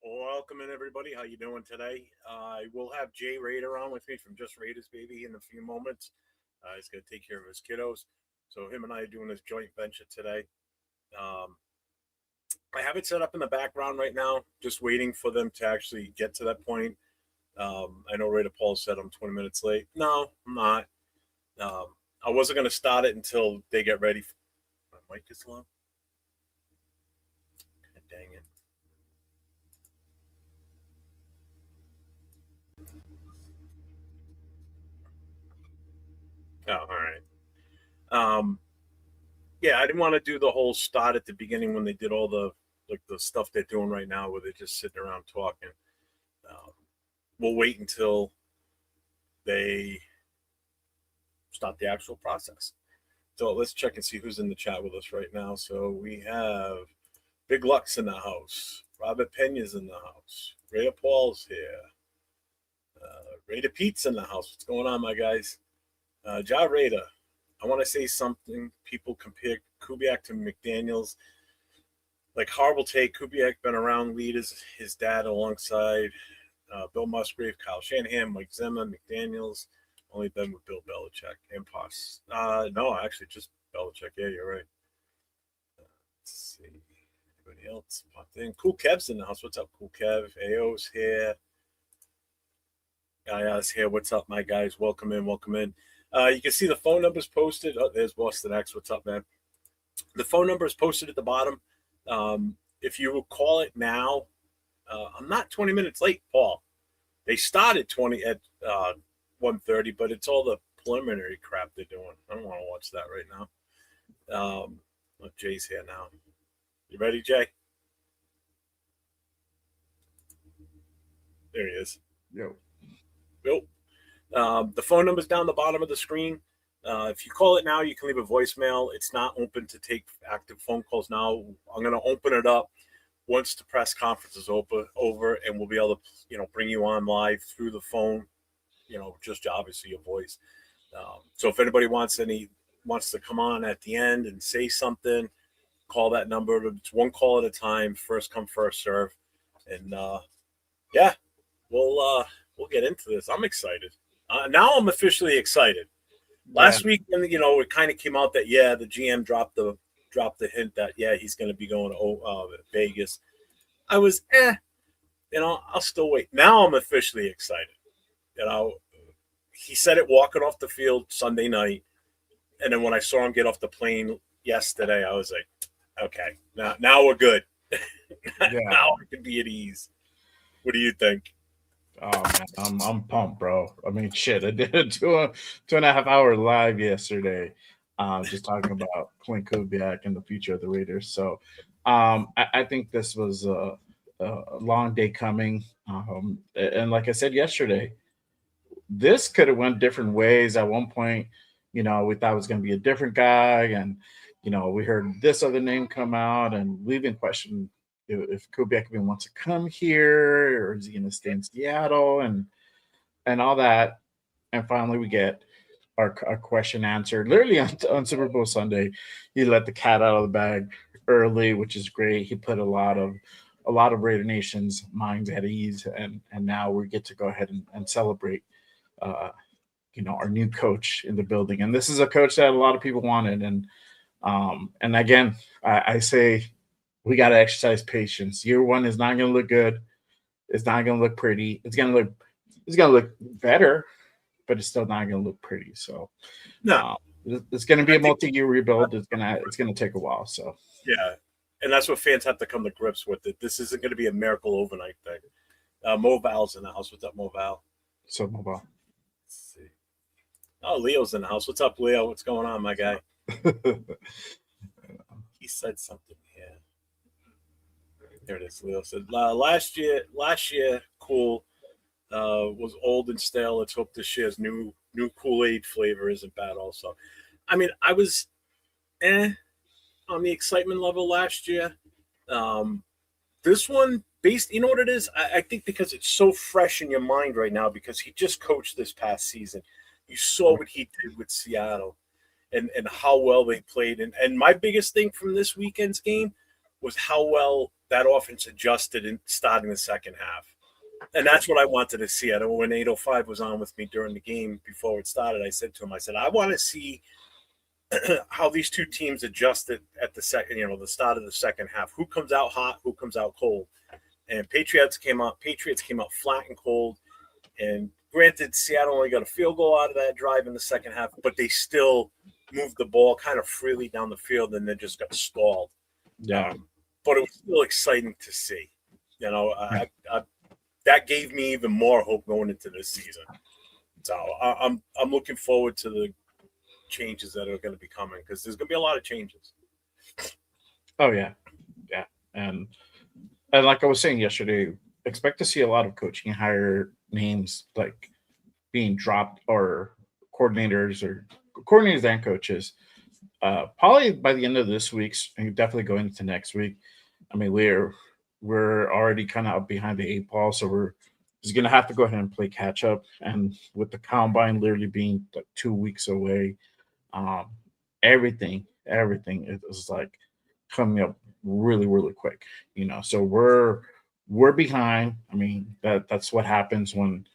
Welcome in, everybody. How you doing today? I will have Jay Raider on with me from Just Raiders, baby, in a few moments. He's going to take care of his kiddos. So him and I are doing this joint venture today. Um, I have it set up in the background right now, just waiting for them to actually get to that point. I know Raider Paul said I'm 20 minutes late. No, I'm not. Um, I wasn't going to start it until they get ready. My mic is low. God dang it. Oh, all right. Um, yeah, I didn't want to do the whole start at the beginning when they did all the stuff they're doing right now, where they're just sitting around talking. Um, we'll wait until they start the actual process. So let's check and see who's in the chat with us right now. So we have Big Lux in the house. Robert Pena's in the house. Raider Paul's here. Raider Pete's in the house. What's going on, my guys? Ja Raider. I want to say something. People compare Kubiak to McDaniels. Like, horrible take. Kubiak been around leaders, his dad alongside Bill Musgrave, Kyle Shanahan, Mike Zimmer, McDaniels. Only been with Bill Belichick and Poss. No, actually, just Belichick. Yeah, you're right. Let's see. Anybody else popped in? Cool Kev's in the house. What's up, Cool Kev? AO's here. Gaya's here. What's up, my guys? Welcome in. Welcome in. You can see the phone numbers posted. Oh, there's Boston X. What's up, man? The phone number is posted at the bottom. If you will call it now, I'm not 20 minutes late, Paul. They started 20 at 1:30, but it's all the preliminary crap they're doing. I don't want to watch that right now. Look, Jay's here now. You ready, Jay? There he is. Yo. Nope. The phone number's down the bottom of the screen. If you call it now, you can leave a voicemail. It's not open to take active phone calls now. I'm going to open it up once the press conference is over, and we'll be able to, bring you on live through the phone. Just obviously your voice. So if anybody wants to come on at the end and say something, call that number. It's one call at a time. First come, first serve. And yeah, we'll get into this. I'm excited. Now I'm officially excited. Last week, it kind of came out that the GM dropped the hint that he's going to be going to Vegas. I was I'll still wait. Now I'm officially excited. He said it walking off the field Sunday night, and then when I saw him get off the plane yesterday, I was like, okay, now we're good. Now I can be at ease. What do you think? Oh man, I'm pumped, bro. I mean, shit, I did a 2.5 hour live yesterday, just talking about Klint Kubiak and the future of the Raiders. So, I think this was a long day coming, and like I said yesterday, this could have went different ways. At one point, we thought it was going to be a different guy, and we heard this other name come out, and we even questioned if Kubiak even wants to come here, or is he going to stay in Seattle, and all that. And finally, we get our question answered. Literally on Super Bowl Sunday, he let the cat out of the bag early, which is great. He put a lot of Raider Nation's minds at ease, and now we get to go ahead and celebrate. Our new coach in the building, and this is a coach that a lot of people wanted, and again, I say we got to exercise patience. Year one is not going to look good. It's not going to look pretty. It's going to look better, but it's still not going to look pretty. So, no, it's going to be a multi-year rebuild. It's going to take a while. So, yeah, and that's what fans have to come to grips with. It. This isn't going to be a miracle overnight thing. Mo Val's in the house. What's up, Mo Val? So, Mo Val. Let's see. Oh, Leo's in the house. What's up, Leo? What's going on, my guy? He said something here. There it is. Leo said last year, cool. Was old and stale. Let's hope this year's new Kool-Aid flavor isn't bad. Also, I mean, I was on the excitement level last year. This one, based, you know what it is? I think because it's so fresh in your mind right now, because he just coached this past season. You saw what he did with Seattle and how well they played. And my biggest thing from this weekend's game was how well that offense adjusted in starting the second half. And that's what I wanted to see. I know when 805 was on with me during the game before it started, I said to him, I said, I want to see how these two teams adjusted at the second, the start of the second half. Who comes out hot, who comes out cold. And Patriots came out flat and cold. And granted, Seattle only got a field goal out of that drive in the second half, but they still moved the ball kind of freely down the field and then just got stalled. Yeah. But it was still exciting to see. That gave me even more hope going into this season. So I'm looking forward to the changes that are going to be coming because there's going to be a lot of changes. Oh yeah, and like I was saying yesterday, expect to see a lot of coaching hire names like being dropped or coordinators and coaches. Probably by the end of this week's, and definitely going into next week. I mean, we're already kind of up behind the 8 ball, so we're just gonna have to go ahead and play catch up. And with the combine literally being like 2 weeks away, um, everything is like coming up really really quick. So we're behind. I mean that's what happens when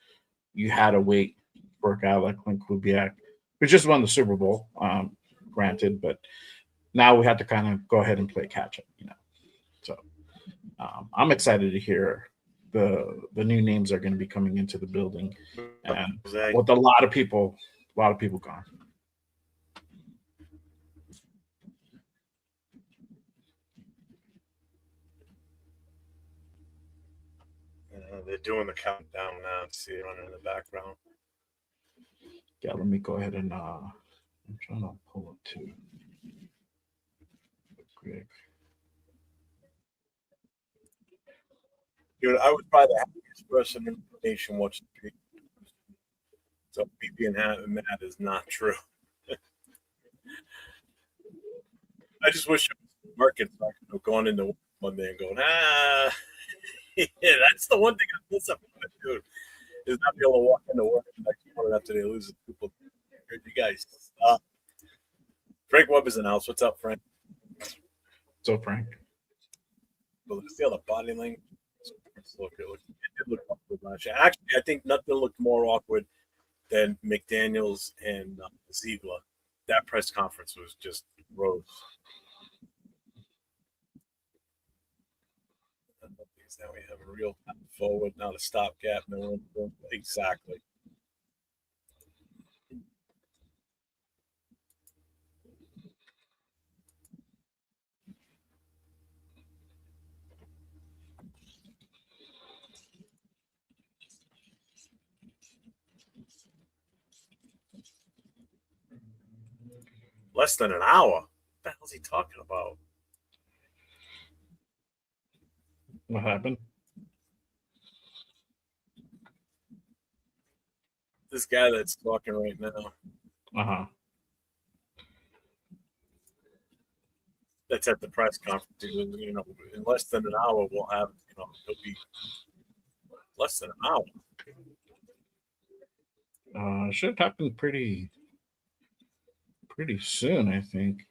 you had to wait for a guy like Klint Kubiak, who just won the Super Bowl. Granted, but now we have to kind of go ahead and play catch up. So I'm excited to hear the new names are going to be coming into the building, and with a lot of people gone. They're doing the countdown now. See it running in the background. Yeah, let me go ahead and I'm trying to pull up too. Quick. Dude, I was probably the happiest person in the nation watching the so me being mad is not true. I just wish it was working so I could have gone into one day and going, yeah, that's the one thing I miss about it, dude, is not be able to walk into work the next morning after they lose the Super Bowl. You guys stop. Frank Weber's in the house. What's up, Frank? So Frank. Well, let's feel the body language. It did look awkward last year. Actually, I think nothing looked more awkward than McDaniels and Ziegler. That press conference was just gross. Now we have a real forward, not a stopgap. No, exactly. Less than an hour. What the hell is he talking about? What happened? This guy that's talking right now. That's at the press conference. In less than an hour, we'll have. It'll be less than an hour. Should happen pretty soon, I think.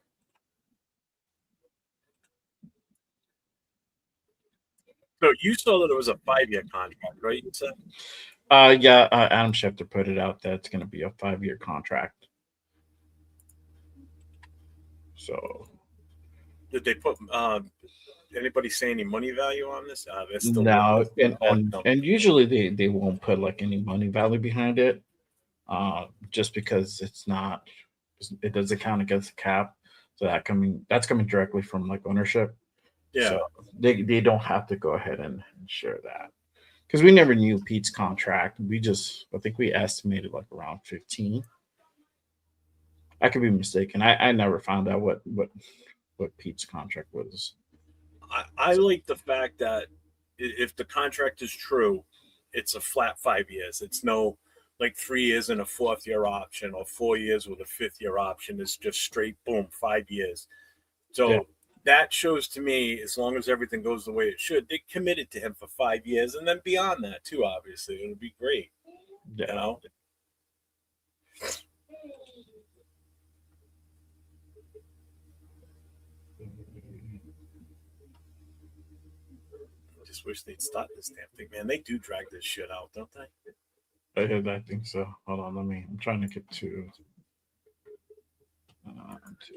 So you saw that it was a 5-year contract, right? You said. Yeah. Adam Schefter put it out that it's going to be a 5-year contract. So. Did they put? Anybody say any money value on this? No, and usually they won't put like any money value behind it, just because it doesn't count against the cap, so that's coming directly from like ownership. Yeah, so they don't have to go ahead and share that because we never knew Pete's contract. I think we estimated like around 15. I could be mistaken. I never found out what Pete's contract was. I like the fact that if the contract is true, it's a flat 5 years. It's no like 3 years and a 4th-year option or 4 years with a 5th-year option. It's just straight boom 5 years. So that shows to me, as long as everything goes the way it should, they committed to him for 5 years, and then beyond that too. Obviously, it would be great. Yeah. just wish they'd stop this damn thing, man. They do drag this shit out, don't they? I think so. Hold on, I'm trying to get to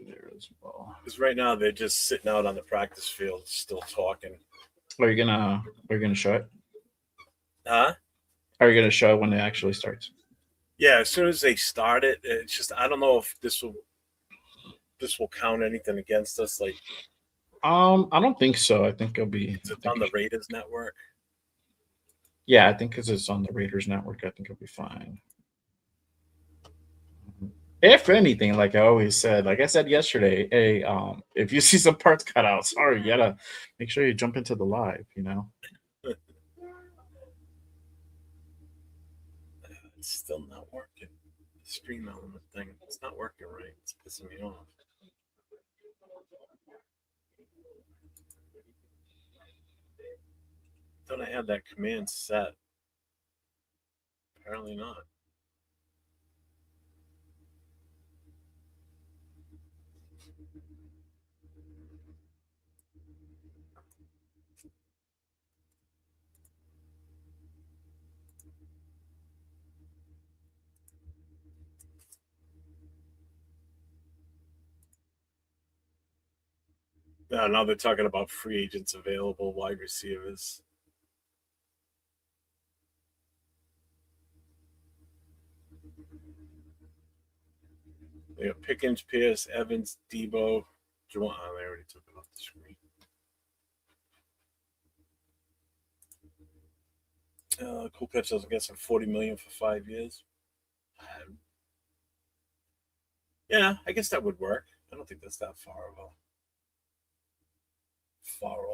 there as well. Because right now they're just sitting out on the practice field, still talking. Are you gonna show it? Huh? Are you gonna show it when it actually starts? Yeah, as soon as they start it, it's just I don't know if this will count anything against us. Like, I don't think so. I think it'll be. it's on the Raiders network. Yeah, I think because it's on the Raiders network, I think it'll be fine. If anything, like I always said, like I said yesterday, hey, if you see some parts cut out, sorry, you gotta make sure you jump into the live, you know. It's still not working. The stream element thing, it's not working right. It's pissing me off. Thought I had that command set. Apparently not. Now they're talking about free agents available, wide receivers. They got Pickens, Pierce, Evans, Debo, Juwan. Oh, they already took it off the screen. Cool pitch doesn't get some $40 million for 5 years. Yeah, I guess that would work. I don't think that's that far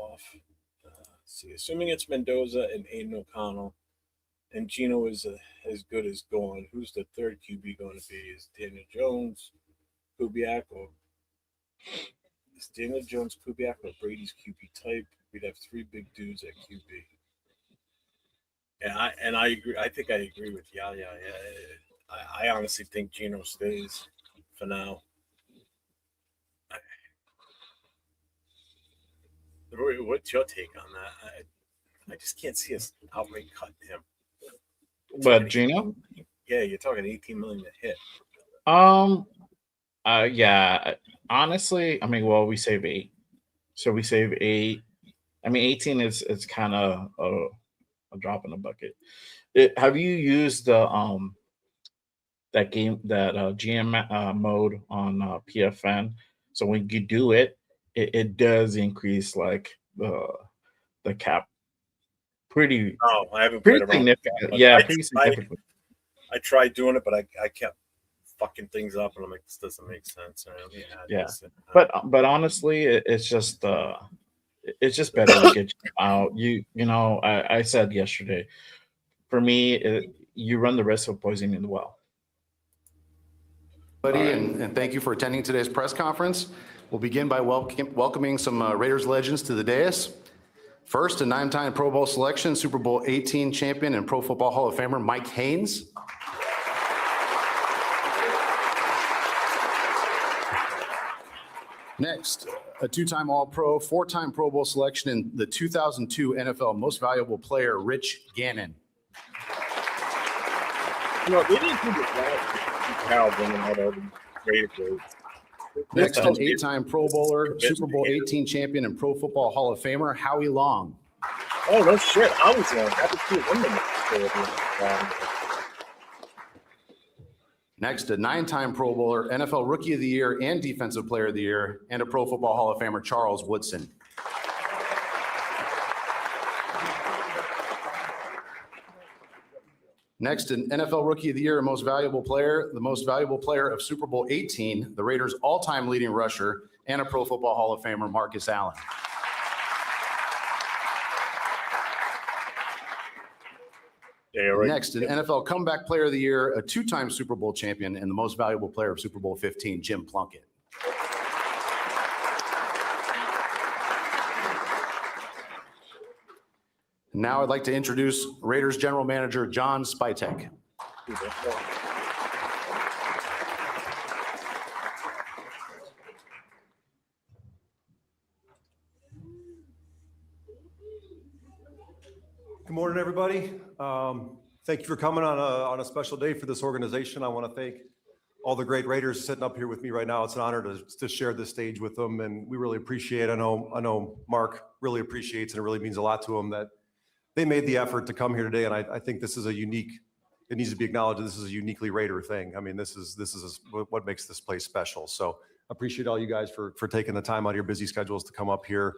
off. See, assuming it's Mendoza and Aiden O'Connell, and Gino is as good as gone. Who's the third QB going to be? Is Daniel Jones, Kubiak, or is Daniel Jones, Kubiak, or Brady's QB type? We'd have three big dudes at QB. And I agree. I think I agree with Yaya. Yeah, I honestly think Gino stays for now. What's your take on that? I just can't see us outright cutting him. But Gino? Yeah, you're talking 18 million to hit. Yeah. Honestly, I mean, well, we save 8, so we save 8. I mean, 18 is kind of a drop in the bucket. Have you used the that GM mode on PFN? So when you do it, it does increase like the cap pretty. Oh, I haven't pretty played around with that. significant. Yeah, pretty significant. I tried doing it, but I kept fucking things up, and I'm like, this doesn't make sense. Yeah, but honestly, it's just better to get you out. You know, I said yesterday, for me, you run the risk of poisoning the well. Buddy, and thank you for attending today's press conference. We'll begin by welcoming some Raiders legends to the dais. First, a 9-time Pro Bowl selection, Super Bowl 18 champion, and Pro Football Hall of Famer Mike Haynes. Next, a 2-time All-Pro, 4-time Pro Bowl selection, and the 2002 NFL Most Valuable Player, Rich Gannon. You know, they didn't do this last year. Winning out of Raider grades. Next, an 8-time Pro Bowler, Super Bowl 18 champion, and Pro Football Hall of Famer, Howie Long. Oh, no shit. I was young. That was cool. Next, a 9-time Pro Bowler, NFL Rookie of the Year and Defensive Player of the Year, and a Pro Football Hall of Famer, Charles Woodson. Next, an NFL Rookie of the Year and Most Valuable Player, the Most Valuable Player of Super Bowl 18, the Raiders' all-time leading rusher, and a Pro Football Hall of Famer, Marcus Allen. Next, an NFL Comeback Player of the Year, a 2-time Super Bowl champion, and the Most Valuable Player of Super Bowl 15, Jim Plunkett. Now I'd like to introduce Raiders General Manager John Spytek. Good morning, everybody. Thank you for coming on a special day for this organization. I want to thank all the great Raiders sitting up here with me right now. It's an honor to share this stage with them, and we really appreciate it. I know Mark really appreciates it. It really means a lot to him that they made the effort to come here today, and I think this is a unique. It needs to be acknowledged. This is a uniquely Raider thing. I mean, this is what makes this place special. So I appreciate all you guys for taking the time out of your busy schedules to come up here.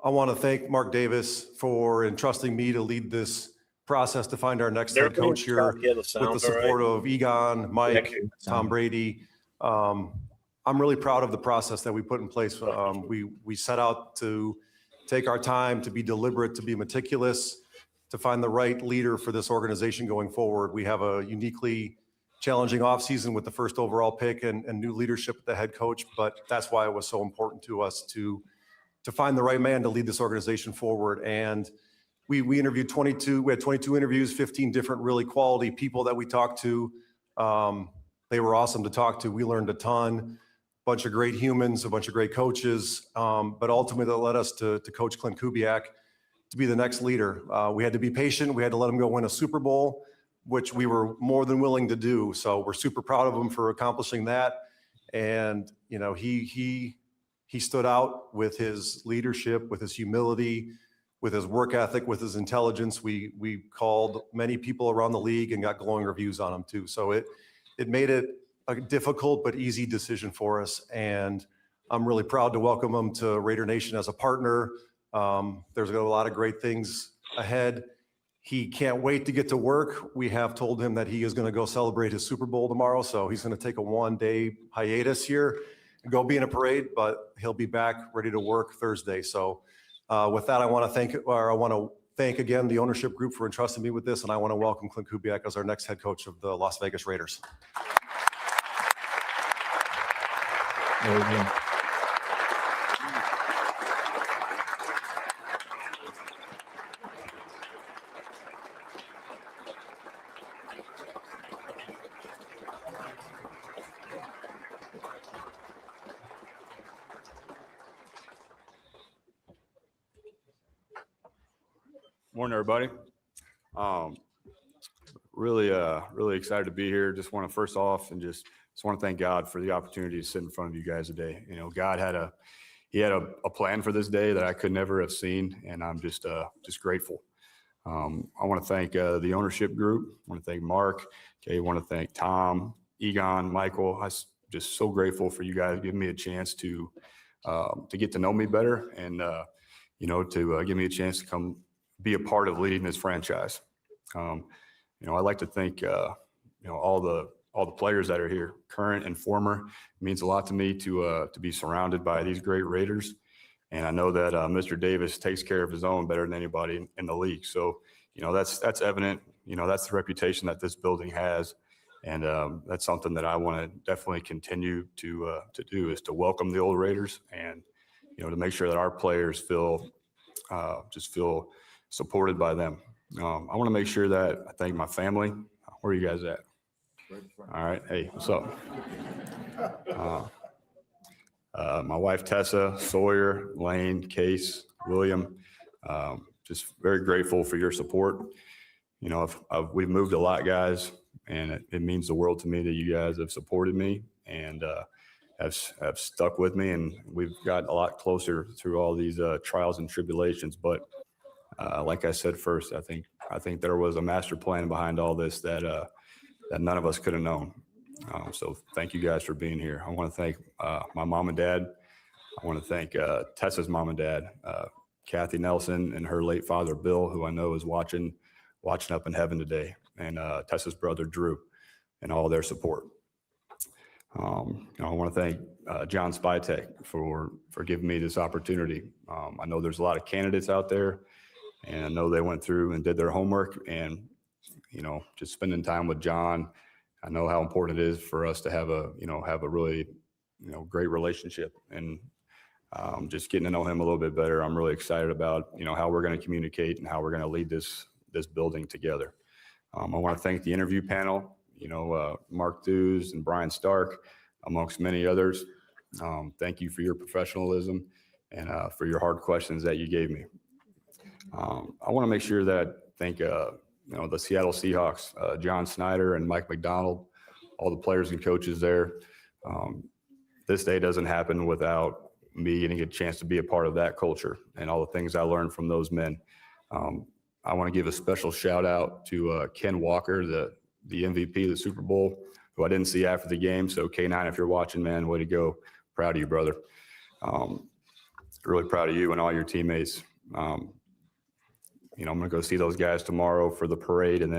I want to thank Mark Davis for entrusting me to lead this process to find our next head coach here with the support of Egon, Mike, Tom Brady. I'm really proud of the process that we put in place. We set out to take our time, to be deliberate, to be meticulous, to find the right leader for this organization going forward. We have a uniquely challenging offseason with the first overall pick and new leadership at the head coach, but that's why it was so important to us to find the right man to lead this organization forward. And we interviewed 22, we had 22 interviews, 15 different really quality people that we talked to. They were awesome to talk to. We learned a ton, a bunch of great humans, a bunch of great coaches, but ultimately that led us to Coach Klint Kubiak to be the next leader. We had to be patient. We had to let him go win a Super Bowl, which we were more than willing to do. So we're super proud of him for accomplishing that. And, you know, he stood out with his leadership, with his humility, with his work ethic, with his intelligence. We called many people around the league and got glowing reviews on him too. So it made it a difficult but easy decision for us. And I'm really proud to welcome him to Raider Nation as a partner. There's a lot of great things ahead. He can't wait to get to work. We have told him that he is going to go celebrate his Super Bowl tomorrow. So he's going to take a one-day hiatus here and go be in a parade, but he'll be back ready to work Thursday. So with that, I want to thank again the ownership group for entrusting me with this, and I want to welcome Klint Kubiak as our next head coach of the Las Vegas Raiders. There you go. Morning, everybody. Really excited to be here. Just want to first off and just want to thank God for the opportunity to sit in front of you guys today. You know, God had a plan for this day that I could never have seen, and I'm just grateful. I want to thank the ownership group. I want to thank Mark. Okay, I want to thank Tom, Egon, Michael. I'm just so grateful for you guys giving me a chance to get to know me better, and to give me a chance to come be a part of leading this franchise. I'd like to thank all the players that are here, current and former. It means a lot to me to be surrounded by these great Raiders, and I know that Mr. Davis takes care of his own better than anybody in the league. So that's evident. That's the reputation that this building has, and that's something that I want to definitely continue to do, is to welcome the old Raiders, and to make sure that our players feel supported by them. I want to make sure that I thank my family. Where are you guys at? All right. Hey, what's up? My wife, Tessa, Sawyer, Lane, Case, William, just very grateful for your support. We've moved a lot, guys, and it means the world to me that you guys have supported me and have stuck with me, and we've got a lot closer through all these trials and tribulations. But like I said first, I think there was a master plan behind all this that none of us could have known. So thank you guys for being here. I want to thank my mom and dad. I want to thank Tessa's mom and dad, Kathy Nelson, and her late father, Bill, who I know is watching up in heaven today, and Tessa's brother, Drew, and all their support. I want to thank John Spytek for giving me this opportunity. I know there's a lot of candidates out there, and I know they went through and did their homework, and just spending time with John, I know how important it is for us to have a really great relationship, and just getting to know him a little bit better. I'm really excited about how we're going to communicate and how we're going to lead this building together. I want to thank the interview panel, Mark Dews and Brian Stark, amongst many others. Thank you for your professionalism and for your hard questions that you gave me. I want to make sure that I thank the Seattle Seahawks, John Snyder and Mike McDonald, all the players and coaches there. This day doesn't happen without me getting a chance to be a part of that culture and all the things I learned from those men. I want to give a special shout out to Ken Walker, the MVP of the Super Bowl, who I didn't see after the game. So K9, if you're watching, man, way to go. Proud of you, brother. Really proud of you and all your teammates. I'm going to go see those guys tomorrow for the parade and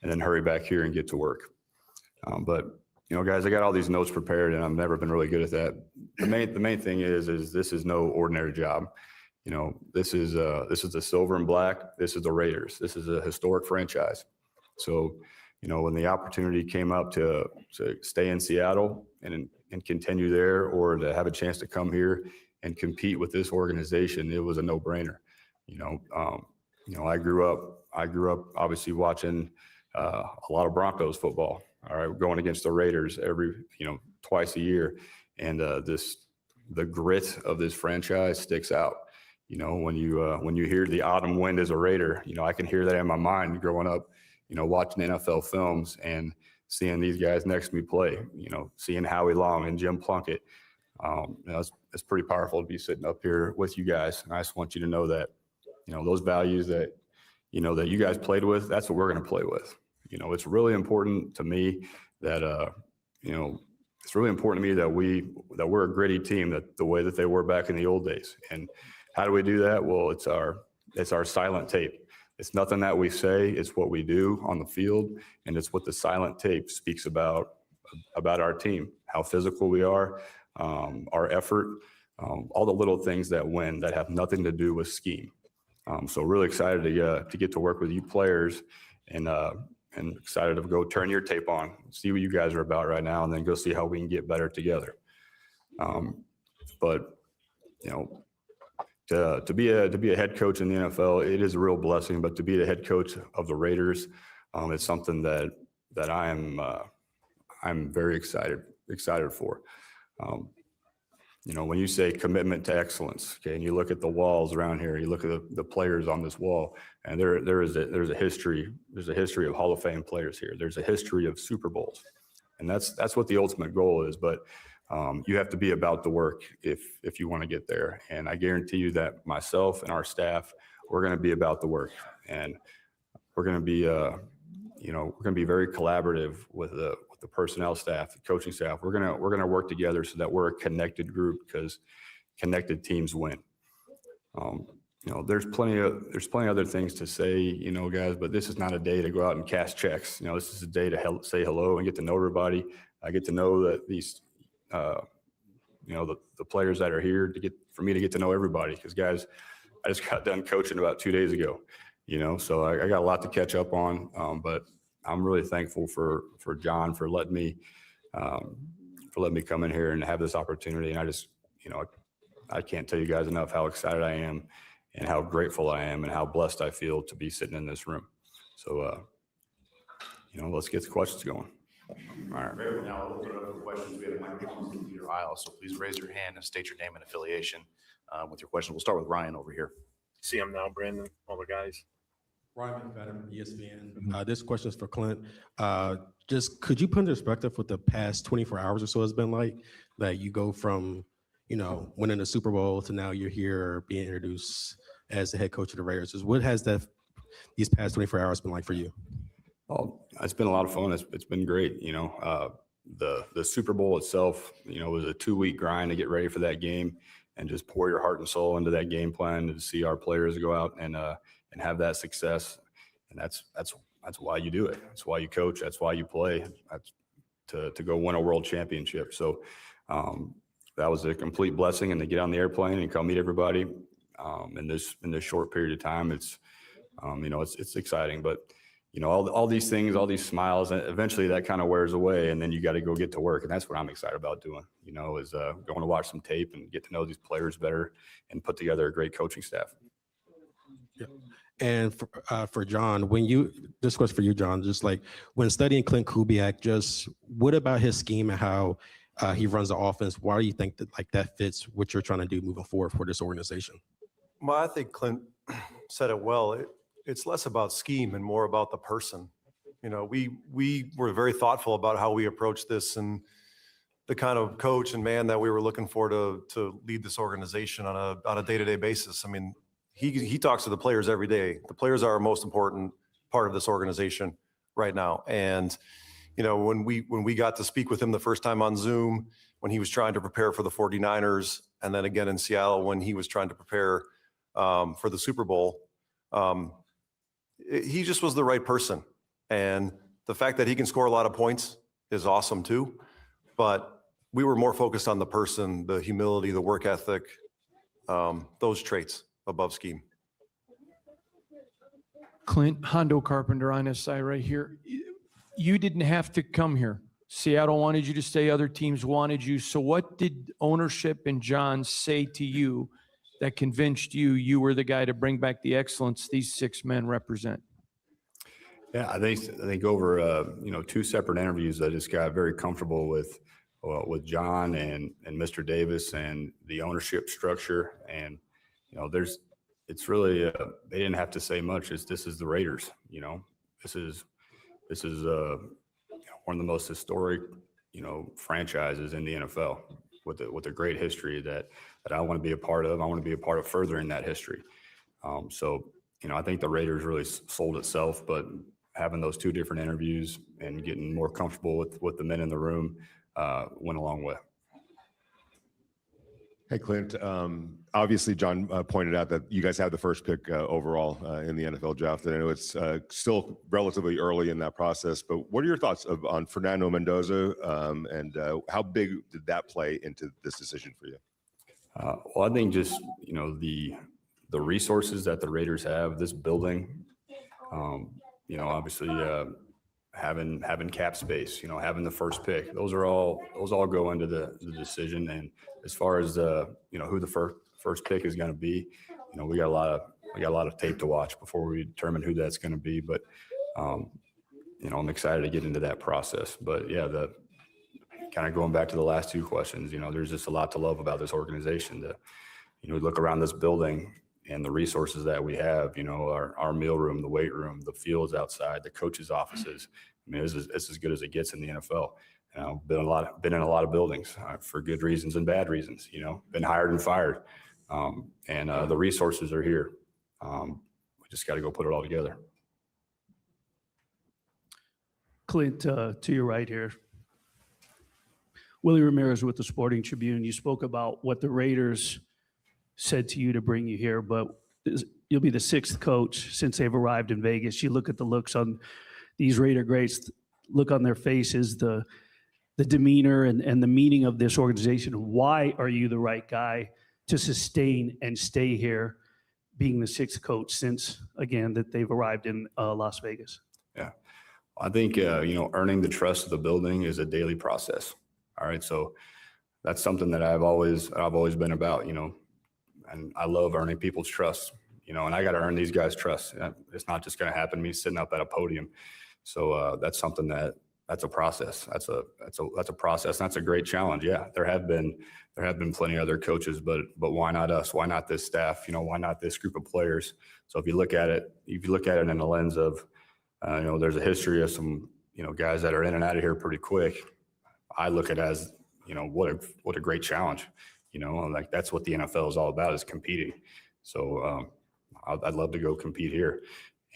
then hurry back here and get to work. But guys, I got all these notes prepared and I've never been really good at that. The main thing is this is no ordinary job. This is the silver and black. This is the Raiders. This is a historic franchise. So, when the opportunity came up to stay in Seattle and continue there, or to have a chance to come here and compete with this organization, it was a no-brainer. I grew up obviously watching a lot of Broncos football. All right, going against the Raiders twice a year, and the grit of this franchise sticks out. When you hear the autumn wind as a Raider, I can hear that in my mind growing up, watching NFL films and seeing these guys next to me play, seeing Howie Long and Jim Plunkett. It's pretty powerful to be sitting up here with you guys. And I just want you to know that, those values that you guys played with, that's what we're going to play with. It's really important to me that, it's really important to me that we're a gritty team, that the way that they were back in the old days. And how do we do that? Well, it's our silent tape. It's nothing that we say, it's what we do on the field. And it's what the silent tape speaks about our team, how physical we are, our effort, all the little things that win that have nothing to do with scheme. So really excited to get to work with you players and excited to go turn your tape on, see what you guys are about right now, and then go see how we can get better together. But to be a head coach in the NFL, it is a real blessing. But to be the head coach of the Raiders, it's something that I'm very excited for. When you say commitment to excellence, okay, and you look at the walls around here, you look at the players on this wall, and there's a history of Hall of Fame players here. There's a history of Super Bowls, and that's what the ultimate goal is. But you have to be about the work if you want to get there. And I guarantee you that myself and our staff, we're going to be about the work, and we're going to be very collaborative with the personnel staff, the coaching staff. We're gonna work together so that we're a connected group, because connected teams win. There's plenty of other things to say, guys, but this is not a day to go out and cash checks. This is a day to say hello and get to know everybody. I get to know that these, the players that are here, for me to get to know everybody, because guys, I just got done coaching about 2 days ago, so I got a lot to catch up on, but I'm really thankful for John for letting me come in here and have this opportunity. And I just, I can't tell you guys enough how excited I am and how grateful I am and how blessed I feel to be sitting in this room. So, let's get the questions going. All right. Great. Now we'll open it up for questions. We have microphones in your aisle, so please raise your hand and state your name and affiliation with your question. We'll start with Ryan over here. See him now, Brandon, all the guys. Ryan McFadden from ESPN. This question is for Klint. Just could you put in perspective what the past 24 hours or so has been like, that you go from, winning the Super Bowl to now you're here being introduced as the head coach of the Raiders? What has these past 24 hours been like for you? Well, it's been a lot of fun. It's been great. The Super Bowl itself, was a 2-week grind to get ready for that game and just pour your heart and soul into that game plan to see our players go out and have that success. And that's why you do it. That's why you coach. That's why you play. That's to go win a world championship. So that was a complete blessing. And to get on the airplane and come meet everybody in this short period of time, it's exciting. But all these things, all these smiles, and eventually that kind of wears away, and then you got to go get to work. And that's what I'm excited about doing, is going to watch some tape and get to know these players better and put together a great coaching staff. Yeah. And for John, this question for you, John, just like when studying Klint Kubiak, just what about his scheme and how he runs the offense? Why do you think that that fits what you're trying to do moving forward for this organization? Well, I think Klint said it well. It's less about scheme and more about the person. You know, we were very thoughtful about how we approached this and the kind of coach and man that we were looking for to lead this organization on a day-to-day basis. I mean, he talks to the players every day. The players are our most important part of this organization right now. And, you know, when we got to speak with him the first time on Zoom, when he was trying to prepare for the 49ers, and then again in Seattle when he was trying to prepare for the Super Bowl, he just was the right person. And the fact that he can score a lot of points is awesome too. But we were more focused on the person, the humility, the work ethic, those traits above scheme. Clint, Hondo Carpenter on this side right here. You didn't have to come here. Seattle wanted you to stay. Other teams wanted you. So what did ownership and John say to you that convinced you were the guy to bring back the excellence these 6 men represent? Yeah, I think over two separate interviews, I just got very comfortable with John and Mr. Davis and the ownership structure. And it's really they didn't have to say much. This is the Raiders. You know, this is one of the most historic franchises in the NFL with a great history that I want to be a part of. I want to be a part of furthering that history. I think the Raiders really sold itself, but having those 2 different interviews and getting more comfortable with the men in the room went a long way. Hey, Clint. Obviously, John pointed out that you guys have the first pick overall in the NFL draft. And I know it's still relatively early in that process, but what are your thoughts on Fernando Mendoza and how big did that play into this decision for you? Well, I think just, the resources that the Raiders have, this building, obviously having cap space, having the first pick, those all go into the decision. And as far as who the first pick is going to be, we got a lot of tape to watch before we determine who that's going to be. But I'm excited to get into that process. But yeah, the kind of going back to the last 2 questions, there's just a lot to love about this organization. Look around this building and the resources that we have, our meal room, the weight room, the fields outside, the coaches' offices. I mean, it's as good as it gets in the NFL. Been in a lot of buildings for good reasons and bad reasons. Been hired and fired, and the resources are here. We just got to go put it all together. Clint, to your right here, Willie Ramirez with the Sporting Tribune. You spoke about what the Raiders said to you to bring you here, but you'll be the 6th coach since they've arrived in Vegas. You look at the looks on these Raider greats, look on their faces, the demeanor and the meaning of this organization. Why are you the right guy to sustain and stay here, being the 6th coach since, again, that they've arrived in Las Vegas? Yeah, I think, earning the trust of the building is a daily process. All right. So that's something that I've always been about, and I love earning people's trust, and I got to earn these guys' trust. It's not just going to happen me sitting up at a podium. So that's something that's a process. That's a process. That's a great challenge. Yeah, there have been plenty of other coaches, but why not us? Why not this staff? Why not this group of players? So if you look at it in the lens of, there's a history of some, guys that are in and out of here pretty quick. I look at it as, what a great challenge. Like that's what the NFL is all about, is competing. So I'd love to go compete here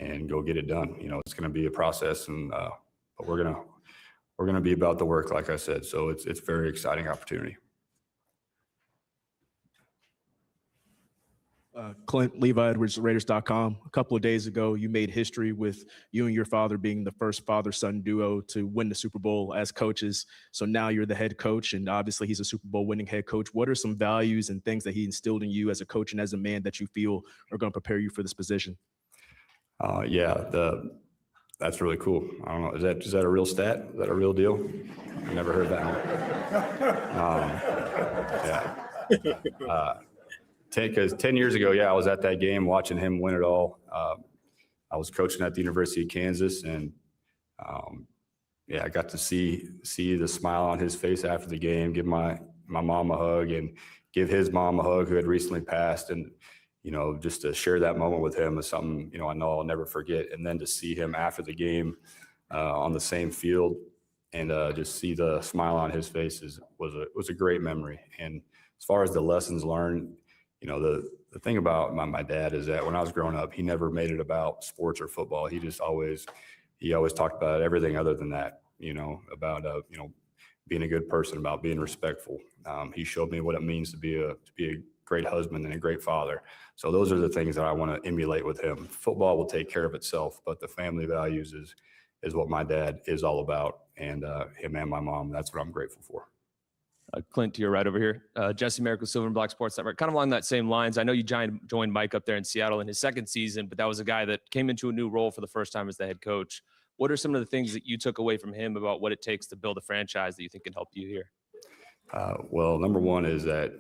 and go get it done. It's going to be a process, and but we're gonna be about the work, like I said. So it's a very exciting opportunity. Clint, Levi Edwards, Raiders.com. A couple of days ago, you made history with you and your father being the first father-son duo to win the Super Bowl as coaches. So now you're the head coach, and obviously he's a Super Bowl winning head coach. What are some values and things that he instilled in you as a coach and as a man that you feel are going to prepare you for this position? That's really cool. I don't know. Is that a real stat? Is that a real deal? I never heard that one. Because 10 years ago, I was at that game watching him win it all. I was coaching at the University of Kansas, and I got to see the smile on his face after the game, give my mom a hug, and give his mom a hug, who had recently passed. And just to share that moment with him is something, I know I'll never forget. And then to see him after the game on the same field and just see the smile on his face was a great memory. And as far as the lessons learned, the thing about my dad is that when I was growing up, he never made it about sports or football. He always talked about everything other than that, about, being a good person, about being respectful. He showed me what it means to be a great husband and a great father. So those are the things that I want to emulate with him. Football will take care of itself, but the family values is what my dad is all about. And him and my mom, that's what I'm grateful for. Klint, to your right over here. Jesse Merrick with Silver and Black Sports Network. Kind of along that same lines. I know you joined Mike up there in Seattle in his second season, but that was a guy that came into a new role for the first time as the head coach. What are some of the things that you took away from him about what it takes to build a franchise that you think can help you here? Well, number one is that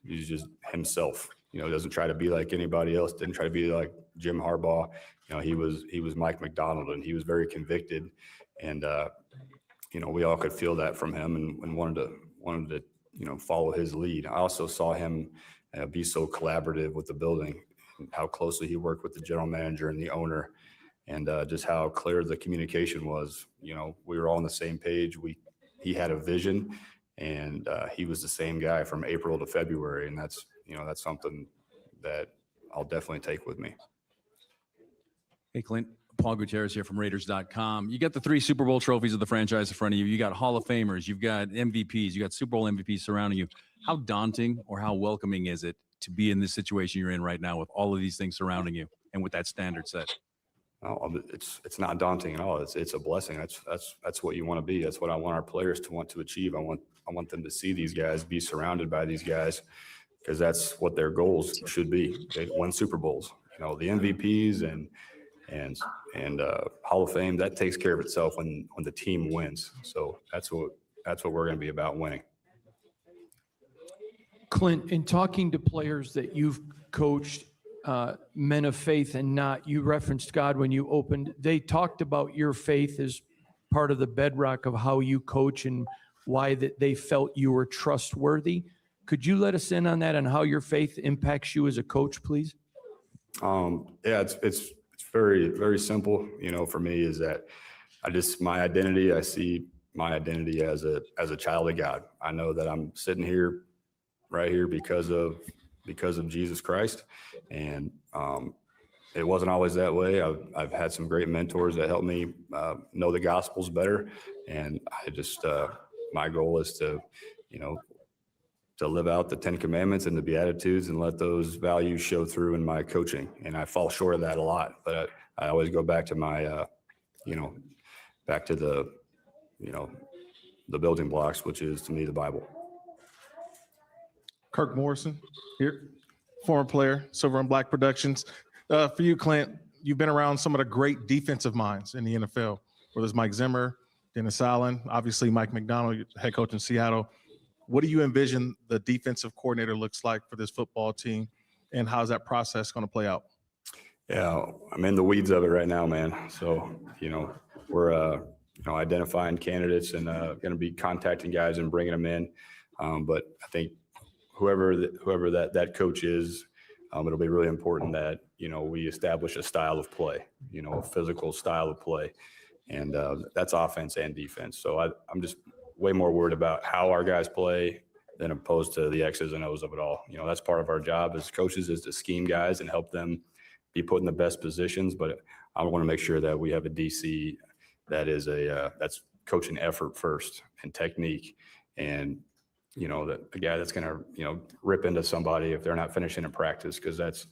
he's just himself. Doesn't try to be like anybody else. Didn't try to be like Jim Harbaugh. He was Mike McDonald, and he was very convicted. And we all could feel that from him, and wanted to follow his lead. I also saw him be so collaborative with the building, and how closely he worked with the general manager and the owner, and just how clear the communication was. We were all on the same page. He had a vision, and he was the same guy from April to February, and that's something that I'll definitely take with me. Hey, Clint. Paul Gutierrez here from Raiders.com. You got the 3 Super Bowl trophies of the franchise in front of you. You got Hall of Famers. You've got MVPs. You got Super Bowl MVPs surrounding you. How daunting or how welcoming is it to be in this situation you're in right now with all of these things surrounding you and with that standard set? Oh, it's not daunting at all. It's a blessing. That's what you want to be. That's what I want our players to want to achieve. I want them to see these guys, be surrounded by these guys, because that's what their goals should be. They win Super Bowls. The MVPs and Hall of Fame, that takes care of itself when the team wins. So that's what we're going to be about, winning. Clint, in talking to players that you've coached, men of faith and not, you referenced God when you opened, they talked about your faith as part of the bedrock of how you coach and why that they felt you were trustworthy. Could you let us in on that and how your faith impacts you as a coach, please? Yeah, it's very, very simple. For me is that my identity, I see my identity as a child of God. I know that I'm sitting right here because of Jesus Christ. And it wasn't always that way. I've had some great mentors that helped me know the Gospels better. And I just, my goal is to live out the 10 Commandments and the Beatitudes and let those values show through in my coaching. And I fall short of that a lot, but I always go back to my, back to the building blocks, which is to me the Bible. Kirk Morrison here, former player, Silver and Black Productions. For you, Clint, you've been around some of the great defensive minds in the NFL, whether it's Mike Zimmer, Dennis Allen, obviously Mike McDonald, head coach in Seattle. What do you envision the defensive coordinator looks like for this football team, and how's that process going to play out? Yeah, I'm in the weeds of it right now, man. So, we're identifying candidates and going to be contacting guys and bringing them in. But I think whoever that coach is, it'll be really important that, we establish a style of play, a physical style of play. And that's offense and defense. So I'm just way more worried about how our guys play than opposed to the X's and O's of it all. That's part of our job as coaches, is to scheme guys and help them be put in the best positions. But I want to make sure that we have a DC that is that's coaching effort first and technique. And, that a guy that's going to, rip into somebody if they're not finishing in practice, because that's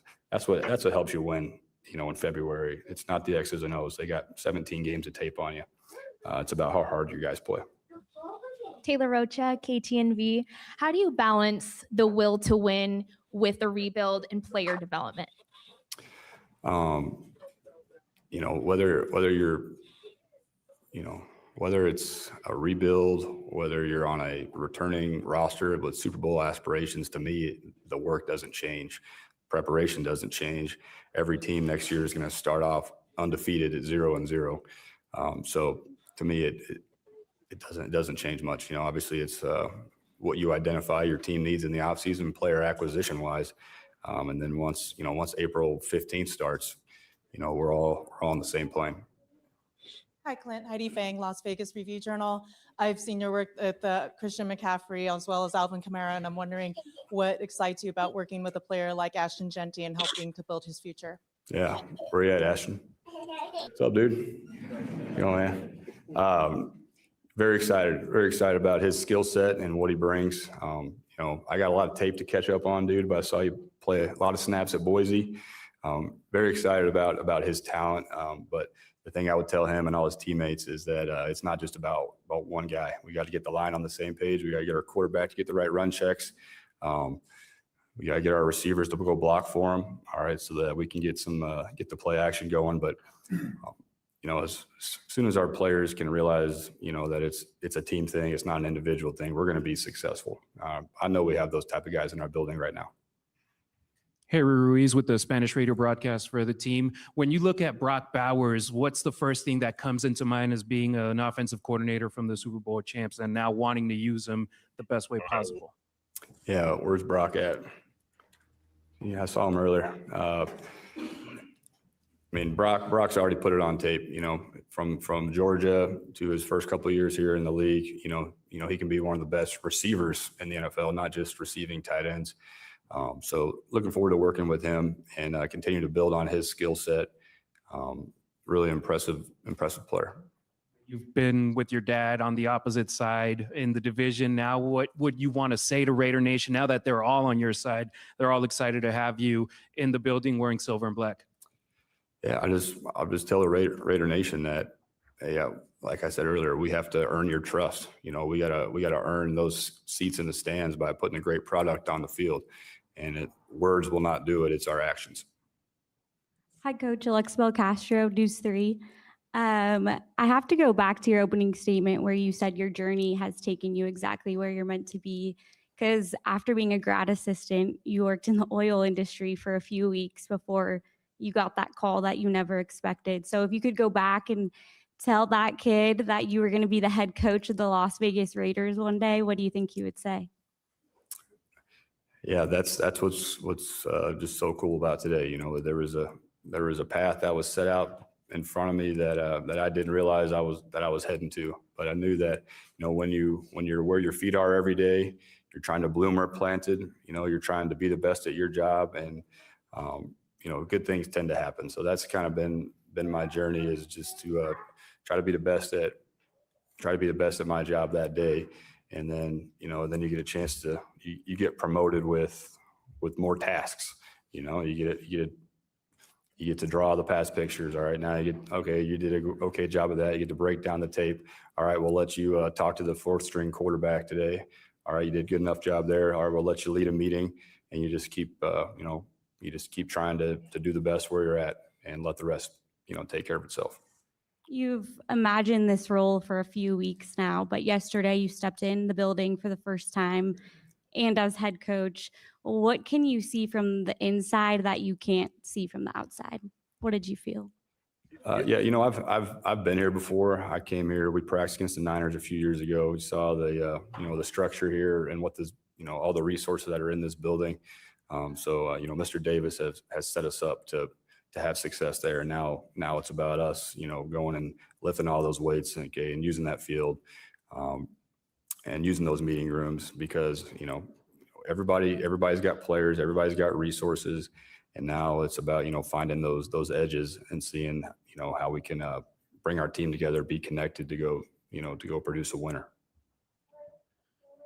what helps you win, in February. It's not the X's and O's. They got 17 games of tape on you. It's about how hard you guys play. Taylor Rocha, KTNV. How do you balance the will to win with the rebuild and player development? Whether it's a rebuild, whether you're on a returning roster with Super Bowl aspirations, to me, the work doesn't change. Preparation doesn't change. Every team next year is going to start off undefeated at 0-0. So to me, it doesn't change much. Obviously it's what you identify your team needs in the offseason, player acquisition wise. And then once April 15th starts, we're all on the same plane. Hi, Clint. Heidi Fang, Las Vegas Review-Journal. I've seen your work at the Christian McCaffrey as well as Alvin Kamara, and I'm wondering what excites you about working with a player like Ashton Genty and helping to build his future. Yeah, where you at, Ashton? What's up, dude? Man. Very excited about his skill set and what he brings. I got a lot of tape to catch up on, dude, but I saw you play a lot of snaps at Boise. Very excited about his talent. But the thing I would tell him and all his teammates is that it's not just about one guy. We got to get the line on the same page. We got to get our quarterback to get the right run checks. We got to get our receivers to go block for him. All right, so that we can get the play action going. But as soon as our players can realize, that it's a team thing, it's not an individual thing, we're going to be successful. I know we have those type of guys in our building right now. Harry Ruiz with the Spanish radio broadcast for the team. When you look at Brock Bowers, what's the first thing that comes into mind as being an offensive coordinator from the Super Bowl champs and now wanting to use him the best way possible? Yeah, where's Brock at? Yeah, I saw him earlier. Brock's already put it on tape, from Georgia to his first couple of years here in the league. He can be one of the best receivers in the NFL, not just receiving tight ends. So looking forward to working with him and continue to build on his skill set. Really impressive player. You've been with your dad on the opposite side in the division. Now, what would you want to say to Raider Nation now that they're all on your side? They're all excited to have you in the building wearing silver and black. Yeah, I'll just tell the Raider Nation that, hey, like I said earlier, we have to earn your trust. We gotta earn those seats in the stands by putting a great product on the field. And words will not do it. It's our actions. Hi, Coach. Alexa Belcastro, News 3. I have to go back to your opening statement where you said your journey has taken you exactly where you're meant to be. Because after being a grad assistant, you worked in the oil industry for a few weeks before you got that call that you never expected. So if you could go back and tell that kid that you were going to be the head coach of the Las Vegas Raiders one day, what do you think you would say? Yeah, that's what's just so cool about today. There was a path that was set out in front of me that I didn't realize I was heading to. But I knew that when you're where your feet are every day, you're trying to bloom where planted. You're trying to be the best at your job, and good things tend to happen. So that's kind of been my journey, is just to try to be the best at my job that day. And then, then you get a chance to, you get promoted with more tasks. You get to draw the pass pictures. All right, now you did a okay job of that. You get to break down the tape. All right, we'll let you talk to the fourth string quarterback today. All right, you did a good enough job there. All right, we'll let you lead a meeting, and you just keep, you just keep trying to do the best where you're at, and let the rest, take care of itself. You've imagined this role for a few weeks now, but yesterday you stepped in the building for the first time. And as head coach, what can you see from the inside that you can't see from the outside? What did you feel? Yeah, I've been here before. I came here. We practiced against the Niners a few years ago. We saw the the structure here and what this all the resources that are in this building. So Mr. Davis has set us up to have success there. And now it's about us, going and lifting all those weights and using that field, and using those meeting rooms, because, everybody's got players, everybody's got resources. And now it's about, finding those edges and seeing, how we can bring our team together, be connected to go produce a winner.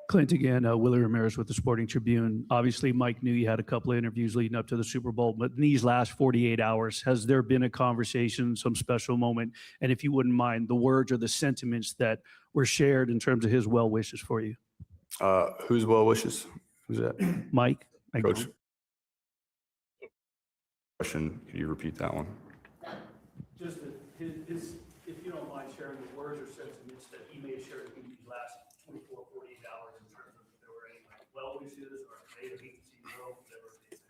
Clint again, Willie Ramirez with the Sporting Tribune. Obviously, Mike knew you had a couple of interviews leading up to the Super Bowl, but in these last 48 hours, has there been a conversation, some special moment? And if you wouldn't mind, the words or the sentiments that were shared in terms of his well wishes for you? Whose well wishes? Who's that? Mike. Coach. Question, can you repeat that one? Just his, if you don't mind sharing the words or sentiments that he may have shared with you these last 24, 48 hours in terms of if there were any well wishes or maybe he can see whatever it is.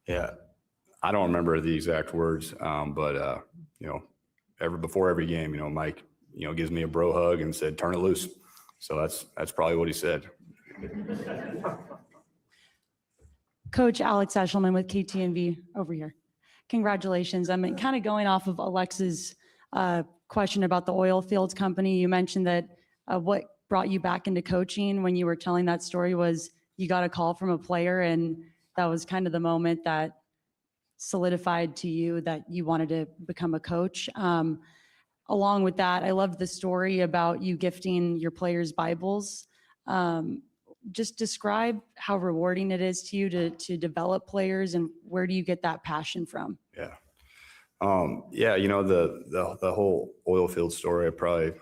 Yeah, I don't remember the exact words, but before every game, Mike, gives me a bro hug and said, "Turn it loose." So that's probably what he said. Coach Alex Eshelman with KTNV over here. Congratulations. I'm kind of going off of Alexa's question about the oil fields company. You mentioned that what brought you back into coaching when you were telling that story was you got a call from a player, and that was kind of the moment that solidified to you that you wanted to become a coach. Along with that, I loved the story about you gifting your players Bibles. Just describe how rewarding it is to you to develop players, and where do you get that passion from? Yeah. Yeah, you know, the whole oil field story, probably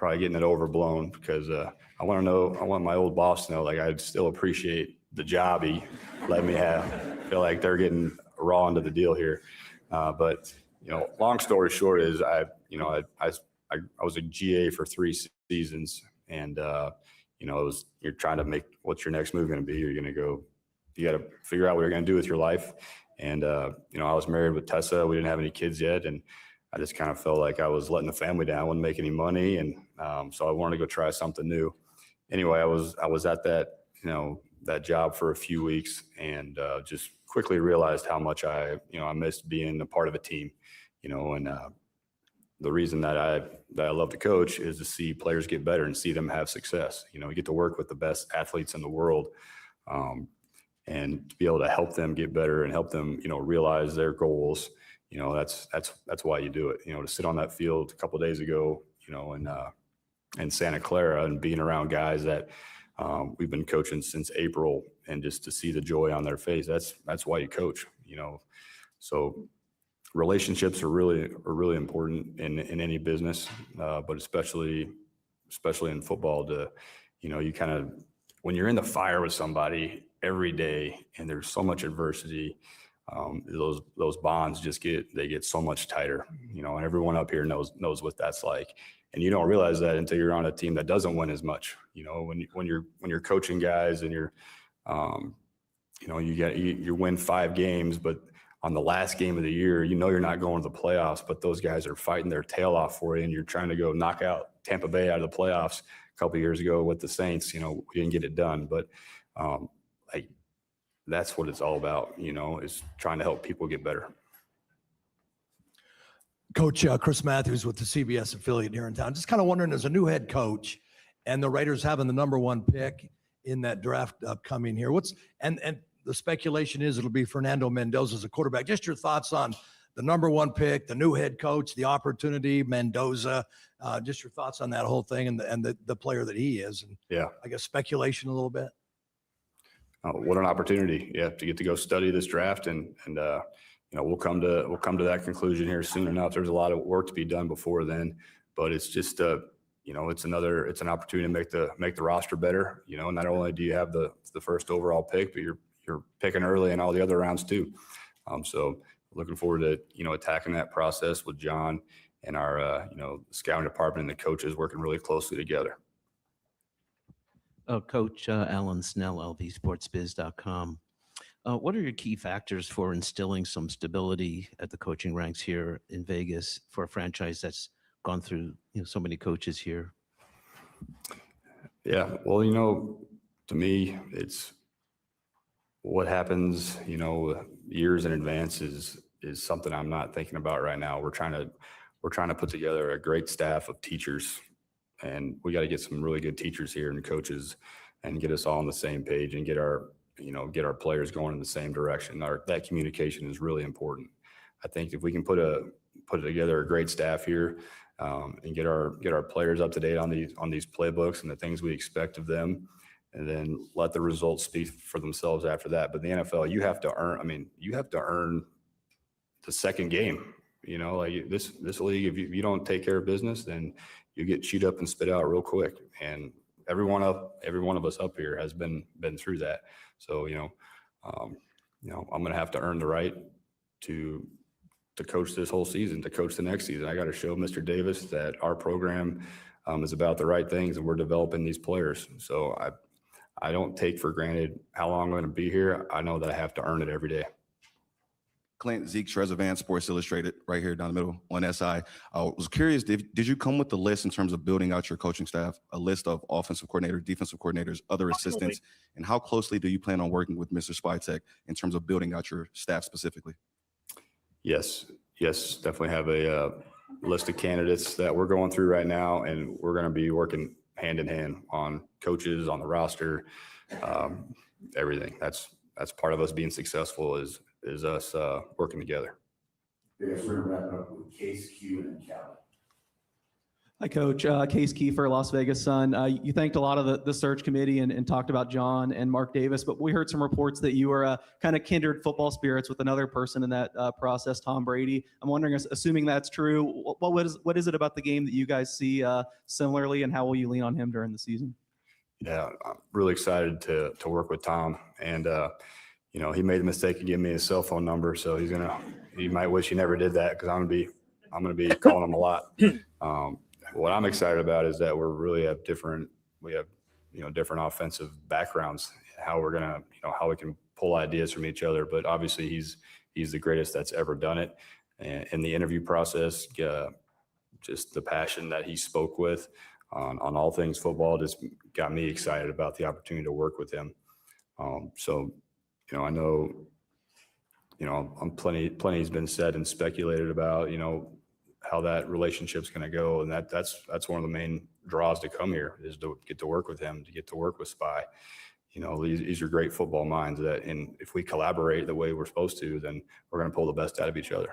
getting it overblown, because I want my old boss to know, like, I'd still appreciate the job he let me have. I feel like they're getting raw into the deal here. But, you know, long story short is I was a GA for 3 seasons, and, you know, you're trying to make, what's your next move going to be? You got to figure out what you're going to do with your life. And, you know, I was married with Tessa. We didn't have any kids yet. And I just kind of felt like I was letting the family down. I wouldn't make any money. And so I wanted to go try something new. Anyway, I was at that job for a few weeks, and just quickly realized how much I missed being a part of a team, you know, and the reason that I love to coach is to see players get better and see them have success. You know, we get to work with the best athletes in the world, and to be able to help them get better and help them, you know, realize their goals. You know, that's why you do it. You know, to sit on that field a couple of days ago, you know, in Santa Clara, and being around guys that we've been coaching since April, and just to see the joy on their face, that's why you coach, you know. So relationships are really important in any business, but especially in football. To, you know, you kind of, when you're in the fire with somebody every day and there's so much adversity, those bonds get so much tighter, you know, and everyone up here knows what that's like. And you don't realize that until you're on a team that doesn't win as much. You know, when you're coaching guys, and you're, you know, you win 5 games, but on the last game of the year, you know, you're not going to the playoffs, but those guys are fighting their tail off for you, and you're trying to go knock out Tampa Bay out of the playoffs a couple of years ago with the Saints. You know, we didn't get it done, but like, that's what it's all about, you know, is trying to help people get better. Coach Chris Matthews with the CBS affiliate here in town. Just kind of wondering, as a new head coach, and the Raiders having the #1 pick in that draft upcoming here, and the speculation is it'll be Fernando Mendoza as a quarterback. Just your thoughts on the #1 pick, the new head coach, the opportunity, Mendoza. Just your thoughts on that whole thing, and the player that he is. And yeah, I guess speculation a little bit. What an opportunity! Yeah, to get to go study this draft, and you know, we'll come to that conclusion here soon enough. There's a lot of work to be done before then, but it's just you know, it's an opportunity to make the roster better. You know, not only do you have the first overall pick, but you're picking early in all the other rounds too. So looking forward to, you know, attacking that process with John and our you know, scouting department and the coaches working really closely together. Coach Alan Snell, lvsportsbiz.com. What are your key factors for instilling some stability at the coaching ranks here in Vegas for a franchise that's gone through, you know, so many coaches here? Yeah, well, you know, to me, it's what happens, you know, years in advance is something I'm not thinking about right now. We're trying to put together a great staff of teachers, and we got to get some really good teachers here and coaches, and get us all on the same page, and get our players going in the same direction. That communication is really important. I think if we can put together a great staff here, and get our players up to date on these playbooks and the things we expect of them, and then let the results speak for themselves after that. But in the NFL, you have to earn the second game. You know, like this league, if you don't take care of business, then you get chewed up and spit out real quick. And every one of us up here has been through that. So, you know, I'm going to have to earn the right to coach this whole season, to coach the next season. I got to show Mr. Davis that our program is about the right things, and we're developing these players. So I don't take for granted how long I'm going to be here. I know that I have to earn it every day. Clint, Zeke Trezevan, Sports Illustrated, right here down the middle on SI. I was curious, did you come with the list in terms of building out your coaching staff, a list of offensive coordinators, defensive coordinators, other assistants, and how closely do you plan on working with Mr. Spytek in terms of building out your staff specifically? Yes, definitely have a list of candidates that we're going through right now, and we're going to be working hand in hand on coaches, on the roster, everything. That's part of us being successful is us working together. We're going to wrap up with Case, Q, and Callie. Hi, Coach. Case Kiefer, Las Vegas Sun. You thanked a lot of the search committee and talked about John and Mark Davis, but we heard some reports that you were kind of kindred football spirits with another person in that process, Tom Brady. I'm wondering, assuming that's true, what is it about the game that you guys see similarly, and how will you lean on him during the season? Yeah, I'm really excited to work with Tom, and he made the mistake of giving me his cell phone number, so he might wish he never did that, because I'm gonna be calling him a lot. What I'm excited about is that we have different offensive backgrounds, how we're gonna, how we can pull ideas from each other. But obviously he's the greatest that's ever done it. And in the interview process, just the passion that he spoke with on all things football just got me excited about the opportunity to work with him. I know, plenty's been said and speculated about, how that relationship's going to go. And that's one of the main draws to come here, is to get to work with him, to get to work with Spy. These are great football minds and if we collaborate the way we're supposed to, then we're going to pull the best out of each other.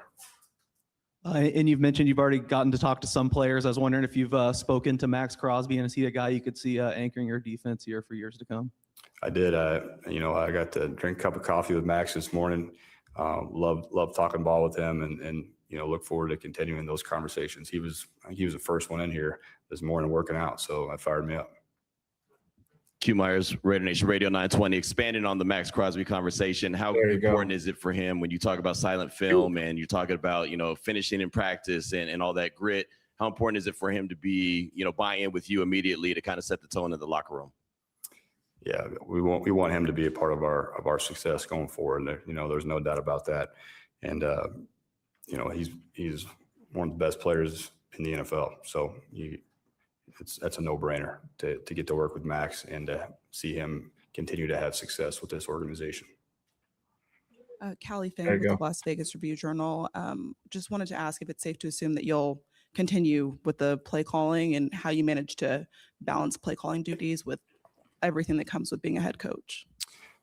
And you've mentioned you've already gotten to talk to some players. I was wondering if you've spoken to Max Crosby, and is he a guy you could see anchoring your defense here for years to come? I did. I got to drink a cup of coffee with Max this morning. Love talking ball with him, and look forward to continuing those conversations. He was the first one in here this morning working out, so that fired me up. Q Myers, Raider Nation Radio 920, expanding on the Max Crosby conversation. How important is it for him when you talk about silent film and you're talking about, finishing in practice and all that grit? How important is it for him to be, buy in with you immediately to kind of set the tone in the locker room? Yeah, we want him to be a part of our success going forward. There's no doubt about that. And he's one of the best players in the NFL. So that's a no-brainer to get to work with Max and to see him continue to have success with this organization. Callie Finn with the Las Vegas Review-Journal. Just wanted to ask if it's safe to assume that you'll continue with the play calling and how you manage to balance play calling duties with everything that comes with being a head coach.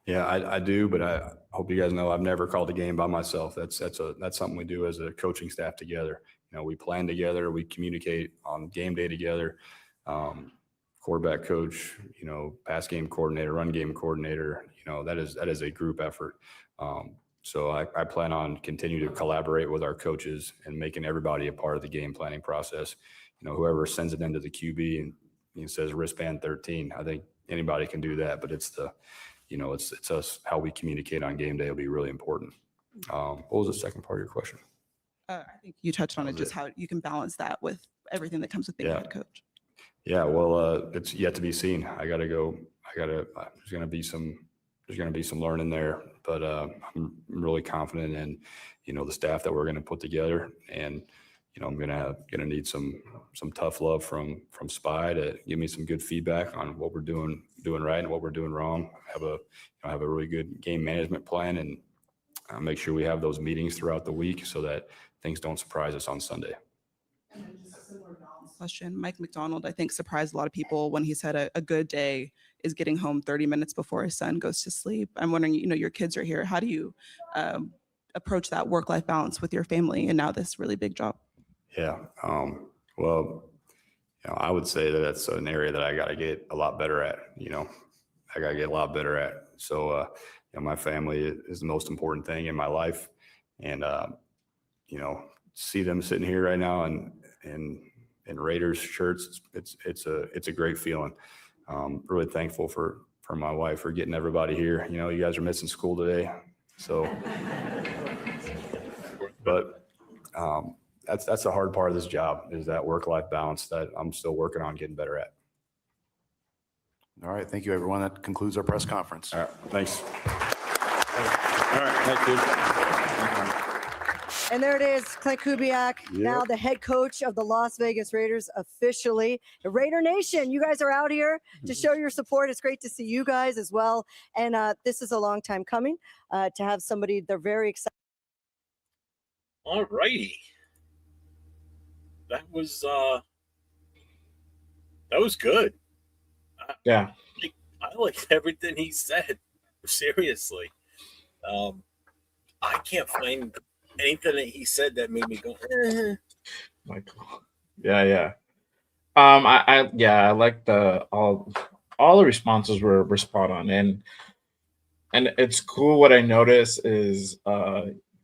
Yeah, I do, but I hope you guys know I've never called a game by myself. That's something we do as a coaching staff together. We plan together, we communicate on game day together. Quarterback coach, pass game coordinator, run game coordinator, that is a group effort. So I plan on continuing to collaborate with our coaches and making everybody a part of the game planning process. Whoever sends it into the QB and says wristband 13, I think anybody can do that, but it's us, how we communicate on game day will be really important. What was the second part of your question? I think you touched on it, just how you can balance that with everything that comes with being a head coach. Yeah, well, it's yet to be seen. There's going to be some learning there, but I'm really confident in, the staff that we're going to put together. And, I'm going to need some tough love from Spy to give me some good feedback on what we're doing right and what we're doing wrong. Have a really good game management plan, and make sure we have those meetings throughout the week so that things don't surprise us on Sunday. Question. Mike McDonald, I think, surprised a lot of people when he said a good day is getting home 30 minutes before his son goes to sleep. I'm wondering, your kids are here. How do you approach that work-life balance with your family and now this really big job? Yeah. Well, I would say that that's an area that I got to get a lot better at. I got to get a lot better at. So, my family is the most important thing in my life. And, see them sitting here right now and in Raiders shirts, it's a great feeling. Really thankful for my wife for getting everybody here. You guys are missing school today, so. But that's the hard part of this job, is that work-life balance that I'm still working on getting better at. All right, thank you, everyone. That concludes our press conference. All right, thanks. All right, thank you. And there it is, Klint Kubiak, now the head coach of the Las Vegas Raiders officially. The Raider Nation, you guys are out here to show your support. It's great to see you guys as well. And this is a long time coming to have somebody they're very excited. All righty. That was good. Yeah. I liked everything he said. Seriously. I can't find anything that he said that made me go, Michael. Yeah. I like all the responses were spot on, and it's cool. What I noticed is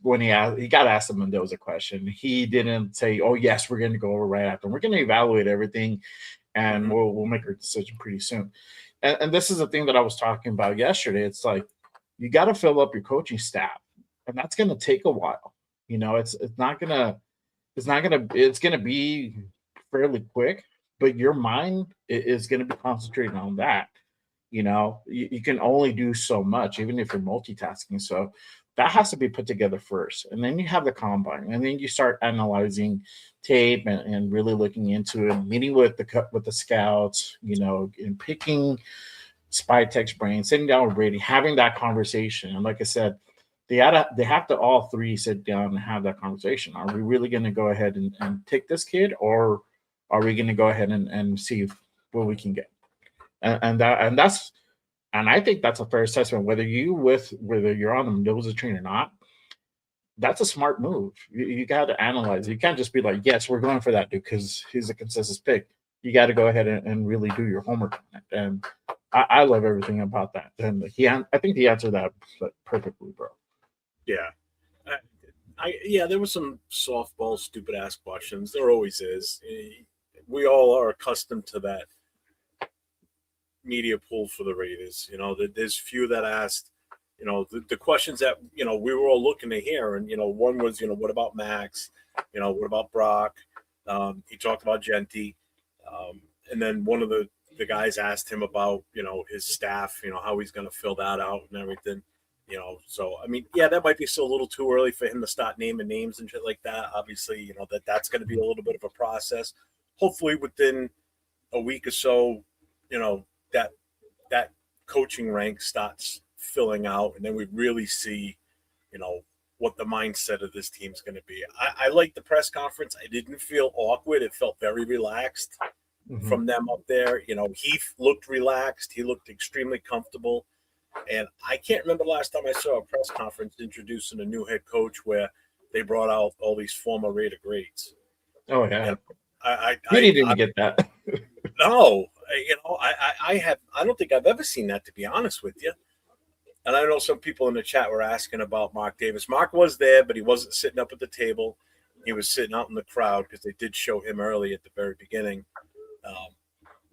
when he got asked a Mendoza question, he didn't say, "Oh yes, we're going to go over right after. We're going to evaluate everything, and we'll make our decision pretty soon." And this is the thing that I was talking about yesterday. It's like you got to fill up your coaching staff, and that's going to take a while. It's going to be fairly quick, but your mind is going to be concentrating on that. You can only do so much, even if you're multitasking. So that has to be put together first. And then you have the combine, and then you start analyzing tape and really looking into it, meeting with the scouts, and picking spy tech's brain, sitting down with Brady, having that conversation. And like I said, they have to all three sit down and have that conversation. Are we really going to go ahead and take this kid, or are we going to go ahead and see what we can get? And I think that's a fair assessment. Whether you're on the Mendoza train or not, that's a smart move. You got to analyze. You can't just be like, yes, we're going for that dude because he's a consensus pick. You got to go ahead and really do your homework on it. And I love everything about that. And I think he answered that perfectly, bro. yeah. There was some softball, stupid ass questions. There always is. We all are accustomed to that media pool for the Raiders. There's few that asked, the questions that, we were all looking to hear. And, one was, what about Max? What about Brock? He talked about Genty. And then one of the guys asked him about, his staff, how he's going to fill that out and everything. So, I mean, that might be still a little too early for him to start naming names and shit like that. Obviously, that's going to be a little bit of a process. Hopefully within a week or so, that coaching rank starts filling out, and then we really see, what the mindset of this team's going to be. I like the press conference. I didn't feel awkward. It felt very relaxed from them up there. He looked relaxed. He looked extremely comfortable. And I can't remember the last time I saw a press conference introducing a new head coach where they brought out all these former Raider greats. Oh yeah. And I didn't get that. No, I don't think I've ever seen that, to be honest with you. And I know some people in the chat were asking about Mark Davis. Mark was there, but he wasn't sitting up at the table. He was sitting out in the crowd because they did show him early at the very beginning.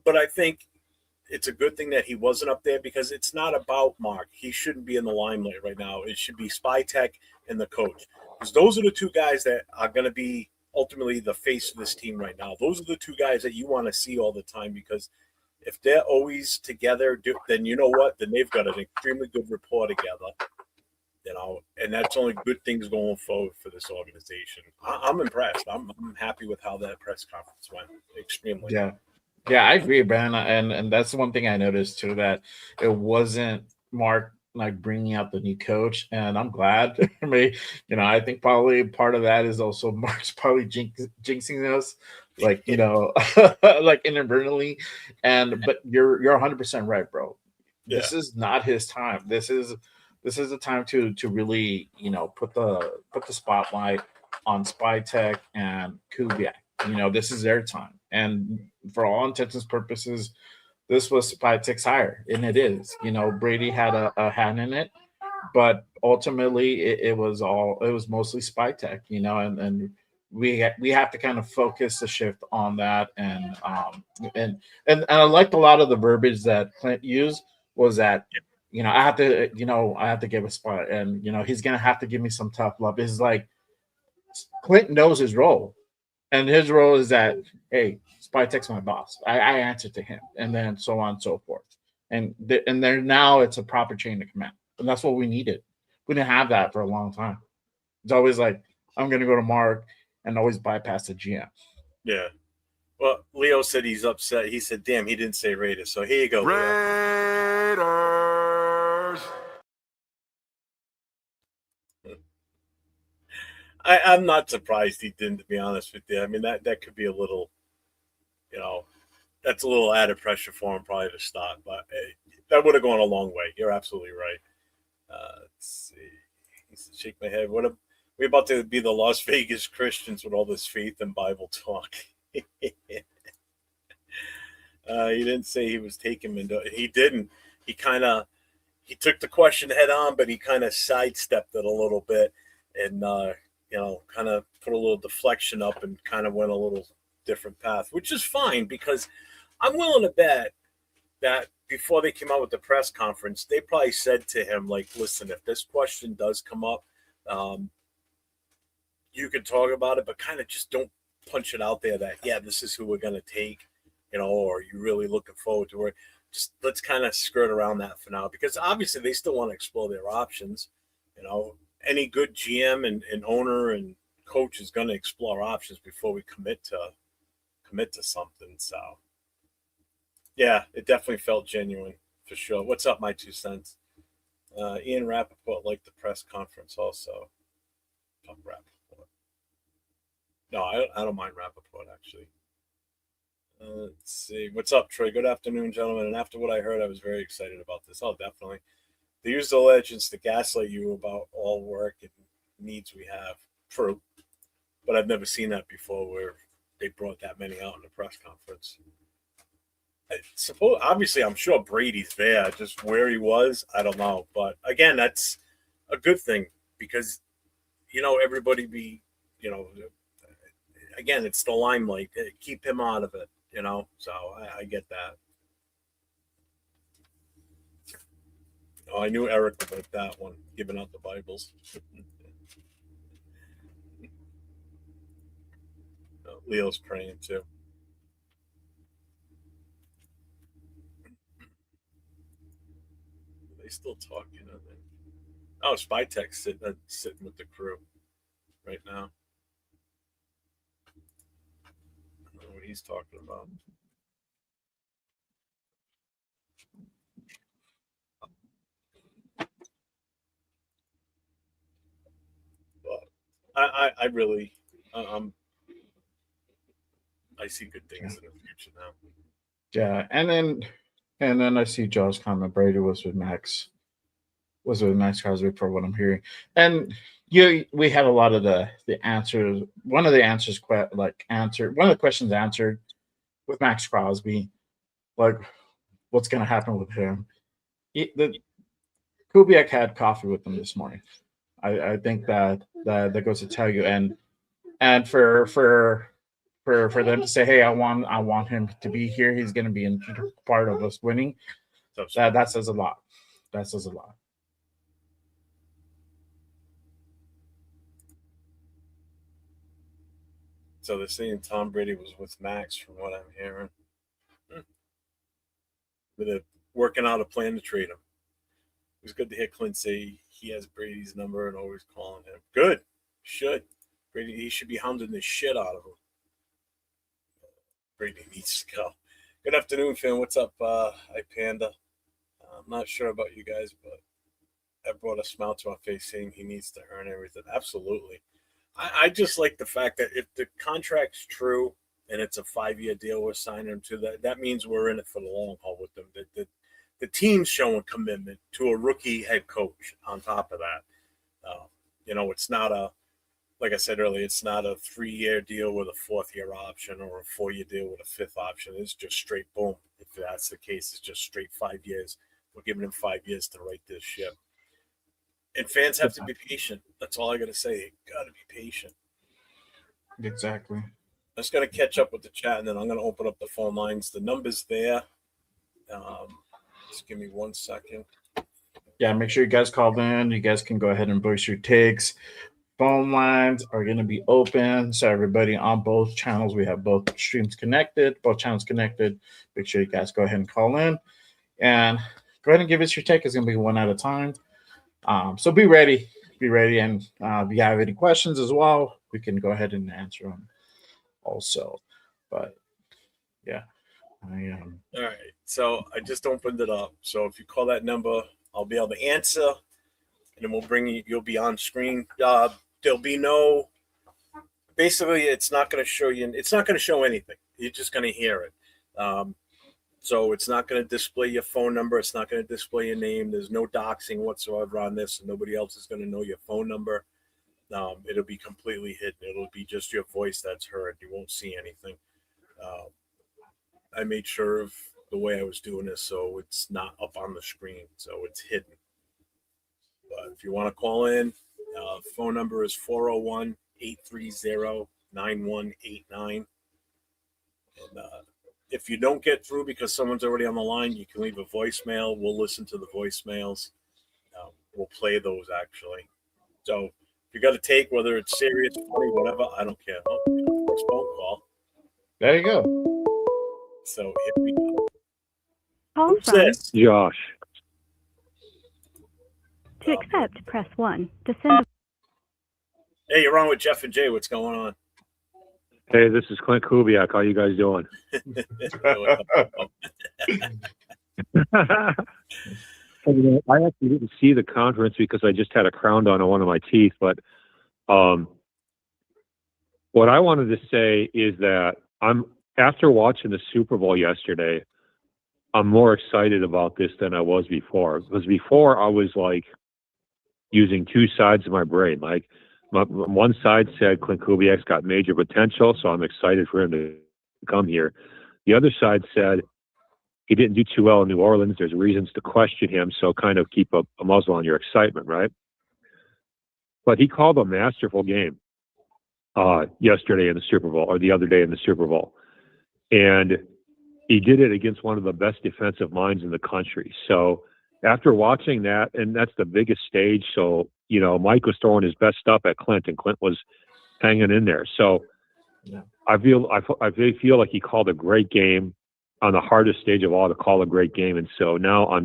But I think it's a good thing that he wasn't up there because it's not about Mark. He shouldn't be in the limelight right now. It should be Spy Tech and the coach, because those are the two guys that are going to be ultimately the face of this team right now. Those are the two guys that you want to see all the time, because if they're always together, then you know what? Then they've got an extremely good rapport together. And that's only good things going forward for this organization. I'm impressed. I'm happy with how that press conference went. Extremely. Yeah, I agree, Brandon, and that's the one thing I noticed too, that it wasn't Mark like bringing out the new coach, and I'm glad. I mean, I think probably part of that is also Mark's probably jinxing us, like like inadvertently, but you're 100% right, bro. This is not his time. This is the time to really put the spotlight on Spy Tech and Kubiak. This is their time, and for all intents and purposes, this was Spy Tech's hire, and it is. Brady had a hand in it, but ultimately it was mostly Spy Tech. And we have to kind of focus the shift on that, and I liked a lot of the verbiage that Klint used was that. I have to give a spot, and he's gonna have to give me some tough love. It's like Klint knows his role. And his role is that, hey, Spy Tech's my boss. I answer to him, and then so on and so forth. And there now it's a proper chain of command, and that's what we needed. We didn't have that for a long time. It's always like, I'm going to go to Mark and always bypass the GM. Yeah. Well, Leo said he's upset. He said, damn, he didn't say Raiders. So here you go, Leo. Raiders. I'm not surprised he didn't, to be honest with you. I mean, that could be a little, that's a little added pressure for him probably to start. But that would have gone a long way. You're absolutely right. Let's see. He said, shake my head. We're about to be the Las Vegas Christians with all this faith and Bible talk. He didn't say he was taking him into. He didn't. He took the question head on, but he kind of sidestepped it a little bit and kind of put a little deflection up and kind of went a little different path, which is fine because I'm willing to bet that before they came out with the press conference, they probably said to him, like, listen, if this question does come up, you can talk about it, but kind of just don't punch it out there that, yeah, this is who we're going to take, or are you really looking forward to it? Just let's kind of skirt around that for now, because obviously they still want to explore their options. Any good GM and owner and coach is going to explore options before we commit to something. So yeah, it definitely felt genuine for sure. What's up, my 2 cents? Ian Rappaport liked the press conference also. Fuck Rappaport. No, I don't mind Rappaport, actually. Let's see. What's up, Troy? Good afternoon, gentlemen. And after what I heard, I was very excited about this. Oh, definitely. They use the legends to gaslight you about all work and needs we have. True. But I've never seen that before where they brought that many out in the press conference. Obviously, I'm sure Brady's there. Just where he was, I don't know. But again, that's a good thing because, everybody again, it's the limelight. Keep him out of it, So I get that. Oh, I knew Eric would like that one, giving out the Bibles. Leo's praying too. Are they still talking? Oh, Spytek's sitting with the crew right now. I don't know what he's talking about. But I really, I see good things in the future now. Yeah, and then I see Joe's comment. Brady was with Max Crosby for what I'm hearing, and we had a lot of the answers. One of the answers one of the questions answered with Max Crosby, like what's going to happen with him. Kubiak had coffee with him this morning. I think that goes to tell you, and for them to say, hey, I want him to be here. He's going to be in part of us winning. That says a lot. That says a lot. So they're saying Tom Brady was with Max, from what I'm hearing. They're working out a plan to trade him. It was good to hear Klint say he has Brady's number and always calling him. Good. Should. Brady, he should be hounding the shit out of him. Brady needs to go. Good afternoon, fam. What's up, Panda? I'm not sure about you guys, but that brought a smile to my face saying he needs to earn everything. Absolutely. I just like the fact that if the contract's true and it's a 5-year deal we're signing him to, that means we're in it for the long haul with them. The team's showing commitment to a rookie head coach on top of that. It's not like I said earlier, it's not a 3-year deal with a 4th-year option or a 4-year deal with a 5th option. It's just straight boom. If that's the case, it's just straight 5 years. We're giving him 5 years to right this ship. And fans have to be patient. That's all I got to say. You got to be patient. Exactly. I'm just going to catch up with the chat, and then I'm going to open up the phone lines. The number's there. Just give me 1 second. Yeah, make sure you guys call in. You guys can go ahead and voice your takes. Phone lines are going to be open. So everybody on both channels, we have both streams connected, both channels connected. Make sure you guys go ahead and call in. And go ahead and give us your take. It's going to be one at a time. So be ready. be ready. And if you have any questions as well, we can go ahead and answer them also. But yeah, All right. So I just opened it up. So if you call that number, I'll be able to answer, and then we'll bring you. You'll be on screen. There'll be no. Basically, it's not going to show you. It's not going to show anything. You're just going to hear it. So it's not going to display your phone number. It's not going to display your name. There's no doxing whatsoever on this, and nobody else is going to know your phone number. It'll be completely hidden. It'll be just your voice that's heard. You won't see anything. I made sure of the way I was doing this so it's not up on the screen, so it's hidden. But if you want to call in, phone number is 401-830-9189. And if you don't get through because someone's already on the line, you can leave a voicemail. We'll listen to the voicemails. We'll play those, actually. So if you got to take, whether it's serious, funny, whatever, I don't care. Oh, first phone call. There you go. So here we go. Call Who's from this? Josh. To accept, press 1. To send. Hey, you're on with Jeff and Jay. What's going on? Hey, this is Klint Kubiak. How you guys doing? I actually didn't see the conference because I just had a crown on one of my teeth. But what I wanted to say is that after watching the Super Bowl yesterday, I'm more excited about this than I was before. Because before I was like using two sides of my brain. Like one side said Klint Kubiak's got major potential, so I'm excited for him to come here. The other side said he didn't do too well in New Orleans. There's reasons to question him, so kind of keep a muzzle on your excitement, right? But he called a masterful game yesterday in the Super Bowl, or the other day in the Super Bowl. And he did it against one of the best defensive minds in the country. So after watching that, and that's the biggest stage, so, you know, Mike was throwing his best stuff at Klint, and Klint was hanging in there. So yeah. I really feel like he called a great game on the hardest stage of all to call a great game. And so now I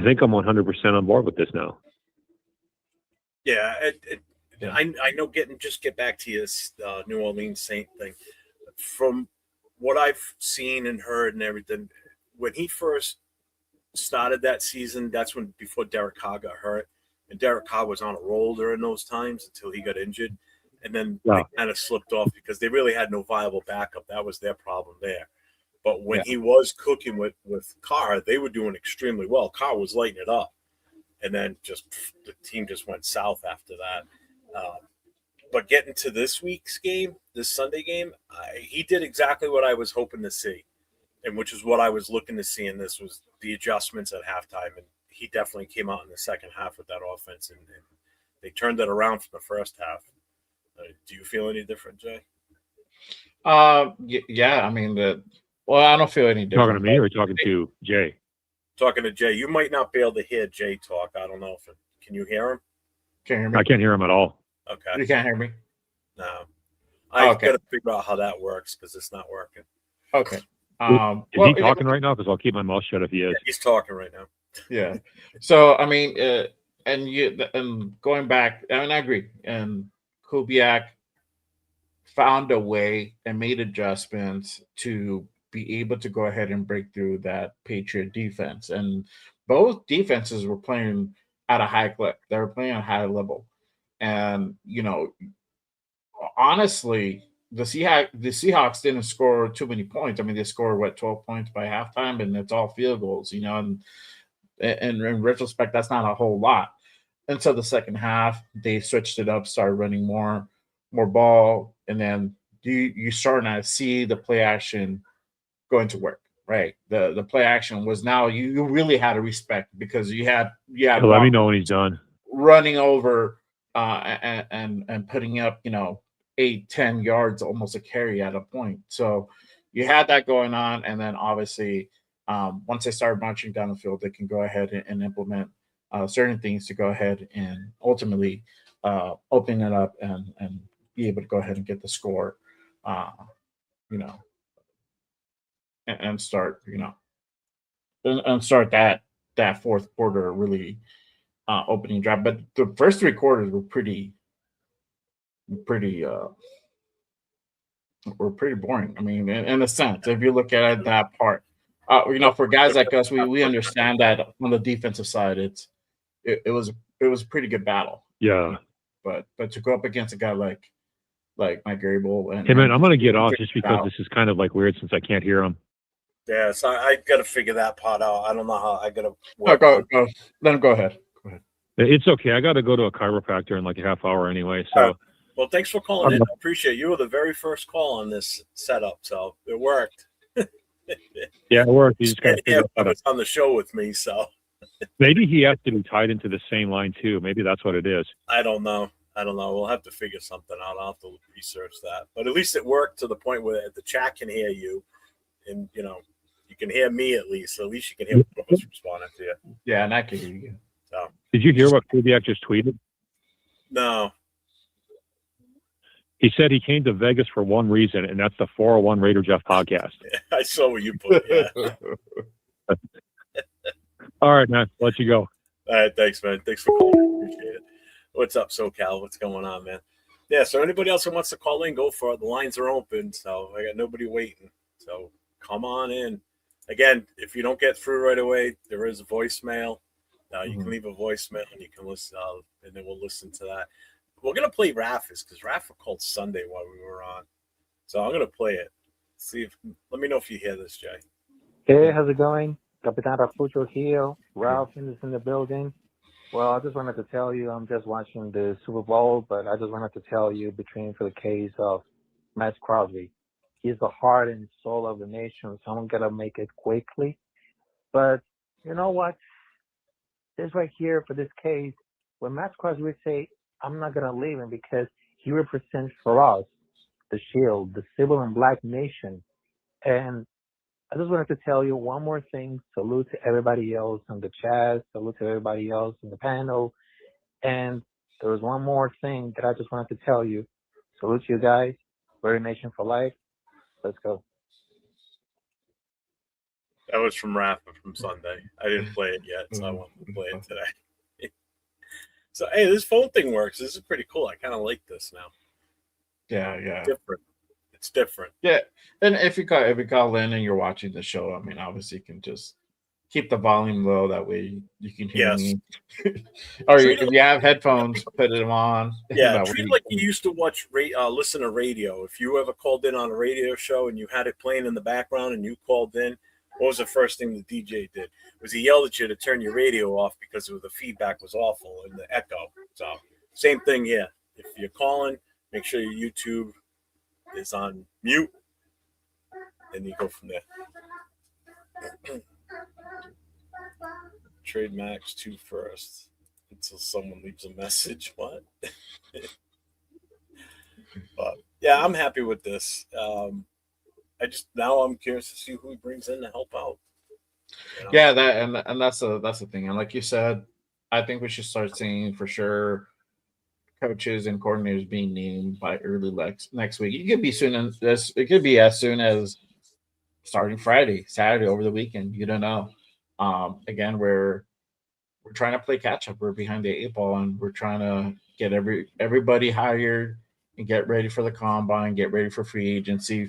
think I'm 100% on board with this now. Yeah, I know. Get back to his New Orleans Saint thing. From what I've seen and heard and everything, when he first started that season, that's when before Derek Carr got hurt, and Derek Carr was on a roll during those times until he got injured, and then they kind of slipped off because they really had no viable backup. That was their problem there. But when he was cooking with Carr, they were doing extremely well. Carr was lighting it up, and then the team just went south after that. But getting to this week's game, this Sunday game, he did exactly what I was hoping to see, and which is what I was looking to see. And this was the adjustments at halftime, and he definitely came out in the second half with that offense, and they turned it around from the first half. Do you feel any different, Jay? Yeah. I mean, I don't feel any different. Talking to me or talking to Jay? Talking to Jay. You might not be able to hear Jay talk. I don't know can you hear him? Can't hear me. I can't hear him at all. Okay. You can't hear me? No. I've got to figure out how that works because it's not working. Okay. Is he talking right now? Because I'll keep my mouth shut if he is. Yeah, he's talking right now. Yeah. So, I mean, and going back, I mean, I agree. And Kubiak found a way and made adjustments to be able to go ahead and break through that Patriot defense. And both defenses were playing at a high clip. They were playing at a high level. And, you know, honestly, the Seahawks didn't score too many points. I mean, they scored 12 points by halftime, and it's all field goals, you know, and in retrospect, that's not a whole lot. Until the second half, they switched it up, started running more ball, and then you starting to see the play action going to work, right? The play action was now you really had to respect because you had Let me know when he's done. Running over and putting up, 8-10 yards, almost a carry at a point. So you had that going on, and then obviously once they started marching down the field, they can go ahead and implement certain things to go ahead and ultimately open it up and be able to go ahead and get the score, and start, and start that fourth quarter really opening drive, but the first 3 quarters were pretty boring. I mean, in a sense, if you look at that part, for guys like us, we understand that on the defensive side, it was a pretty good battle. Yeah. But to go up against a guy like Mike Grable and Hey man, I'm gonna get off figure just it because out. this is kind of like weird since I can't hear him. Yeah, so I got to figure that part out. I don't know how I got to No, work. go then go ahead. It's okay. I got to go to a chiropractor in like a half hour anyway. All right. So Well, thanks for calling in. I appreciate it. You were the very first call on this setup, so it worked. yeah, it worked. You just got to figure out how to. Whoever's on the show with me, so Maybe he has to be tied into the same line too. Maybe that's what it is. I don't know. We'll have to figure something out. I'll have to research that. But at least it worked to the point where the chat can hear you, and you can hear me at least. So at least you can hear one of us responding to you. Yeah, and I can hear you. So Did you hear what Kubiak just tweeted? no. He said he came to Vegas for one reason, and that's the 401 Raider Jeff podcast. I saw what you put. Yeah. All right, man. Let you go. All right, thanks, man. Thanks for calling. Appreciate it. What's up, SoCal? What's going on, man? Yeah, so anybody else who wants to call in, go for it. The lines are open, so I got nobody waiting. So come on in. Again, if you don't get through right away, there is a voicemail. You can leave a voicemail and you can listen, and then we'll listen to that. We're gonna play Rafa's because Rafa called Sunday while we were on, so I'm gonna play it. Let me know if you hear this, Jay. Hey, how's it going? Capitan Rafucho here. Ralph is in the building. Well, I just wanted to tell you, I'm just watching the Super Bowl, but I just wanted to tell you, for the case of Max Crosby, he's the heart and soul of the nation, so I'm going to make it quickly. But you know what? This right here for this case, when Max Crosby would say, I'm not going to leave him because he represents for us the shield, the civil and black nation. And I just wanted to tell you one more thing. Salute to everybody else on the chat. Salute to everybody else in the panel. And there was one more thing that I just wanted to tell you. Salute you guys. Raider Nation for life. Let's go. That was from Rafa from Sunday. I didn't play it yet, so I wanted to play it today. So, hey, this phone thing works. This is pretty cool. I kind of like this now. Yeah. Different. It's different. Yeah, and if you call in and you're watching the show, I mean, obviously you can just keep the volume low. That way you can hear me. Or if you have headphones, put them on. Yeah, treat it like you used to listen to radio. If you ever called in on a radio show and you had it playing in the background and you called in, what was the first thing the DJ did? Was he yelled at you to turn your radio off because the feedback was awful and the echo. So same thing here. If you're calling, make sure your YouTube is on mute, and you go from there. Trade Max 2 first until someone leaves a message. What? But yeah, I'm happy with this. I'm curious to see who he brings in to help out. Yeah, and that's the thing. And like you said, I think we should start seeing for sure coaches and coordinators being named by early next week. It could be it could be as soon as starting Friday, Saturday, over the weekend. You don't know. Again, we're trying to play catch up. We're behind the 8 ball, and we're trying to get everybody hired and get ready for the combine, get ready for free agency.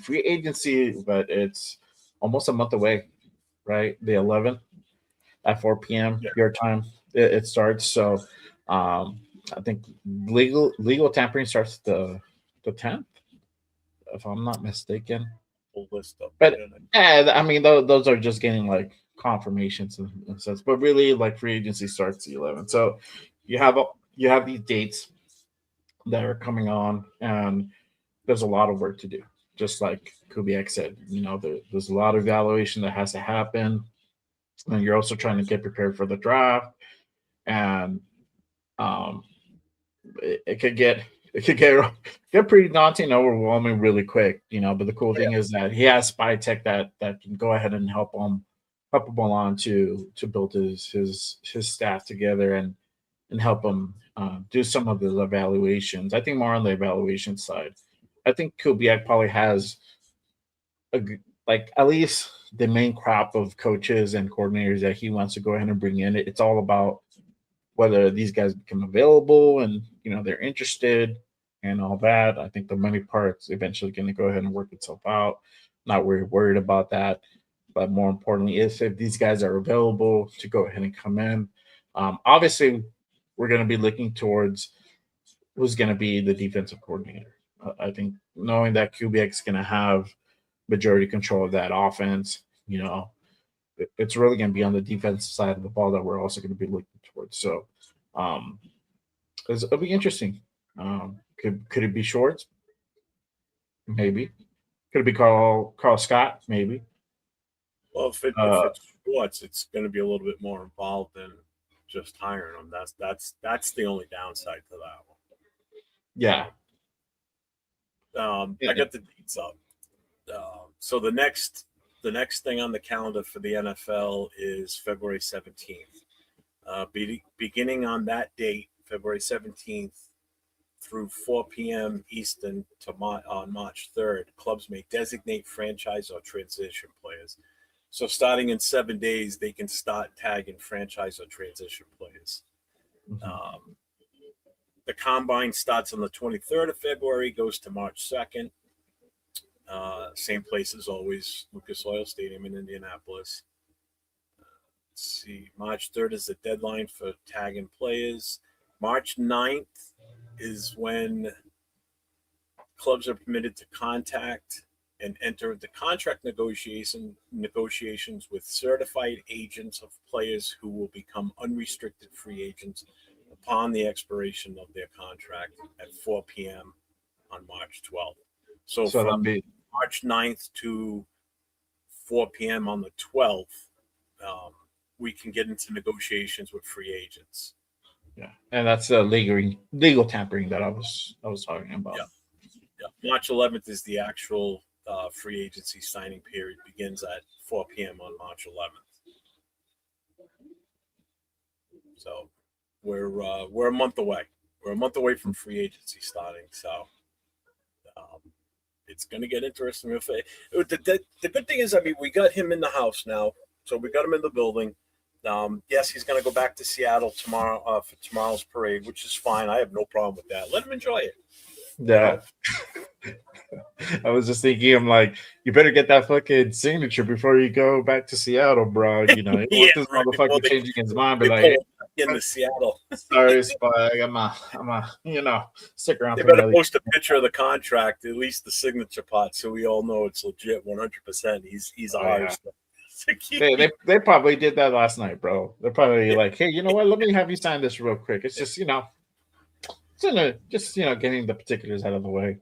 But it's almost a month away, right? The 11th at 4 p.m. your time it starts. So I think legal tampering starts the 10th, if I'm not mistaken. Full list up. But I mean, those are just getting like confirmations and such. But really, like free agency starts the 11th. So you have these dates that are coming on, and there's a lot of work to do. Just like Kubiak said, there's a lot of evaluation that has to happen, and you're also trying to get prepared for the draft, and it could get pretty daunting and overwhelming really quick, But the cool thing is that he has spy tech that can go ahead and help him along to build his staff together and help him do some of the evaluations. I think more on the evaluation side. I think Kubiak probably has at least the main crop of coaches and coordinators that he wants to go ahead and bring in. It's all about whether these guys become available and they're interested and all that. I think the money part's eventually going to go ahead and work itself out. Not really worried about that, but more importantly, if these guys are available to go ahead and come in. Obviously, we're going to be looking towards who's going to be the defensive coordinator. I think knowing that Kubiak's going to have majority control of that offense, it's really going to be on the defensive side of the ball that we're also going to be looking towards. So it'll be interesting. Could it be Schwartz? Maybe. Could it be Carl Scott? Maybe. Well, if it's Schwartz, it's going to be a little bit more involved than just hiring him. That's the only downside to that one. Yeah. I got the dates up. So the next thing on the calendar for the NFL is February 17th. Beginning on that date, February 17th, through 4 p.m. Eastern on March 3rd, clubs may designate franchise or transition players. So starting in 7 days, they can start tagging franchise or transition players. The combine starts on the 23rd of February, goes to March 2nd. Same place as always, Lucas Oil Stadium in Indianapolis. Let's see, March 3rd is the deadline for tagging players. March 9th is when clubs are permitted to contact and enter the contract negotiations with certified agents of players who will become unrestricted free agents upon the expiration of their contract at 4 p.m. on March 12th. So from March 9th to 4 p.m. on the 12th, we can get into negotiations with free agents. Yeah, and that's the legal tampering that I was talking about. Yeah. March 11th is the actual free agency signing period. Begins at 4 p.m. on March 11th. So we're a month away. We're a month away from free agency starting. So it's going to get interesting. The good thing is, I mean, we got him in the house now, so we got him in the building. Yes, he's going to go back to Seattle tomorrow for tomorrow's parade, which is fine. I have no problem with that. Let him enjoy it. Yeah. I was just thinking, I'm like, you better get that fucking signature before you go back to Seattle, bro. You know, Yeah, this motherfucker changing his mind, but They like, pull him back into Seattle. sorry, Spike, I'm stick around They for better another. post a picture of the contract, at least the signature part, so we all know it's legit 100%. He's Oh, ours. They probably did that last night, bro. They're probably like, hey, you know what? Let me have you sign this real quick. It's just, getting the particulars out of the way.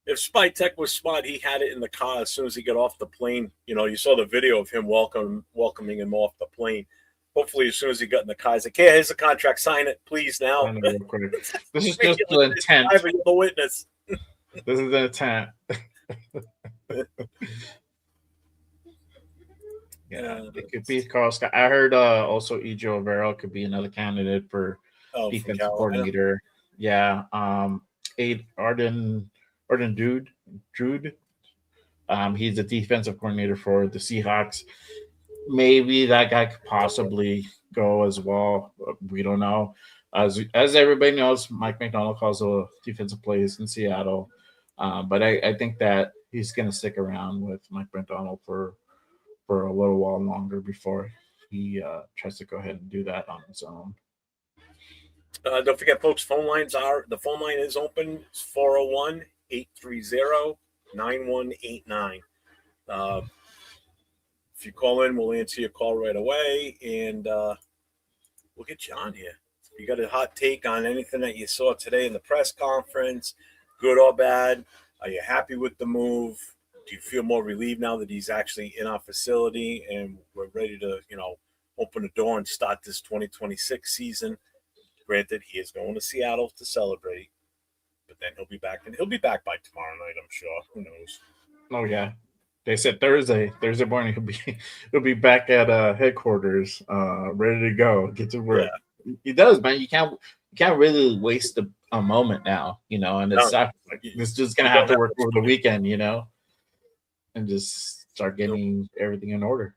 If Spy Tech was smart, he had it in the car as soon as he got off the plane. You saw the video of him welcoming him off the plane. Hopefully, as soon as he got in the car, he's like, "Hey, here's the contract. Sign it, please, now." Real quick. This is just the intent. You're the witness. This is the intent. Yeah, it could be Carl Scott. I heard also Ejo Avero could be another candidate for defense coordinator. Yeah, Arden Drude. He's the defensive coordinator for the Seahawks. Maybe that guy could possibly go as well. We don't know. As everybody knows, Mike McDonald calls the defensive plays in Seattle. But I think that he's going to stick around with Mike McDonald for a little while longer before he tries to go ahead and do that on his own. Don't forget, folks, the phone line is open. It's 401-830-9189. If you call in, we'll answer your call right away, and we'll get you on here. If you got a hot take on anything that you saw today in the press conference, good or bad, are you happy with the move? Do you feel more relieved now that he's actually in our facility and we're ready to, open the door and start this 2026 season? Granted, he is going to Seattle to celebrate, but then he'll be back, and he'll be back by tomorrow night, I'm sure. Who knows? Oh yeah, they said Thursday morning he'll be back at headquarters, ready to go, get to work. Yeah. He does, man. You can't really waste a moment now, and it's just gonna have to work over the weekend, and just start getting everything in order.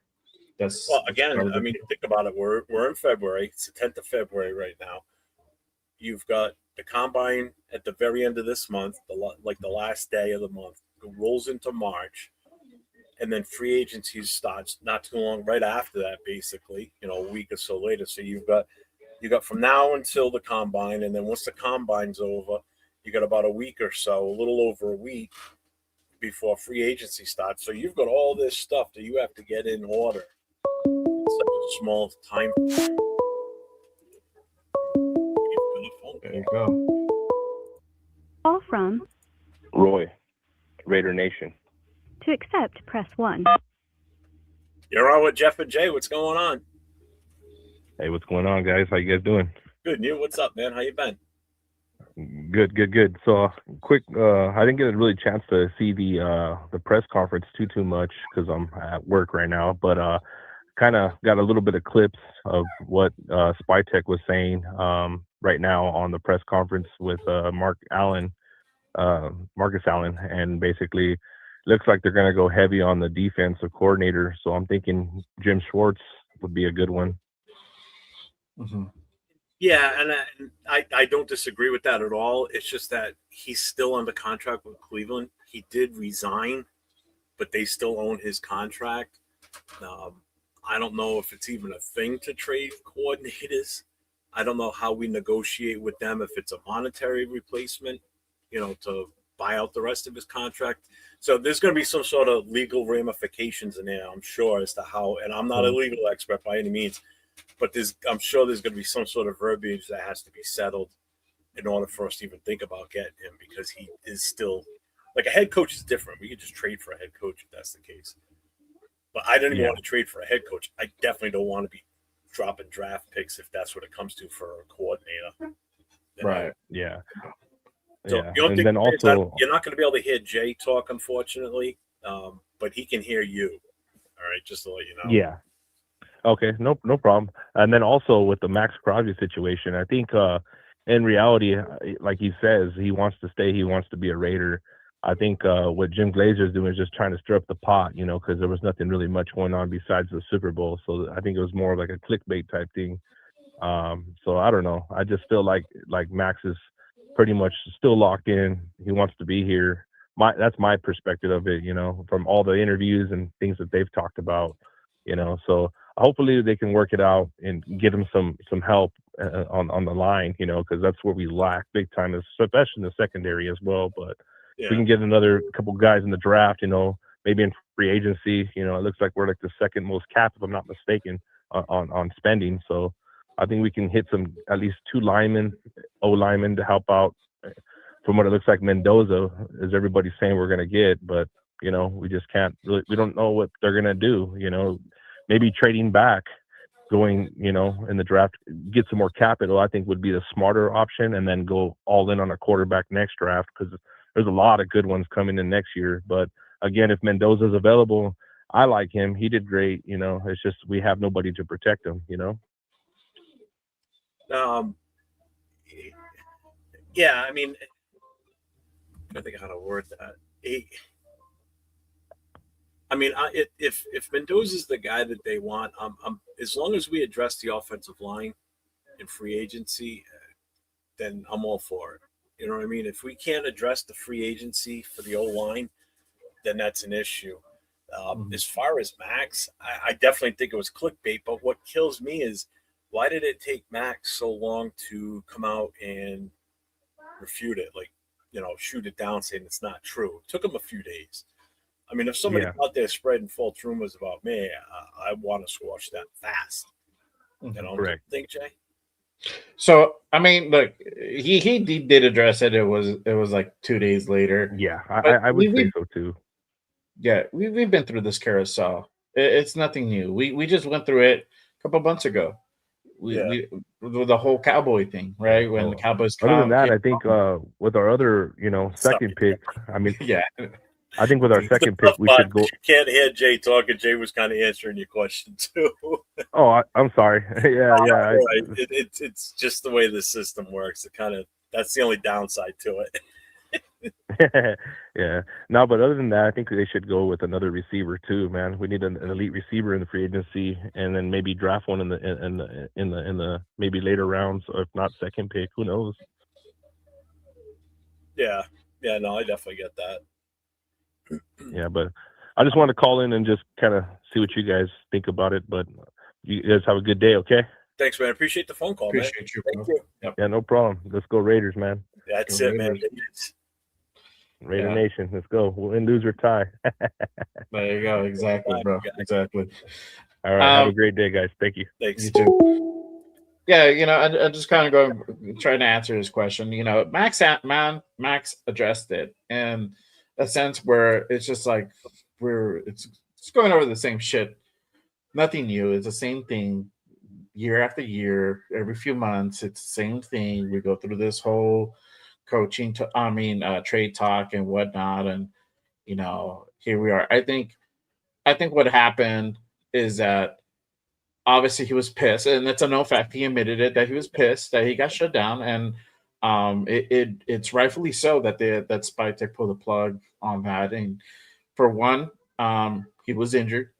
Well, again, I mean, think about it. We're in February. It's the 10th of February right now. You've got the combine at the very end of this month, the last day of the month. It rolls into March, and then free agency starts not too long right after that, basically, a week or so later. So you got from now until the combine, and then once the combine's over, you got about a week or so, a little over a week before free agency starts. So you've got all this stuff that you have to get in order. It's such a small time. There you go. Call from. Roy, Raider Nation. To accept, press 1. You're on with Jeff and Jay. What's going on? Hey, what's going on, guys? How you guys doing? Good. And you? What's up, man? How you been? Good. So, quick. I didn't get a really chance to see the press conference too much because I'm at work right now. But kind of got a little bit of clips of what Spytech was saying right now on the press conference with Marcus Allen, and basically looks like they're going to go heavy on the defensive coordinator. So I'm thinking Jim Schwartz would be a good one. Mm-hmm. Yeah, and I don't disagree with that at all. It's just that he's still under contract with Cleveland. He did resign, but they still own his contract. I don't know if it's even a thing to trade coordinators. I don't know how we negotiate with them if it's a monetary replacement, to buy out the rest of his contract. So there's going to be some sort of legal ramifications in there, I'm sure, as to how, and I'm not a legal expert by any means, but I'm sure there's going to be some sort of verbiage that has to be settled in order for us to even think about getting him, because he is still, like, a head coach is different. We could just trade for a head coach if that's the case. But I didn't want to trade for a head coach. I definitely don't want to be dropping draft picks if that's what it comes to for a coordinator. Right. Yeah. So Yeah. you don't And think then also, you're not going to be able to hear Jay talk, unfortunately, but he can hear you. All right, just to let you know. yeah. Okay, no problem. And then also with the Max Crosby situation, I think in reality, like he says, he wants to stay. He wants to be a Raider. I think what Jim Glazer is doing is just trying to stir up the pot, because there was nothing really much going on besides the Super Bowl. So I think it was more like a clickbait type thing. So I don't know. I just feel like Max is pretty much still locked in. He wants to be here. That's my perspective of it, from all the interviews and things that they've talked about, So hopefully they can work it out and get him some help on the line, because that's where we lack big time, especially in the secondary as well. But if we can get another couple guys in the draft, maybe in free agency, it looks like we're like the second most cap, if I'm not mistaken, on spending. So I think we can hit at least 2 linemen, O-linemen to help out. From what it looks like, Mendoza is everybody's saying we're going to get, but we just can't really, we don't know what they're going to do, maybe trading back, going, in the draft, get some more capital, I think would be the smarter option, and then go all in on a quarterback next draft, because there's a lot of good ones coming in next year. But again, if Mendoza's available, I like him. He did great. It's just we have nobody to protect him. Yeah, I mean, I think how to word that. If Mendoza's the guy that they want, as long as we address the offensive line in free agency, then I'm all for it. You know what I mean? If we can't address the free agency for the O-line, then that's an issue. As far as Max, I definitely think it was clickbait, but what kills me is, why did it take Max so long to come out and refute it? Like, shoot it down, saying it's not true. It took him a few days. I mean, if somebody out there spreading false rumors about me, I want to squash that fast. Correct. Think, Jay? So I mean, look, he did address it. It was like 2 days later. Yeah, I would say so too. Yeah, we've been through this carousel. It's nothing new. We just went through it a couple months ago. We the whole Cowboy thing, right? When the Cowboys Other than that, I think with our other, second pick, I mean, yeah, I think with our second pick, we should go. You can't hear Jay talking. Jay was kind of answering your question too. Oh, I'm sorry. Yeah. Right. It's just the way the system works. That's the only downside to it. Yeah. No, but other than that, I think they should go with another receiver too, man. We need an elite receiver in the free agency, and then maybe draft one in the maybe later rounds, or if not second pick. Who knows? Yeah. Yeah. No, I definitely get that. Yeah, but I just want to call in and just kind of see what you guys think about it. But you guys have a good day, okay? Thanks, man. Appreciate the phone call, man. Appreciate you, Thank bro. you. Yep. Yeah, no problem. Let's go Raiders, man. That's Go it, man. Raiders. Raider Yeah. Nation, let's go. Win, lose, or tie. There you go. Exactly, bro. Exactly. All right. Have a great day, guys. Thank you. Thanks. You too. Yeah, I just kind of trying to answer his question. Max addressed it in a sense where it's just like it's going over the same shit. Nothing new. It's the same thing year after year. Every few months, it's the same thing. We go through this whole trade talk and whatnot, and here we are. I think what happened is that obviously he was pissed, and it's a no fact. He admitted it that he was pissed that he got shut down, and it's rightfully so that that Spike Tech pulled the plug on that. And for one, he was injured.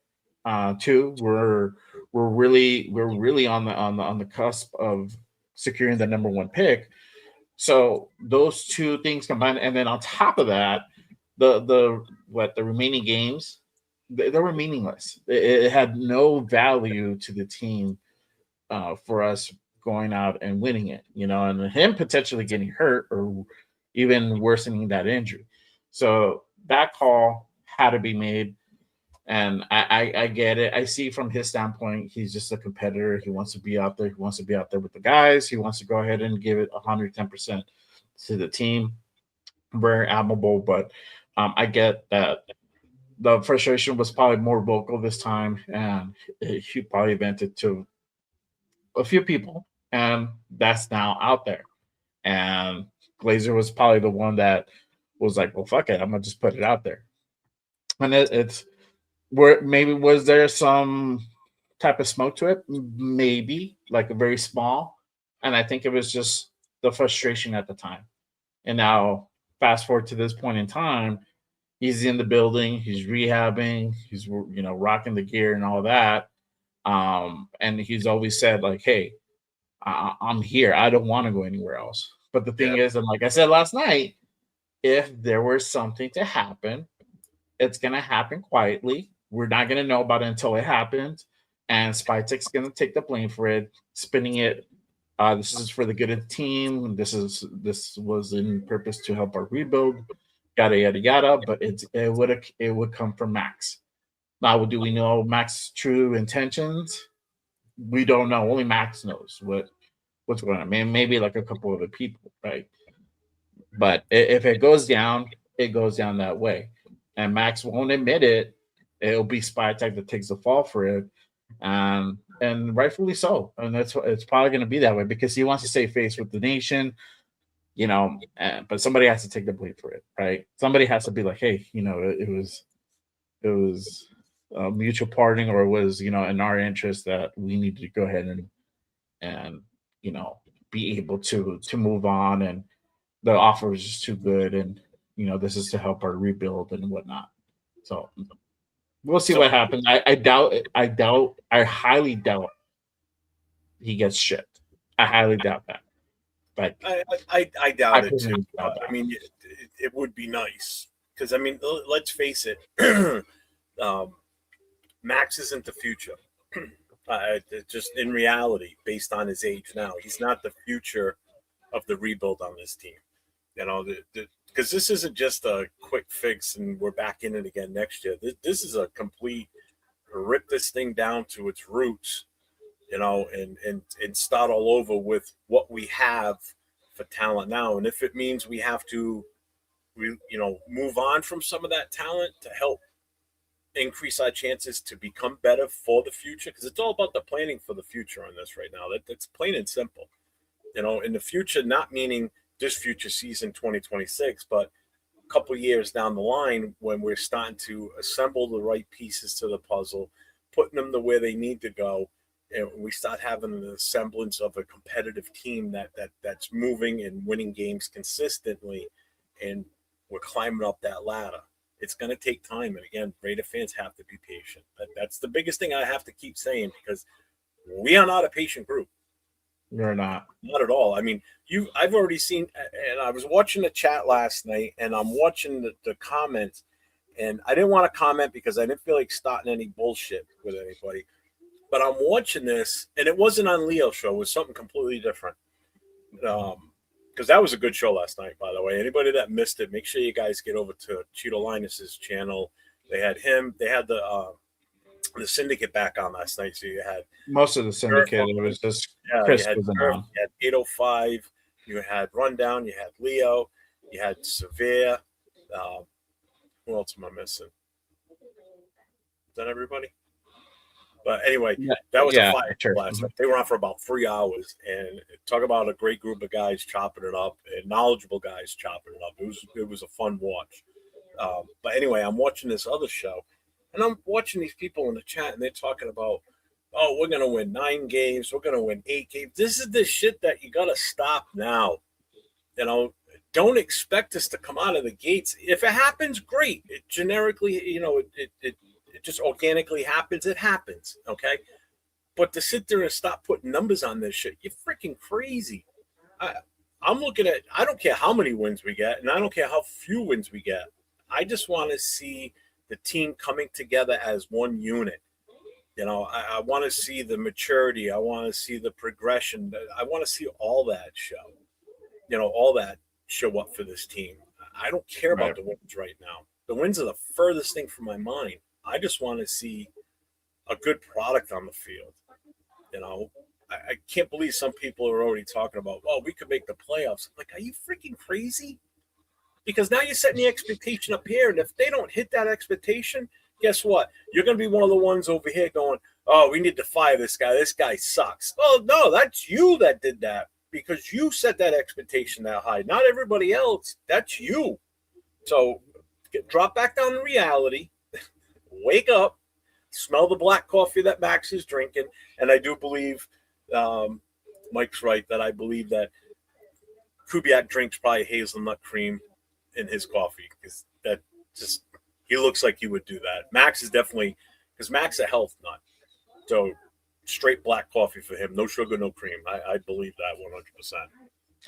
Two, we're really on the cusp of securing the number one pick. So those two things combined, and then on top of that, the remaining games, they were meaningless. It had no value to the team for us going out and winning it, and him potentially getting hurt or even worsening that injury. So that call had to be made. And I get it. I see from his standpoint, he's just a competitor. He wants to be out there. He wants to be out there with the guys. He wants to go ahead and give it 110% to the team. Very admirable, but I get that the frustration was probably more vocal this time, and he probably vented to a few people, and that's now out there. And Glazer was probably the one that was like, "Well, fuck it, I'm gonna just put it out there." And it's where maybe was there some type of smoke to it, maybe like a very small, and I think it was just the frustration at the time. And now, fast forward to this point in time, he's in the building, he's rehabbing, he's rocking the gear and all that. And he's always said like, "Hey, I'm here. I don't want to go anywhere else." But the thing is, and like I said last night, if there was something to happen, it's gonna happen quietly. We're not gonna know about it until it happens, and Spytek's gonna take the blame for it, spinning it. This is for the good of the team. This was in purpose to help our rebuild, yada yada yada. But it would come from Max. Now, do we know Max's true intentions? We don't know. Only Max knows what's going on. Maybe like a couple other people, right? But if it goes down, it goes down that way. And Max won't admit it. It'll be Spytek that takes the fall for it, and rightfully so. And it's probably going to be that way because he wants to save face with the nation, but somebody has to take the blame for it, right? Somebody has to be like, "Hey, it was a mutual parting, or it was in our interest that we need to go ahead and be able to move on, and the offer was just too good, and this is to help our rebuild and whatnot." So we'll see what happens. I doubt it. I highly doubt he gets shipped. I highly doubt that. But I doubt it too. I mean, it would be nice because let's face it, Max isn't the future. Just in reality, based on his age now, he's not the future of the rebuild on this team. Because this isn't just a quick fix and we're back in it again next year. This is a complete rip this thing down to its roots, and start all over with what we have for talent now. And if it means we have to, move on from some of that talent to help increase our chances to become better for the future, because it's all about the planning for the future on this right now. That's plain and simple. In the future, not meaning this future season 2026, but a couple years down the line when we're starting to assemble the right pieces to the puzzle, putting them to where they need to go, and we start having the semblance of a competitive team that's moving and winning games consistently, and we're climbing up that ladder. It's going to take time. And again, Raider fans have to be patient. That's the biggest thing I have to keep saying, because we are not a patient group. You're not. Not at all. I mean, I've already seen, and I was watching the chat last night, and I'm watching the comments, and I didn't want to comment because I didn't feel like starting any bullshit with anybody. But I'm watching this, and it wasn't on Leo's show. It was something completely different. Because that was a good show last night, by the way. Anybody that missed it, make sure you guys get over to Cheeto Linus's channel. They had him. They had the syndicate back on last night. So you had most of the syndicate. It was just Chris Chris wasn't Murph, on. you had 805. You had Rundown. You had Leo. You had Severe. Who else am I missing? Is that everybody? But anyway, that was a fire show last night. They were on for about 3 hours, and talk about a great group of guys chopping it up, and knowledgeable guys chopping it up. It was a fun watch. But anyway, I'm watching this other show, and I'm watching these people in the chat, and they're talking about, oh, we're going to win 9 games. We're going to win 8 games. This is the shit that you got to stop now. You know, don't expect us to come out of the gates. If it happens, great. It generically, it just organically happens. It happens, okay? But to sit there and stop putting numbers on this shit, you're freaking crazy. I'm looking at, I don't care how many wins we get, and I don't care how few wins we get. I just want to see the team coming together as one unit. You know, I want to see the maturity. I want to see the progression. I want to see all that show. You know, all that show up for this team. I don't care about the wins right now. The wins are the furthest thing from my mind. I just want to see a good product on the field. You know, I can't believe some people are already talking about, oh, we could make the playoffs. I'm like, are you freaking crazy? Because now you're setting the expectation up here. And if they don't hit that expectation, guess what? You're going to be one of the ones over here going, oh, we need to fire this guy. This guy sucks. Oh, no, that's you that did that because you set that expectation that high. Not everybody else. That's you. So drop back down to reality. Wake up, smell the black coffee that Max is drinking. And I do believe Mike's right that I believe that Kubiak drinks probably hazelnut cream in his coffee because that just he looks like he would do that. Max is definitely because Max is a health nut. So straight black coffee for him, no sugar, no cream. I believe that 100%.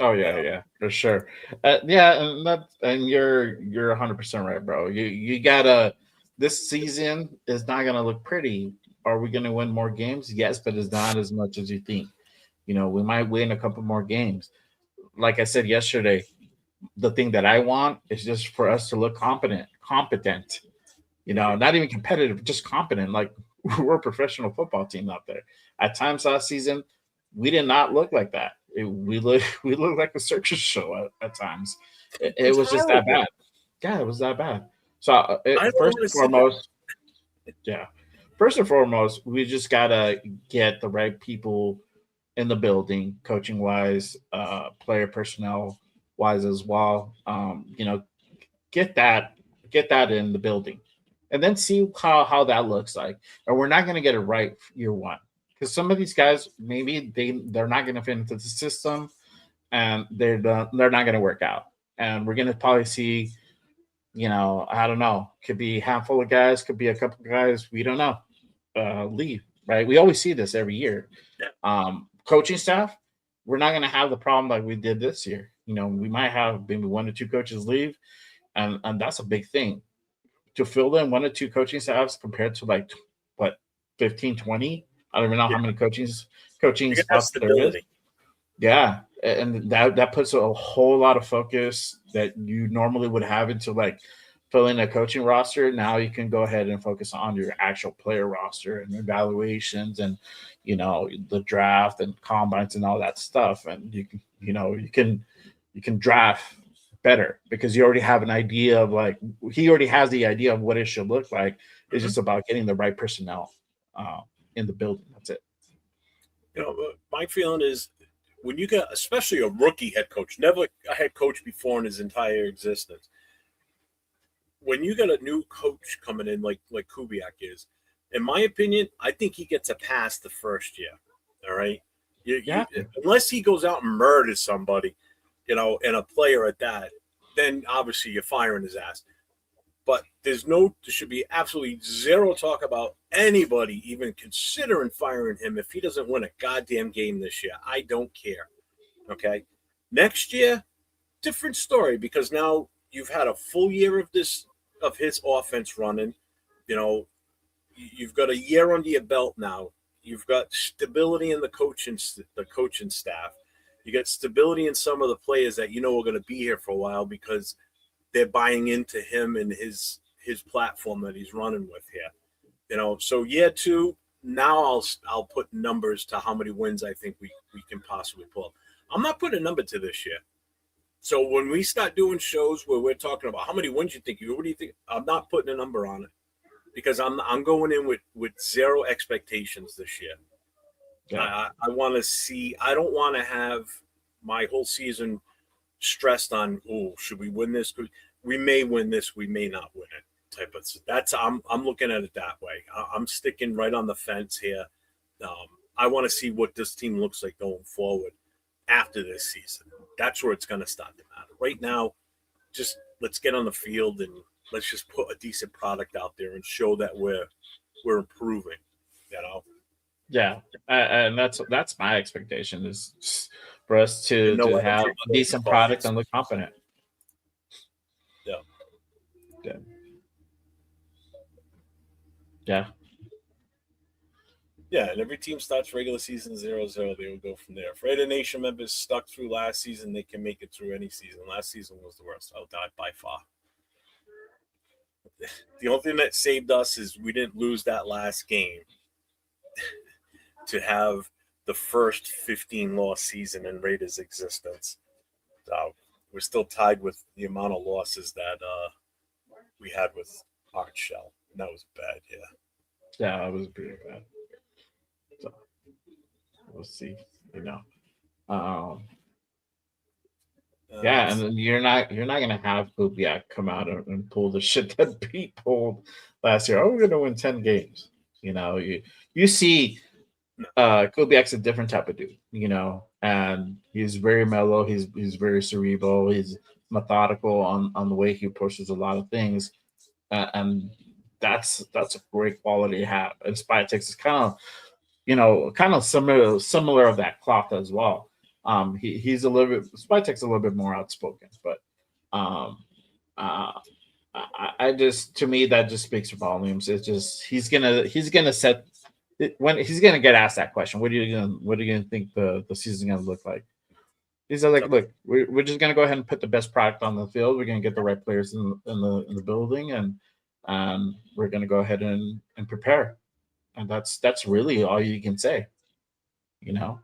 Oh yeah, for sure. And you're 100% right, bro. You gotta. This season is not gonna look pretty. Are we gonna win more games? Yes, but it's not as much as you think. You know, we might win a couple more games. Like I said yesterday, the thing that I want is just for us to look competent. You know, not even competitive, just competent. Like we're a professional football team out there. At times last season, we did not look like that. We look like a circus show at times. It was just that bad. Yeah, it was that bad. So first and foremost, we just gotta get the right people in the building, coaching wise, player personnel wise as well. You know, get that in the building, and then see how that looks like. And we're not gonna get it right year one because some of these guys maybe they're not gonna fit into the system, and they're not gonna work out, and we're gonna probably see. You know, I don't know. Could be a handful of guys, could be a couple of guys. We don't know. Leave, right? We always see this every year. Coaching staff, we're not going to have the problem like we did this year. You know, we might have maybe 1 or 2 coaches leave, and that's a big thing. To fill in 1 or 2 coaching staffs compared to like, what, 15, 20? I don't even know how many coaching staffs there is. Yeah, and that puts a whole lot of focus that you normally would have into like filling a coaching roster. Now you can go ahead and focus on your actual player roster and evaluations and you know the draft and combines and all that stuff. And you can draft better because you already have an idea of like he already has the idea of what it should look like. It's just about getting the right personnel in the building. That's it. You know, my feeling is. When you get, especially a rookie head coach, never a head coach before in his entire existence, when you get a new coach coming in like Kubiak is, in my opinion, I think he gets a pass the first year. All right, unless he goes out and murders somebody, you know, and a player at that, then obviously you're firing his ass. But there should be absolutely zero talk about anybody even considering firing him if he doesn't win a goddamn game this year. I don't care. Okay. Next year, different story, because now you've had a full year of his offense running. You know, you've got a year under your belt now. You've got stability in the coaching staff. You got stability in some of the players that you know are going to be here for a while because they're buying into him and his platform that he's running with here. You know, so year 2, now I'll put numbers to how many wins I think we can possibly pull. I'm not putting a number to this year. So when we start doing shows where we're talking about how many wins you think, what do you think? I'm not putting a number on it because I'm going in with zero expectations this year. Yeah. I want to see. I don't want to have my whole season stressed on, oh, should we win this? We may win this, we may not win it. Type of that's I'm looking at it that way. I'm sticking right on the fence here. I want to see what this team looks like going forward after this season. That's where it's going to start to matter. Right now, just let's get on the field and let's just put a decent product out there and show that we're improving. You know. Yeah, and that's my expectation is for us to have a decent product and look confident. Yeah. Yeah. Yeah. Yeah, and every team starts regular season 0-0. They will go from there. If Raider Nation members stuck through last season, they can make it through any season. Last season was the worst. I'll die by far. The only thing that saved us is we didn't lose that last game to have the first 15-loss season in Raiders' existence. We're still tied with the amount of losses that we had with Art Shell. And that was bad, yeah. Yeah, it was pretty bad. So we'll see, you know. Yeah, and then you're not gonna have Kubiak come out and pull the shit that Pete pulled last year. Oh, we're gonna win 10 games. You know, you see Kubiak's a different type of dude, you know, and he's very mellow, he's very cerebral, he's methodical on the way he approaches a lot of things. And that's a great quality to have. And Spytex is kind of similar of that cloth as well. He's a little bit Spytex a little bit more outspoken, but I just, to me, that just speaks volumes. It's just he's gonna set when he's gonna get asked that question. What are you gonna think the season's gonna look like? He's like, look, we're just gonna go ahead and put the best product on the field. We're gonna get the right players in the building, and we're gonna go ahead and prepare. And that's really all you can say, you know.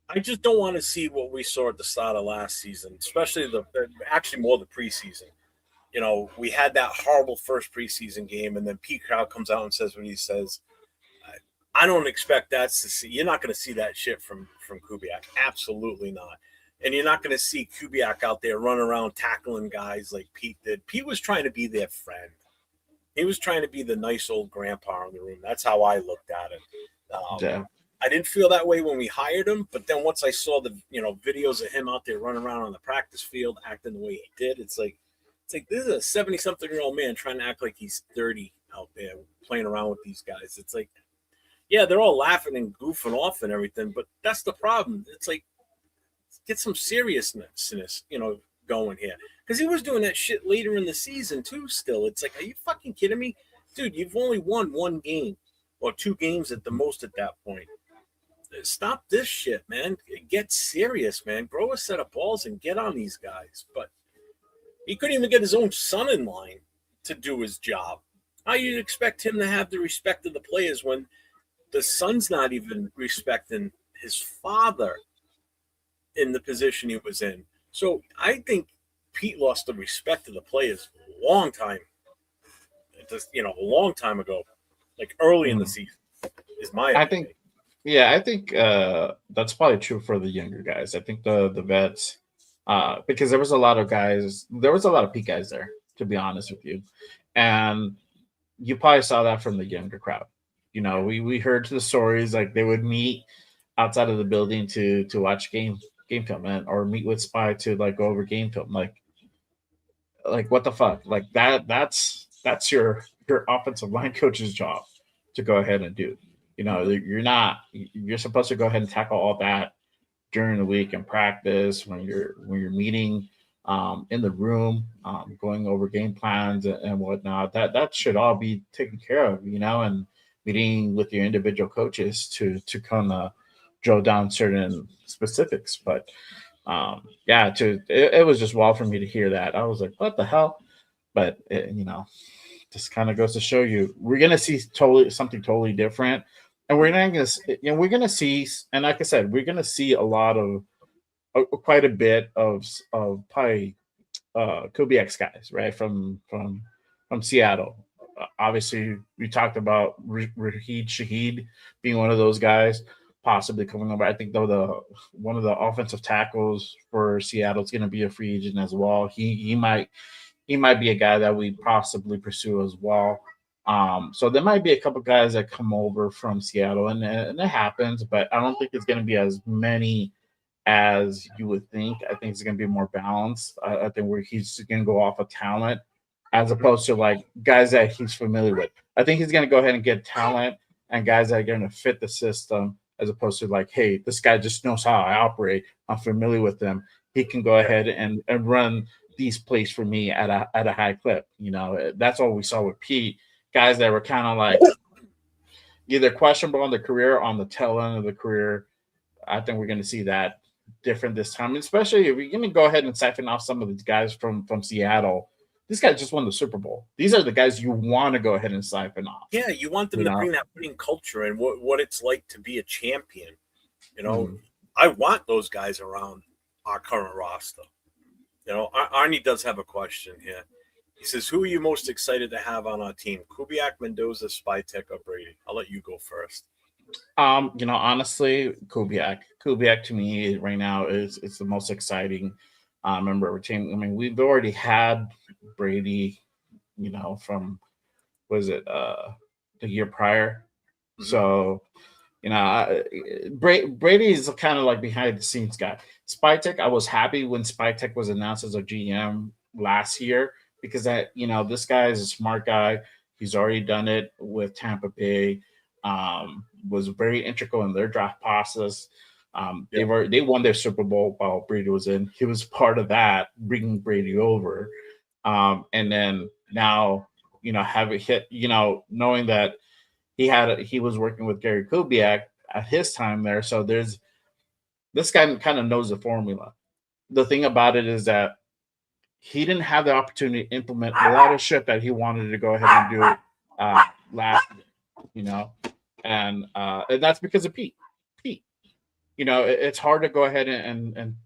I just don't want to see what we saw at the start of last season, especially actually more the preseason. You know, we had that horrible first preseason game, and then Pete Carroll comes out and says what he says. I don't expect that to see. You're not going to see that shit from Kubiak. Absolutely not. And you're not going to see Kubiak out there running around tackling guys like Pete did. Pete was trying to be their friend. He was trying to be the nice old grandpa in the room. That's how I looked at it. Yeah. I didn't feel that way when we hired him, but then once I saw the videos of him out there running around on the practice field acting the way he did, it's like this is a 70-something-year-old man trying to act like he's 30 out there playing around with these guys. It's like, yeah, they're all laughing and goofing off and everything, but that's the problem. It's like, get some seriousness, going here. Because he was doing that shit later in the season too still. It's like, are you fucking kidding me? Dude, you've only won one game or two games at the most at that point. Stop this shit, man. Get serious, man. Grow a set of balls and get on these guys. But he couldn't even get his own son in line to do his job. How you expect him to have the respect of the players when the son's not even respecting his father in the position he was in? So I think Pete lost the respect of the players a long time. A long time ago, like early in the season, is my opinion. I think that's probably true for the younger guys. I think the vets, because there was a lot of Pete guys there, to be honest with you, and you probably saw that from the younger crowd. You know, we heard the stories, like they would meet outside of the building to watch game, game film or meet with Spy to like go over game film. Like what the fuck? Like that's your offensive line coach's job to go ahead and do. You're supposed to go ahead and tackle all that during the week in practice when you're meeting in the room, going over game plans and whatnot. That should all be taken care of, and meeting with your individual coaches to kind of drill down certain specifics. But it was just wild for me to hear that. I was like, what the hell? But just kind of goes to show you we're gonna see something totally different, and we're gonna see, and like I said, we're gonna see a lot of quite a bit of probably Kubiak's guys, right, from Seattle. Obviously, we talked about Raheed Shaheed being one of those guys, possibly coming over. I think though one of the offensive tackles for Seattle is going to be a free agent as well. He might be a guy that we possibly pursue as well. So there might be a couple guys that come over from Seattle, and it happens, but I don't think it's going to be as many as you would think. I think it's going to be more balanced. I think where he's going to go off of talent as opposed to like guys that he's familiar with. I think he's going to go ahead and get talent and guys that are going to fit the system as opposed to like, hey, this guy just knows how I operate. I'm familiar with him. He can go ahead and run these plays for me at a high clip. That's what we saw with Pete. Guys that were kind of like either questionable in the career, on the tail end of the career. I think we're going to see that different this time, especially if we're going to go ahead and siphon off some of the guys from Seattle. This guy just won the Super Bowl. These are the guys you want to go ahead and siphon off. Yeah, you want them to bring that winning culture and what it's like to be a champion. I want those guys around our current roster. Arnie does have a question here. He says, who are you most excited to have on our team? Kubiak, Mendoza, Spytek, or Brady? I'll let you go first. Honestly, Kubiak. Kubiak to me right now is the most exciting member of our team. I mean, we've already had Brady, from the year prior. Mm-hmm. So, Brady is kind of like behind the scenes guy. Spytek, I was happy when Spytek was announced as a GM last year because this guy is a smart guy. He's already done it with Tampa Bay. Was very integral in their draft process. They won their Super Bowl while Brady was in. He was part of that, bringing Brady over. And then now, having hit, knowing that he was working with Gary Kubiak at his time there. So this guy kind of knows the formula. The thing about it is that he didn't have the opportunity to implement a lot of shit that he wanted to go ahead and do last year, and that's because of Pete. It's hard to go ahead and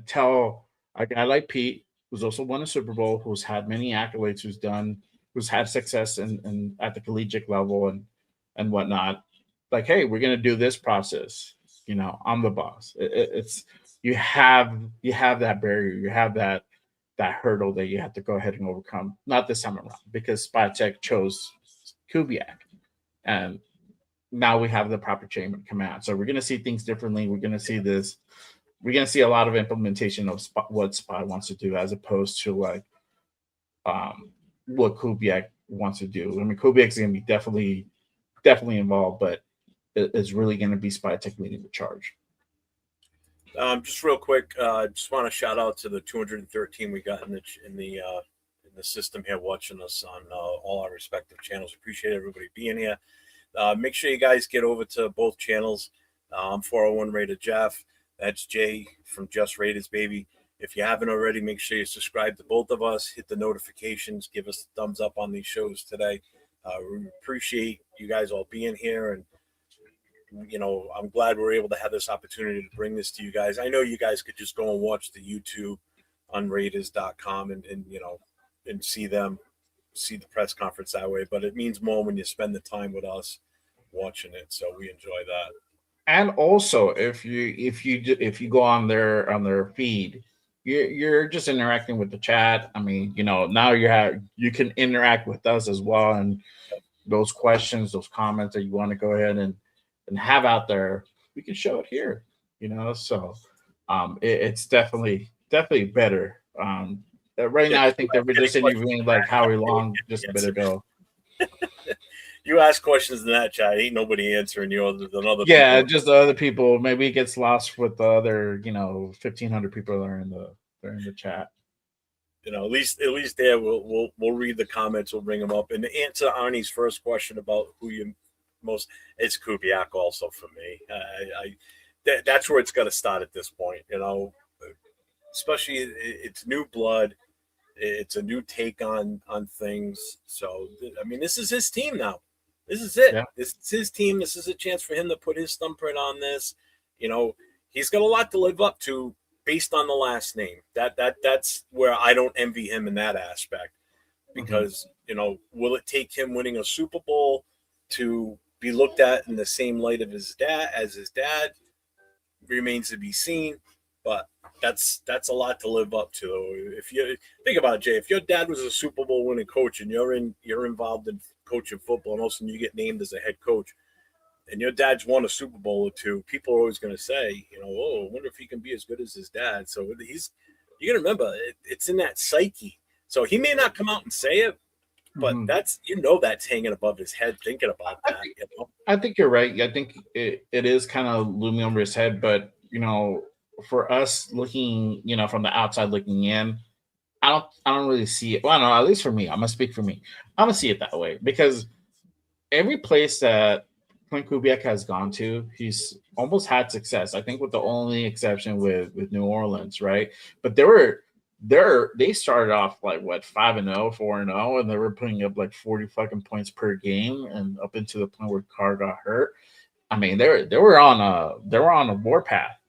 tell a guy like Pete, who's also won a Super Bowl, who's had many accolades, who's had success in at the collegiate level and whatnot. Like, hey, we're gonna do this process. I'm the boss. It's you have that barrier, you have that hurdle that you have to go ahead and overcome. Not this time around because Spytek chose Kubiak, and now we have the proper chain of command. So we're going to see things differently. We're going to see this. We're going to see a lot of implementation of what Spy wants to do as opposed to like what Kubiak wants to do. I mean, Kubiak's going to be definitely involved, but it's really going to be Spytek leading the charge. Just real quick, just want to shout out to the 213 we got in the system here watching us on all our respective channels. Appreciate everybody being here. Make sure you guys get over to both channels. I'm 401 Raider Jeff. That's Jay from Just Raiders, baby. If you haven't already, make sure you subscribe to both of us. Hit the notifications. Give us a thumbs up on these shows today. We appreciate you guys all being here. And, I'm glad we're able to have this opportunity to bring this to you guys. I know you guys could just go and watch the YouTube on Raiders.com and see the press conference that way. But it means more when you spend the time with us watching it. So we enjoy that. And also, if you go on their feed, you're just interacting with the chat. I mean, now you can interact with us as well, and those questions, those comments that you want to go ahead and have out there, we can show it here. So it's definitely better. Right now, I think they're just interviewing like Howie Long just a bit ago. You ask questions in that chat, ain't nobody answering you other than other Yeah, people. just the other people. Maybe it gets lost with the other, 1,500 people that are in the chat. At least there we'll read the comments, we'll bring them up. And to answer Arnie's first question about who you most, it's Kubiak also for me. That's where it's got to start at this point. Especially it's new blood. It's a new take on things. So I mean, this is his team now. This is it. Yeah. This is his team. This is a chance for him to put his thumbprint on this. He's got a lot to live up to based on the last name. That's where I don't envy him in that aspect. Because, will it take him winning a Super Bowl to be looked at in the same light of his dad? Remains to be seen. But that's a lot to live up to. If you think about it, Jay, if your dad was a Super Bowl winning coach and you're involved in coaching football, and all of a sudden you get named as a head coach, and your dad's won a Super Bowl or two, people are always going to say, I wonder if he can be as good as his dad. So you got to remember, it's in that psyche. So he may not come out and say it, but that's hanging above his head thinking about that. I think you're right. I think it is kind of looming over his head, but for us looking, from the outside looking in, I don't really see it. Well, no, at least for me, I'm gonna speak for me. I'm gonna see it that way because every place that Klint Kubiak has gone to, he's almost had success. I think with the only exception with New Orleans, right? But they started off like 5-0, 4-0, and they were putting up like 40 fucking points per game, and up into the point where Carr got hurt. I mean, they were on a warpath.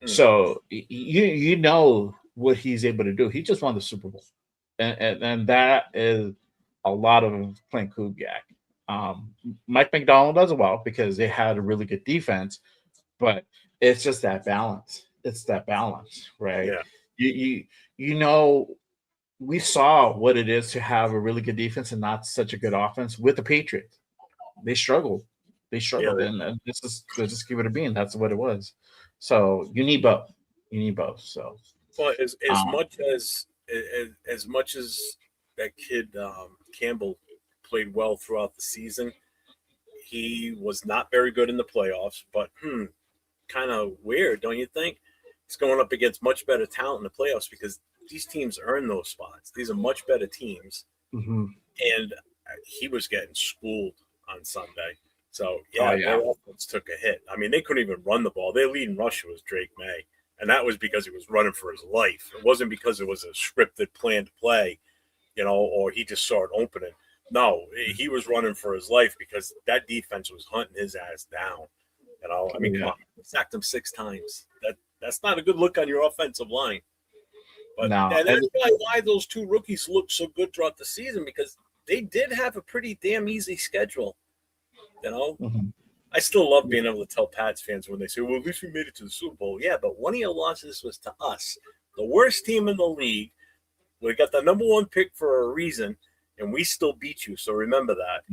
So you know what he's able to do. He just won the Super Bowl, and that is a lot of Klint Kubiak. Mike McDonald does well because they had a really good defense, but it's just that balance. It's that balance, right? Yeah. We saw what it is to have a really good defense and not such a good offense with the Patriots. They struggled. And this is just give it a bean. That's what it was. So you need both. So, well, as much as that kid Campbell played well throughout the season, he was not very good in the playoffs. But kind of weird, don't you think? He's going up against much better talent in the playoffs because these teams earn those spots. These are much better teams, and he was getting schooled on Sunday. So, their offense took a hit. I mean, they couldn't even run the ball. Their leading rusher was Drake May, and that was because he was running for his life. It wasn't because it was a scripted, planned play, or he just saw it opening. No, he was running for his life because that defense was hunting his ass down. I mean, come on, sacked him 6 times. That's not a good look on your offensive line. But that's probably why those 2 rookies looked so good throughout the season because they did have a pretty damn easy schedule. I still love being able to tell Pats fans when they say, well, at least we made it to the Super Bowl. Yeah, but one of your losses was to us, the worst team in the league. We got the number 1 pick for a reason, and we still beat you. So remember that.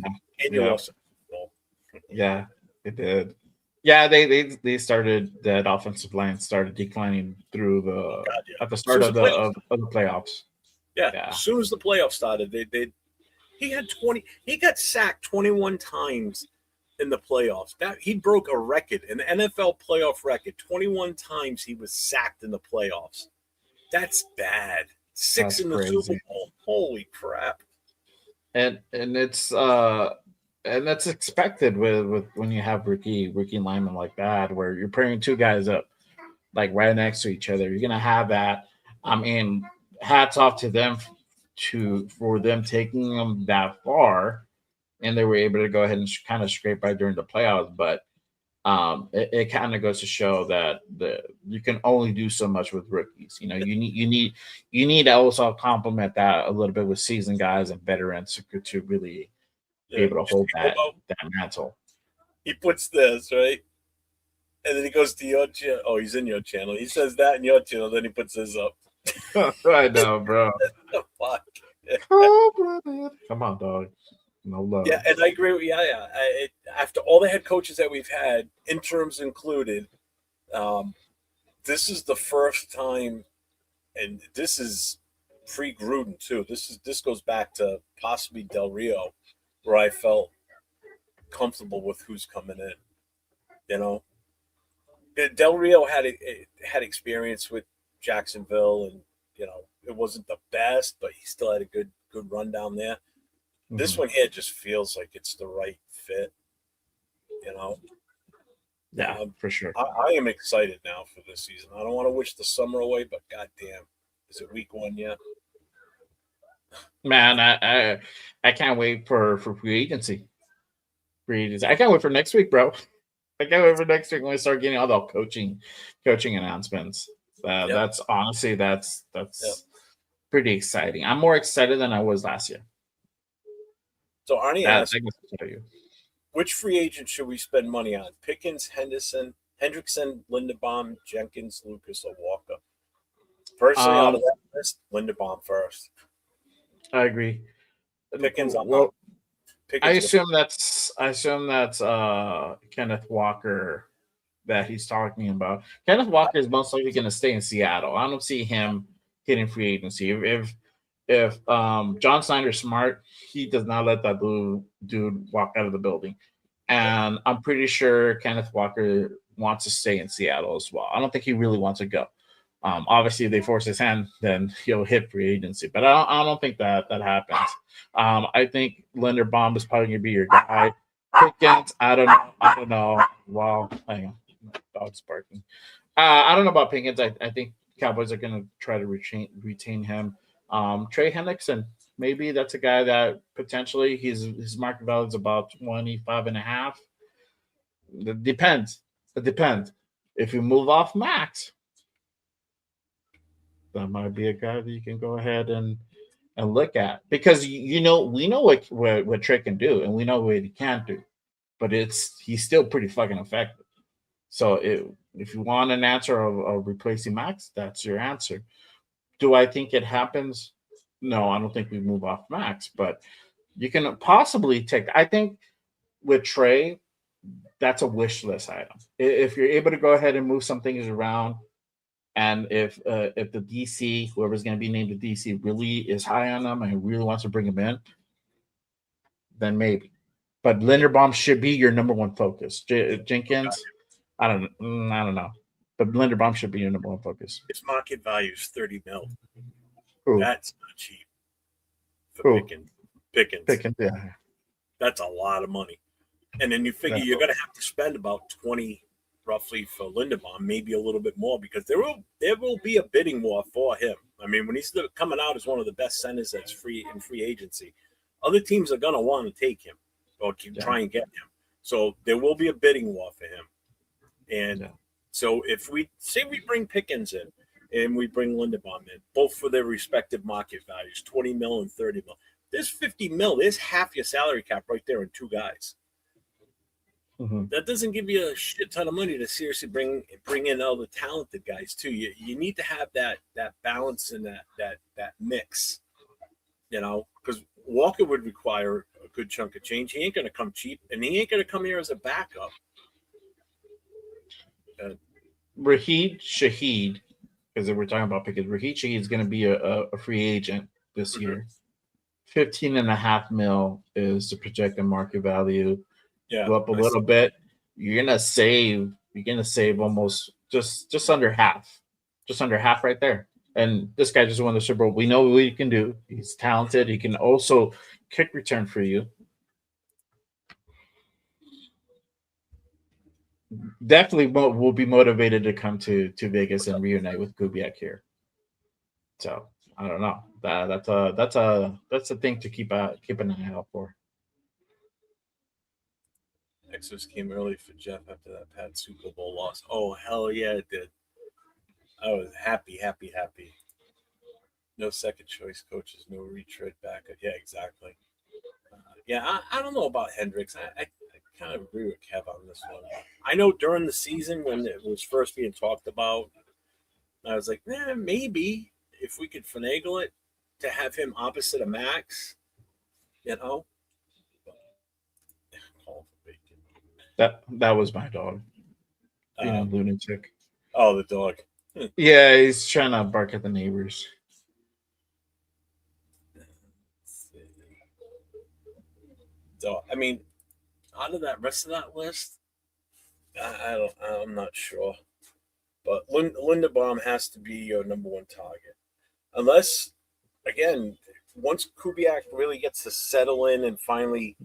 And you lost the Super Bowl. Yeah, it did. Yeah, they started, that offensive line started declining through at the start of the playoffs. Yeah, as soon as the playoffs started, he got sacked 21 times in the playoffs. He broke a record, an NFL playoff record. 21 times he was sacked in the playoffs. That's bad. 6 in the Super Bowl. Holy crap. And it's and that's expected with when you have rookie linemen like that, where you're pairing 2 guys up like right next to each other. You're gonna have that. I mean, hats off to them for them taking them that far, and they were able to go ahead and kind of scrape by during the playoffs. But it kind of goes to show that you can only do so much with rookies. You need to also complement that a little bit with seasoned guys and veterans to really be able to hold that mantle. He puts this right, and then he goes to your channel. Oh, he's in your channel. He says that in your channel, then he puts this up. I know, bro. The fuck. Come on, dog. No love. Yeah, and I agree with you. Yeah. After all the head coaches that we've had, interims included, this is the first time, and this is pre-Gruden too. This goes back to possibly Del Rio, where I felt comfortable with who's coming in. You know, Del Rio had experience with Jacksonville, and it wasn't the best, but he still had a good run down there. This one here just feels like it's the right fit. Yeah, for sure. I am excited now for this season. I don't want to wish the summer away, but goddamn, is it week 1 yet? Man, I can't wait for free agency. I can't wait for next week, bro. I can't wait for next week when we start getting all the coaching announcements. That's honestly that's pretty exciting. I'm more excited than I was last year. So Arnie That's asked, which free agent should we spend money on? Pickens, Hendrickson, Linderbaum, Jenkins, Lucas, or Walker? Personally, out of that list, Linderbaum first. I agree. Pickens, well, I Pickens assume that's Kenneth Walker that he's talking about. Kenneth Walker is most likely going to stay in Seattle. I don't see him hitting free agency. If John Snyder's smart, he does not let that blue dude walk out of the building. And I'm pretty sure Kenneth Walker wants to stay in Seattle as well. I don't think he really wants to go. Obviously, if they force his hand, then he'll hit free agency. But I don't think that happens. I think Linderbaum is probably going to be your guy. Pickens, I don't know. Wow, hang on, dog's barking. I don't know about Pickens. I think Cowboys are going to try to retain him. Trey Hendrickson, maybe that's a guy that potentially his market value is about 25.5. It depends. If you move off max, that might be a guy that you can go ahead and look at, because we know what Trey can do, and we know what he can't do, but he's still pretty fucking effective. So if you want an answer of replacing Max, that's your answer. Do I think it happens? No, I don't think we move off Max, but you can possibly take. I think with Trey, that's a wish list item. If you're able to go ahead and move some things around, and if the DC, whoever's going to be named the DC, really is high on them and really wants to bring him in, then maybe. But Linderbaum should be your number one focus. Jenkins, I don't know, but Linderbaum should be your number one focus. His market value is $30 million. Ooh. That's not cheap for Pickens. Yeah. That's a lot of money. And then you figure you're going to have to spend about 20 roughly for Linderbaum, maybe a little bit more, because there will be a bidding war for him. I mean, when he's coming out as one of the best centers that's free agency, other teams are going to want to take him or try and get him. So there will be a bidding war for him. And so if we say we bring Pickens in and we bring Linderbaum in, both for their respective market values, 20 mil and 30 mil, there's 50 mil. There's half your salary cap right there in two guys. Mm-hmm. That doesn't give you a shit ton of money to seriously bring in all the talented guys too. You need to have that balance and that mix, because Walker would require a good chunk of change. He ain't going to come cheap, and he ain't going to come here as a backup. Raheed Shaheed, because we're talking about Pickens, Raheed Shaheed is going to be a free agent this year. 15.5 mil is the projected market value. Yeah, go up a little bit. You're gonna save almost just under half right there. And this guy just won the Super Bowl. We know what he can do. He's talented. He can also kick return for you. Definitely will be motivated to come to Vegas and reunite with Kubiak here. So I don't know. That's a thing to keep an eye out for. Exos came early for Jeff after that Pat Super Bowl loss. Oh, hell yeah, it did. I was happy. No second choice coaches, no retread back. Yeah, exactly. I don't know about Hendricks. I kind of agree with Kev on this one. I know during the season when it was first being talked about, I was like, maybe if we could finagle it to have him opposite of Max, That was my dog. Lunatic. Oh, the dog. Yeah, he's trying to bark at the neighbors. So I mean, out of that rest of that list, I'm not sure. But Linderbaum has to be your number one target, unless again, once Kubiak really gets to settle in and finally,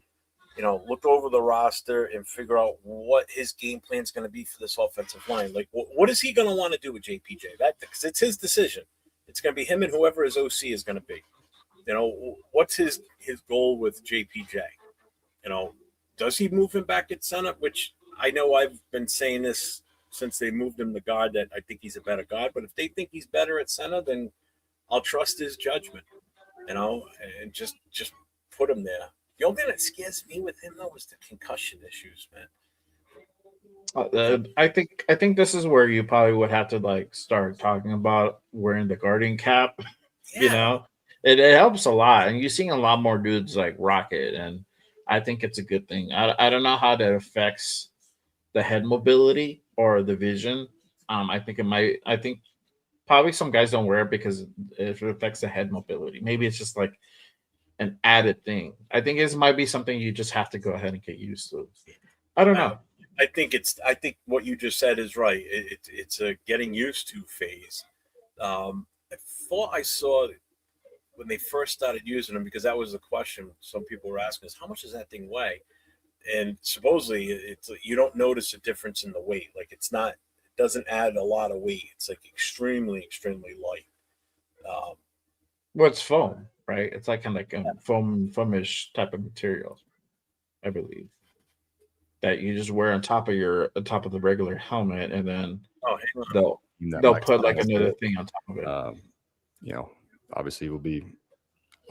look over the roster and figure out what his game plan is going to be for this offensive line. Like, what is he going to want to do with JPJ? That because it's his decision. It's going to be him and whoever his OC is going to be. What's his goal with JPJ? Does he move him back at center? Which I know I've been saying this since they moved him to guard, that I think he's a better guard. But if they think he's better at center, then I'll trust his judgment, and just put him there. The only thing that scares me with him though is the concussion issues, man. I think this is where you probably would have to start talking about wearing the guarding cap. Yeah. It helps a lot, and you're seeing a lot more dudes rock it, and I think it's a good thing. I don't know how that affects the head mobility or the vision. I think it might. I think probably some guys don't wear it because it affects the head mobility. Maybe it's just an added thing. I think it might be something you just have to go ahead and get used to. I don't know. I think what you just said is right. It's a getting used to phase. I thought I saw when they first started using them, because that was the question some people were asking is how much does that thing weigh? And supposedly you don't notice a difference in the weight. It doesn't add a lot of weight. It's extremely, extremely light. What's foam, right? It's kind of a foamish type of material, I believe, that you just wear on top of the regular helmet, and then they'll put another thing on top of it. Obviously I'll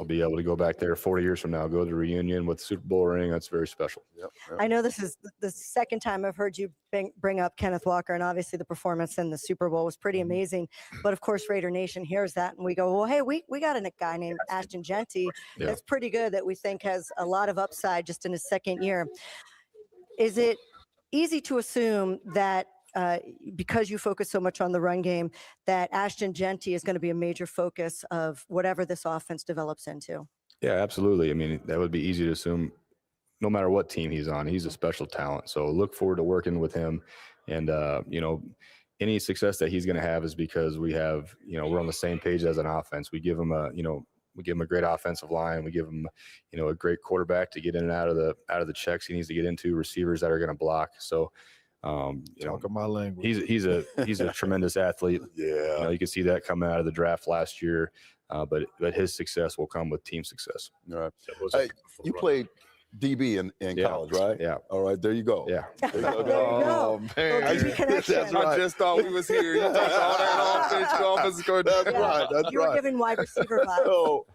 be able to go back there 40 years from now, go to the reunion with the Super Bowl ring. That's very special. Yep. I know this is the second time I've heard you bring up Kenneth Walker, and obviously the performance in the Super Bowl was pretty amazing. But of course, Raider Nation hears that, and we go, well, hey, we got a guy named Ashton Genty that's pretty good, that we think has a lot of upside just in his second year. Is it easy to assume that because you focus so much on the run game, that Ashton Genty is going to be a major focus of whatever this offense develops into? Yeah, absolutely. I mean, that would be easy to assume no matter what team he's on. He's a special talent. So look forward to working with him. And, any success that he's going to have is because we have, we're on the same page as an offense. We give him we give him a great offensive line. We give him, a great quarterback to get in and out of the checks he needs to get into, receivers that are going to block. So, talk my language. He's a tremendous athlete. Yeah, you can see that coming out of the draft last year. But his success will come with team success. All right. Hey, you played DB in college, right? Yeah. All right, there you go. Yeah. Oh man, I just thought we was here. You talked all that offense coordinator. That's right. That's You were given wide receiver vibes. So,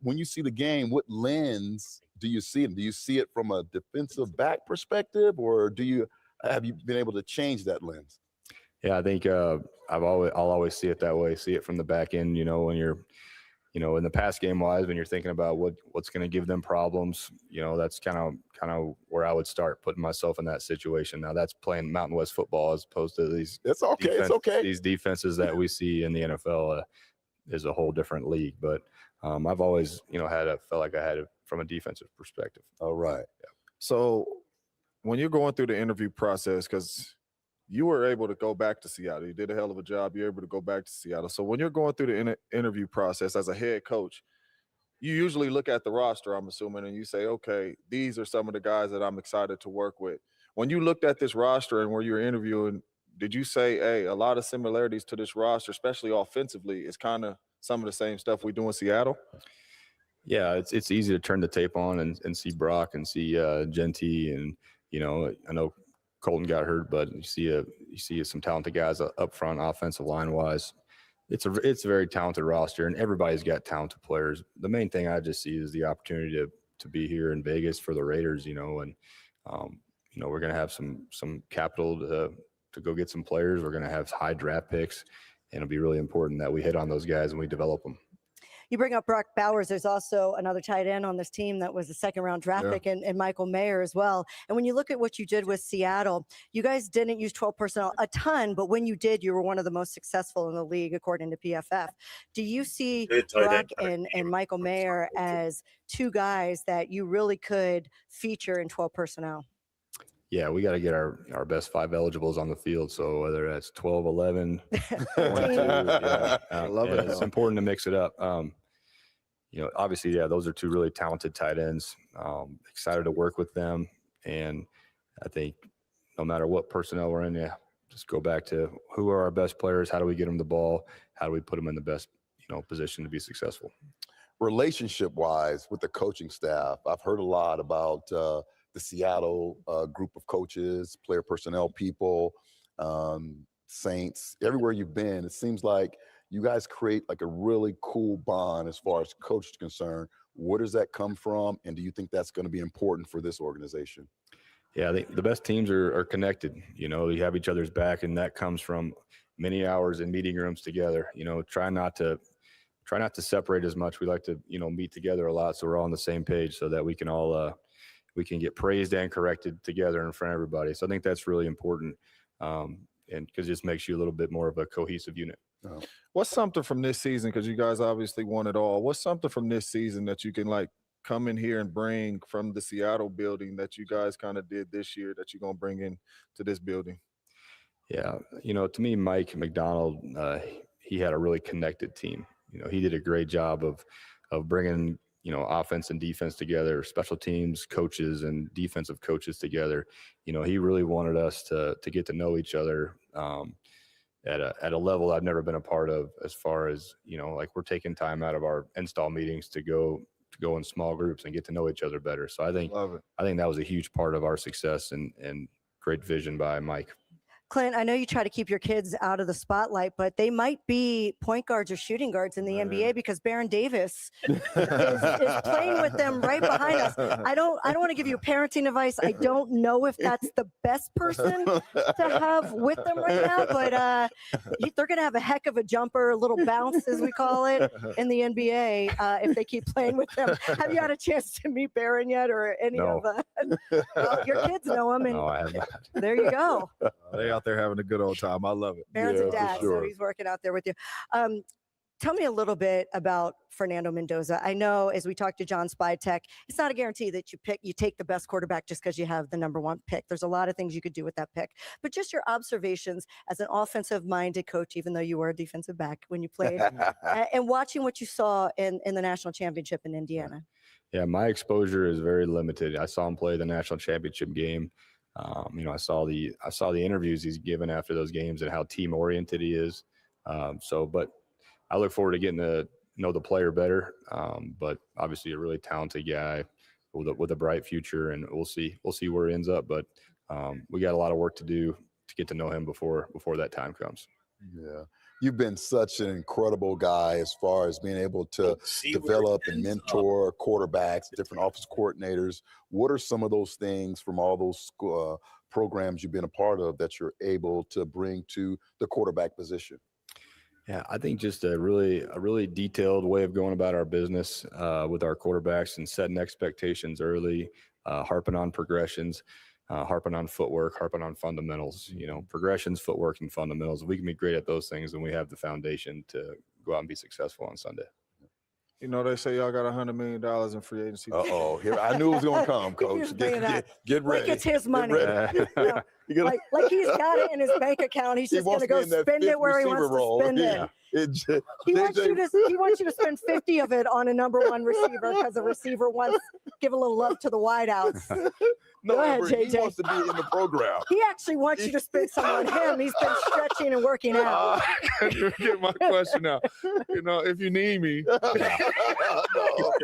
when you see the game, what lens do you see it? Do you see it from a defensive back perspective, or have you been able to change that lens? Yeah, I think I'll always see it that way. See it from the back end. When you're, in the pass game wise, when you're thinking about what's going to give them problems, that's kind of where I would start putting myself in that situation. Now that's playing Mountain West football as opposed to these. It's okay. These defenses that we see in the NFL is a whole different league. But I've always, felt like I had it from a defensive perspective. All right. Yeah. So when you're going through the interview process, because you were able to go back to Seattle, you did a hell of a job. You're able to go back to Seattle. So when you're going through the interview process as a head coach, you usually look at the roster, I'm assuming, and you say, okay, these are some of the guys that I'm excited to work with. When you looked at this roster and where you were interviewing, did you say, hey, a lot of similarities to this roster, especially offensively, is kind of some of the same stuff we do in Seattle? Yeah, it's easy to turn the tape on and see Brock and see Genty, and I know Colton got hurt, but you see some talented guys up front, offensive line wise. It's a very talented roster, and everybody's got talented players. The main thing I just see is the opportunity to be here in Vegas for the Raiders, and we're going to have some capital to go get some players. We're going to have high draft picks, and it'll be really important that we hit on those guys and we develop them. You bring up Brock Bowers. There's also another tight end on this team that was a second-round draft pick, and Michael Mayer as well. And when you look at what you did with Seattle, you guys didn't use 12 personnel a ton, but when you did, you were one of the most successful in the league, according to PFF. Do you see Brock and Michael Mayer as two guys that you really could feature in 12 personnel? Yeah, we got to get our best 5 eligibles on the field. So whether that's 12, 11, 22, I love it. It's important to mix it up. Obviously, those are 2 really talented tight ends. Excited to work with them. And I think no matter what personnel we're in, just go back to who are our best players? How do we get them the ball? How do we put them in the best, position to be successful? Relationship-wise with the coaching staff, I've heard a lot about the Seattle group of coaches, player personnel people, Saints, everywhere you've been. It seems like you guys create like a really cool bond as far as coach is concerned. Where does that come from? And do you think that's going to be important for this organization? Yeah, I think the best teams are connected. You have each other's back, and that comes from many hours in meeting rooms together. Try not to separate as much. We like to, meet together a lot, so we're all on the same page, so that we can all we can get praised and corrected together in front of everybody. So I think that's really important, and because it just makes you a little bit more of a cohesive unit. What's something from this season, because you guys obviously won it all, what's something from this season that you can come in here and bring from the Seattle building that you guys kind of did this year that you're going to bring in to this building? Yeah, to me, Mike McDonald, he had a really connected team. He did a great job of bringing, offense and defense together, special teams coaches and defensive coaches together. He really wanted us to get to know each other at a level I've never been a part of, as far as, we're taking time out of our install meetings to go in small groups and get to know each other better. So I think that was a huge part of our success and great vision by Mike. Klint, I know you try to keep your kids out of the spotlight, but they might be point guards or shooting guards in the NBA, because Baron Davis is playing with them right behind us. I don't want to give you parenting advice. I don't know if that's the best person to have with them right now, but they're going to have a heck of a jumper, a little bounce, as we call it, in the NBA if they keep playing with them. Have you had a chance to meet Baron yet, or any of well, your kids know him, and no, I have not. There you go. They out there having a good old time. I love it. Baron's a dad, so he's working out there with you. Tell me a little bit about Fernando Mendoza. I know, as we talked to John Spytek, it's not a guarantee that you take the best quarterback just because you have the #1 pick. There's a lot of things you could do with that pick. But just your observations as an offensive-minded coach, even though you were a defensive back when you played, and watching what you saw in the national championship in Indiana. Yeah, my exposure is very limited. I saw him play the national championship game. I saw the interviews he's given after those games and how team oriented he is. But I look forward to getting to know the player better. But obviously a really talented guy with a bright future, and we'll see where he ends up. But we got a lot of work to do to get to know him before that time comes. Yeah. You've been such an incredible guy as far as being able to develop and mentor quarterbacks, different office coordinators. What are some of those things from all those programs you've been a part of that you're able to bring to the quarterback position? Yeah, I think just a really detailed way of going about our business with our quarterbacks and setting expectations early, harping on progressions. Harping on footwork, harping on fundamentals, progressions, footwork, and fundamentals. If we can be great at those things, then we have the foundation to go out and be successful on Sunday. They say y'all got $100 million in free agency. Here I knew it was going to come, Coach. Get ready. Like it's his money. Like he's got it in his bank account. He's just going to go spend it where he wants to spend it. He wants you to spend 50 of it on a #1 receiver, because a receiver wants to give a little love to the wideouts. No, Go ahead, JJ. He wants to be in the program. He actually wants you to spend some on him. He's been stretching and working out. Get my question out. If you need me,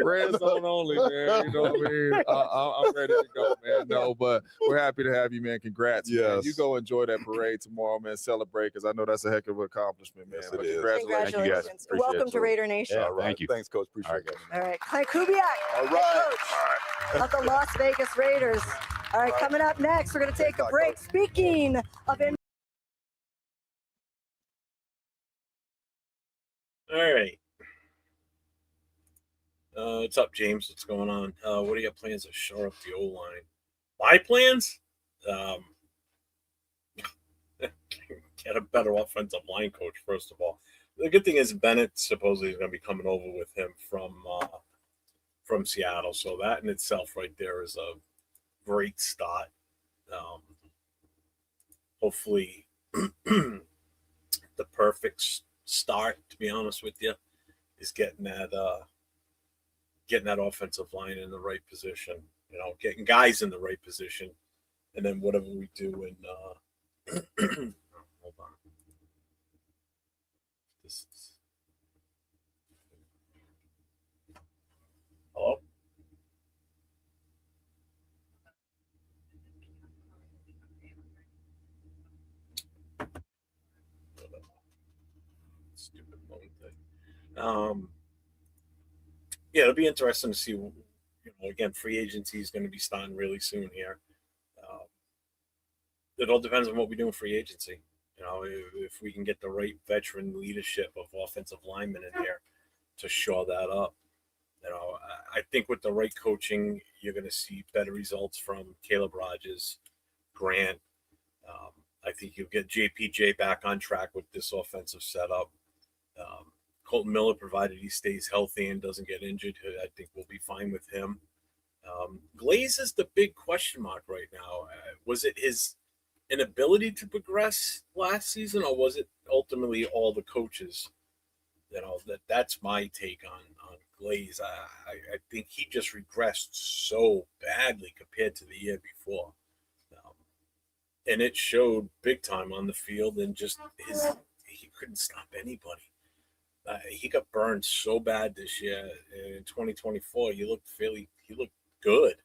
red zone only, man. You know what I mean? I'm ready to go, man. No, but we're happy to have you, man. Congrats. Yes. Man. You go enjoy that parade tomorrow, man. Celebrate, because I know that's a heck of an accomplishment, man. Yes, but it is. congratulations. Thank you, guys. Welcome to Raider Nation. Yeah, right. Thank you. Thanks, Coach. Appreciate it. All right, Klint Kubiak, head coach of the Las Vegas Raiders. All right, coming up next, we're going to take a break. Speaking of All right. What's up, James? What's going on? What are your plans to shore up the O-line? My plans? Get a better offensive line coach, first of all. The good thing is Bennett supposedly is going to be coming over with him from Seattle. So that in itself right there is a great start. Hopefully the perfect start, to be honest with you, is getting that offensive line in the right position, getting guys in the right position, and then whatever we do in hold on. This is hello? Stupid phone thing. Yeah, it'll be interesting to see. Again, free agency is going to be starting really soon here. It all depends on what we do in free agency. If we can get the right veteran leadership of offensive linemen in here to shore that up. I think with the right coaching, you're going to see better results from Caleb Rogers, Grant. I think you'll get JPJ back on track with this offensive setup. Colton Miller, provided he stays healthy and doesn't get injured, I think we'll be fine with him. Glaze is the big question mark right now. Was it his inability to progress last season, or was it ultimately all the coaches? That's my take on Glaze. I think he just regressed so badly compared to the year before. And it showed big time on the field, and just he couldn't stop anybody. He got burned so bad this year. In 2024, he looked good,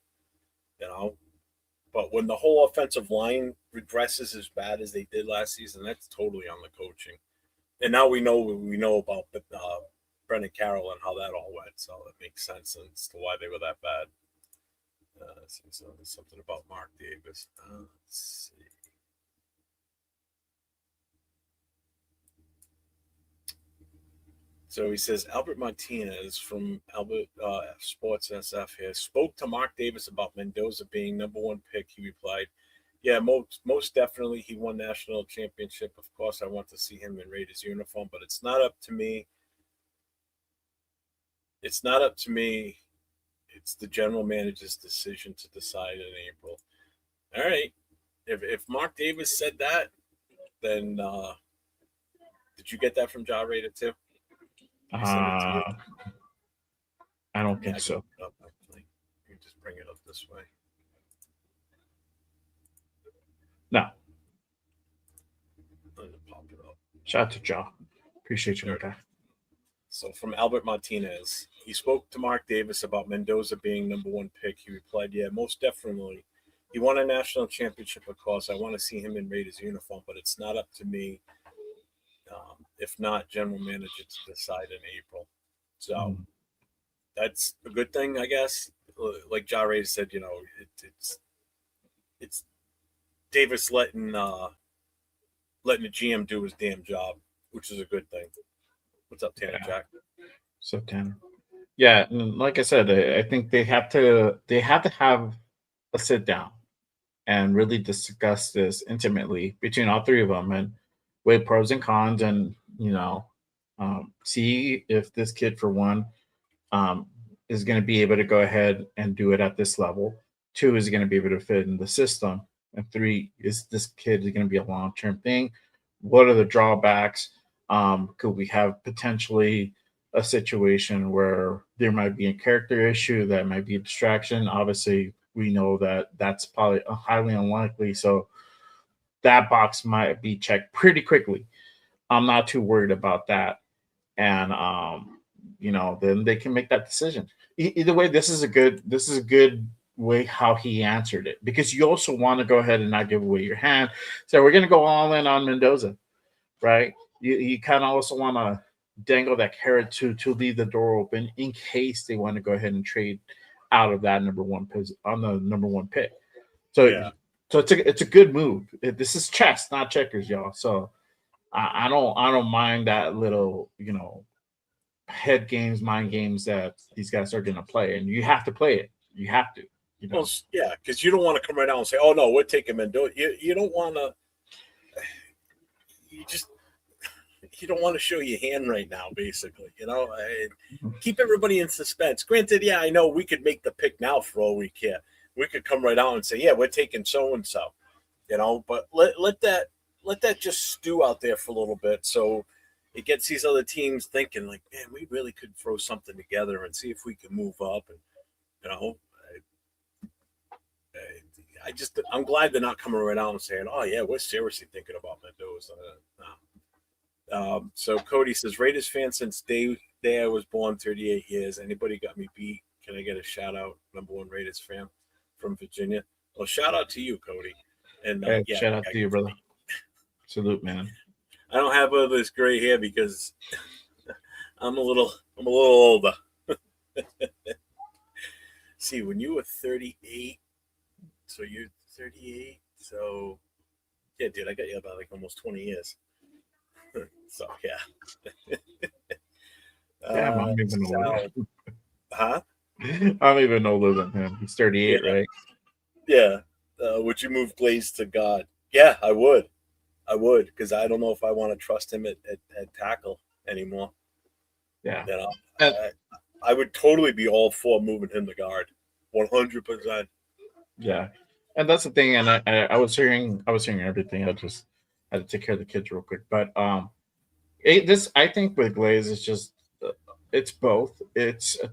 But when the whole offensive line regresses as bad as they did last season, that's totally on the coaching. And now we know about Brendan Carroll and how that all went, so it makes sense as to why they were that bad. Something about Mark Davis. Let's see. So he says Albert Martinez from Albert Sports SF here spoke to Mark Davis about Mendoza being number one pick. He replied, "Yeah, most definitely. He won national championship. Of course, I want to see him in Raiders uniform, but it's not up to me. It's not up to me. It's the general manager's decision to decide in April." All right. If Mark Davis said that, then did you get that from Ja Raider too? I don't think so. You can just bring it up this way. No. Pop it up. Shout out to Ja. Appreciate you, okay. So from Albert Martinez, he spoke to Mark Davis about Mendoza being number one pick. He replied, "Yeah, most definitely. He won a national championship, of course. I want to see him in Raiders uniform, but it's not up to me. If not, general manager to decide in April." So that's a good thing, I guess. Like Ja Raider said, it's Davis letting the GM do his damn job, which is a good thing. What's up, Tanner Jack? So Tanner. Yeah, and like I said, I think they have to have a sit down and really discuss this intimately between all three of them and weigh pros and cons, and see if this kid, for one, is going to be able to go ahead and do it at this level. Two, is going to be able to fit in the system, and three, is this kid going to be a long-term thing? What are the drawbacks? Could we have potentially a situation where there might be a character issue that might be a distraction? Obviously, we know that that's probably highly unlikely. So that box might be checked pretty quickly. I'm not too worried about that. And, then they can make that decision. Either way, this is a good way how he answered it, because you also want to go ahead and not give away your hand. So we're going to go all in on Mendoza, right? You kind of also want to dangle that carrot to leave the door open in case they want to go ahead and trade out of that number one pick. So, yeah. So it's a good move. This is chess, not checkers, y'all. So I don't mind that little head games, mind games that these guys are going to play, and you have to play it. You have to. You know? Well, yeah, because you don't want to come right out and say, "Oh no, we're taking him and do it." You don't want to. You don't want to show your hand right now, basically. Keep everybody in suspense. Granted, yeah, I know we could make the pick now for all we care. We could come right out and say, "Yeah, we're taking so and so," But let that just stew out there for a little bit, so it gets these other teams thinking, like, man, we really could throw something together and see if we can move up. And I'm glad they're not coming right out and saying, "Oh yeah, we're seriously thinking about Mendoza." So Cody says, Raiders fan since day I was born, 38 years. Anybody got me beat? Can I get a shout out? Number one Raiders fan from Virginia. Well, shout out to you, Cody. And shout out to you, brother. Salute, man. I don't have all this gray hair because I'm a little older. See, when you were 38, so you're 38, so yeah, dude, I got you about like almost 20 years. So yeah. Damn, I'm even older. Huh? I'm even older than him. He's 38, right? Yeah. Would you move Glaze to God? Yeah, I would. Because I don't know if I want to trust him at tackle anymore. Yeah. I would totally be all for moving him to guard. 100%. Yeah. And that's the thing. And I was hearing everything. I just had to take care of the kids real quick. But I think with Glaze, it's just it's both. It's a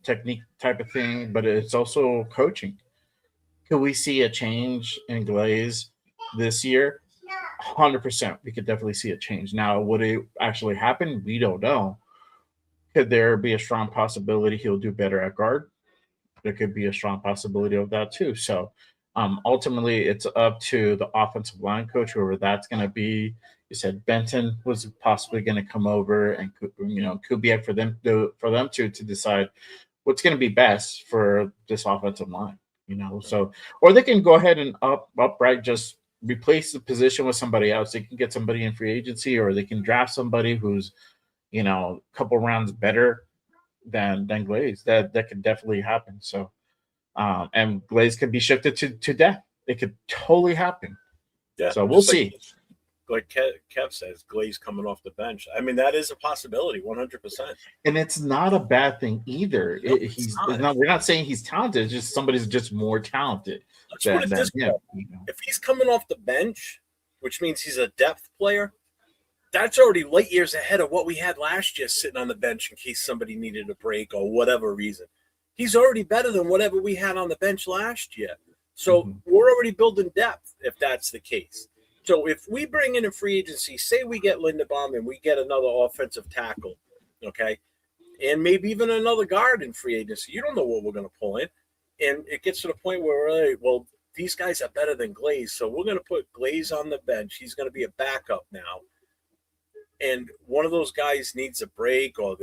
technique type of thing, but it's also coaching. Could we see a change in Glaze this year? 100%. We could definitely see a change. Now, would it actually happen? We don't know. Could there be a strong possibility he'll do better at guard? There could be a strong possibility of that too. So ultimately, it's up to the offensive line coach, whoever that's going to be. You said Benton was possibly going to come over, and Kubiak for them to decide what's going to be best for this offensive line. So or they can go ahead and upright just replace the position with somebody else. They can get somebody in free agency, or they can draft somebody who's a couple rounds better than Glaze. That could definitely happen. So and Glaze could be shifted to death. It could totally happen. Yeah. So we'll see. Like Kev says, Glaze coming off the bench. I mean, that is a possibility, 100%. And it's not a bad thing either. No, we're not saying he's talented. It's just somebody's just more talented. Let's put it this way. If he's coming off the bench, which means he's a depth player, that's already light years ahead of what we had last year sitting on the bench in case somebody needed a break or whatever reason. He's already better than whatever we had on the bench last year. So we're already building depth if that's the case. So if we bring in a free agency, say we get Linderbaum and we get another offensive tackle, okay, and maybe even another guard in free agency, you don't know what we're going to pull in. And it gets to the point where, well, these guys are better than Glaze, so we're going to put Glaze on the bench. He's going to be a backup now. And one of those guys needs a break, or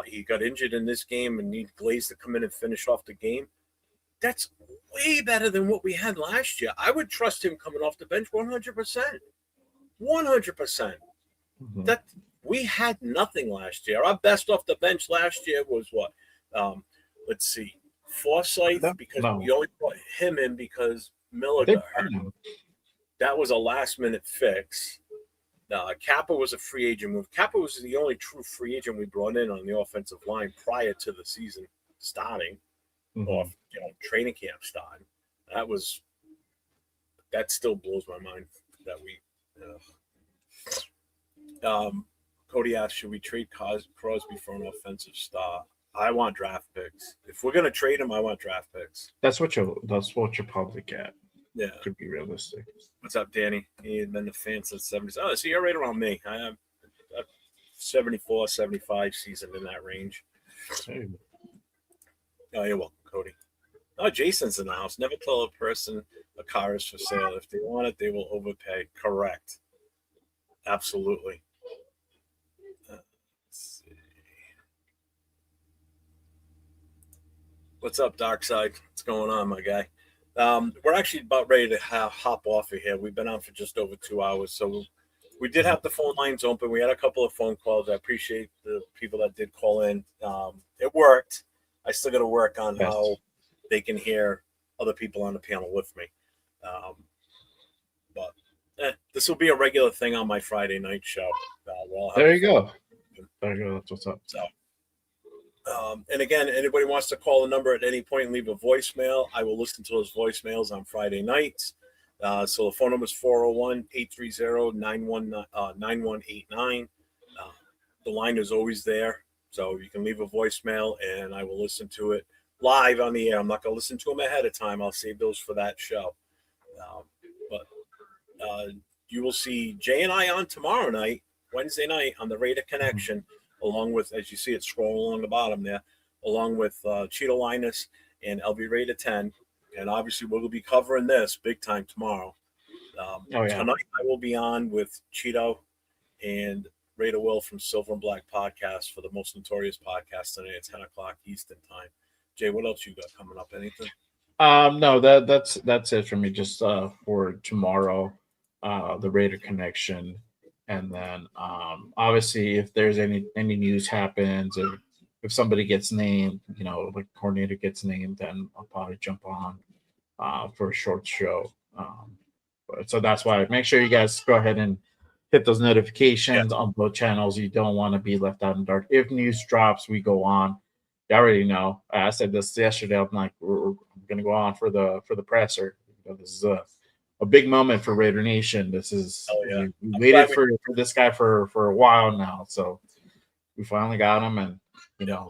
he got injured in this game and need Glaze to come in and finish off the game. That's way better than what we had last year. I would trust him coming off the bench 100%. 100%. That we had nothing last year. Our best off the bench last year was what? Let's see. Forsythe, because we only brought him in because Miller got hurt. That was a last-minute fix. Kappa was a free agent move. Kappa was the only true free agent we brought in on the offensive line prior to the season starting, or training camp starting. That still blows my mind that we. Cody asked, should we trade Crosby for an offensive star? I want draft picks. If we're gonna trade him, I want draft picks. That's what you'll probably get. Yeah, to be realistic. What's up, Danny? He had been a fan since 70s. Oh, so you're right around me. I have a 74, 75 season in that range. Hey. Oh, you're welcome, Cody. Oh, Jason's in the house. Never tell a person a car is for sale. If they want it, they will overpay. Correct. Absolutely. Let's see. What's up, Darkside? What's going on, my guy? We're actually about ready to hop off of here. We've been on for just over 2 hours, so we did have the phone lines open. We had a couple of phone calls. I appreciate the people that did call in. It worked. I still got to work on how they can hear other people on the panel with me. But this will be a regular thing on my Friday night show. There you go. There you go. That's what's up. So, and again, anybody wants to call the number at any point and leave a voicemail, I will listen to those voicemails on Friday nights. So the phone number is 401-830-9189. The line is always there. So you can leave a voicemail and I will listen to it live on the air. I'm not going to listen to them ahead of time. I'll save those for that show. But you will see Jay and I on tomorrow night, Wednesday night, on the Raider Connection, along with, as you see it scroll along the bottom there, along with Cheeto Linus and LB Raider 10. And obviously we'll be covering this big time tomorrow. Tonight I will be on with Cheeto and Raider Will from Silver and Black Podcast for the Most Notorious Podcast tonight at 10 o'clock Eastern time. Jay, what else you got coming up? Anything? No, that's it for me. Just for tomorrow, the Raider Connection, and then obviously if there's any news happens, if somebody gets named, like coordinator gets named, then I'll probably jump on for a short show. So that's why make sure you guys go ahead and hit those notifications on both channels. You don't want to be left out in the dark. If news drops, we go on. You already know. I said this yesterday. I'm like, we're going to go on for the presser. This is a big moment for Raider Nation. This is we waited for this guy for a while now. So we finally got him, and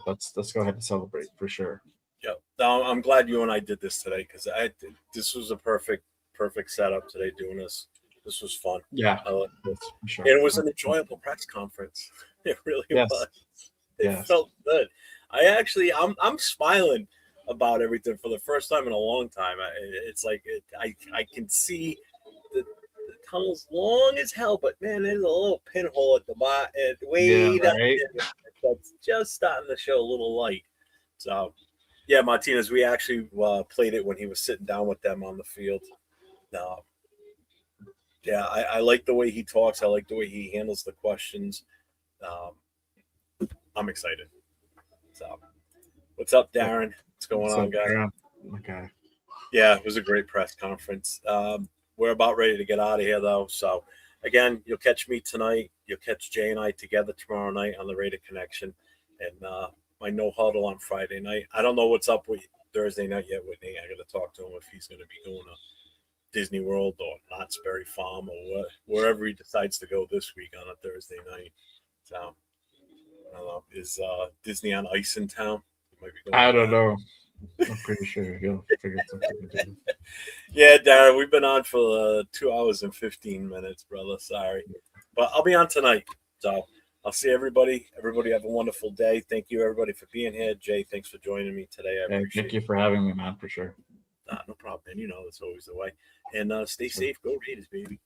let's go ahead and celebrate for sure. Yeah, I'm glad you and I did this today because this was a perfect setup today. Doing this was fun. Yeah, I like this. Sure. And it was an enjoyable press conference. It really was. It felt good. I'm smiling about everything for the first time in a long time. It's like I can see the tunnel's long as hell, but man, there's a little pinhole at the bottom. Way down there. That's just starting to show a little light. So, yeah, Martinez, we actually played it when he was sitting down with them on the field. Yeah, I like the way he talks. I like the way he handles the questions. I'm excited. So, what's up, Darren? What's going on, guys? Okay. Yeah, it was a great press conference. We're about ready to get out of here, though. So, again, you'll catch me tonight. You'll catch Jay and I together tomorrow night on the Raider Connection. And my no huddle on Friday night. I don't know what's up with Thursday night yet, Whitney. I got to talk to him if he's going to be going to Disney World or Knott's Berry Farm or wherever he decides to go this week on a Thursday night. So, I don't know. Is Disney on ice in town? I don't know. I'm pretty sure he'll figure something to do. Yeah, Darren, we've been on for 2 hours and 15 minutes, brother. Sorry. But I'll be on tonight. So I'll see everybody. Everybody have a wonderful day. Thank you, everybody, for being here. Jay, thanks for joining me today. I appreciate Thank you for having me, man, for sure. No problem, man. That's always the way. And stay safe. Go Raiders, baby.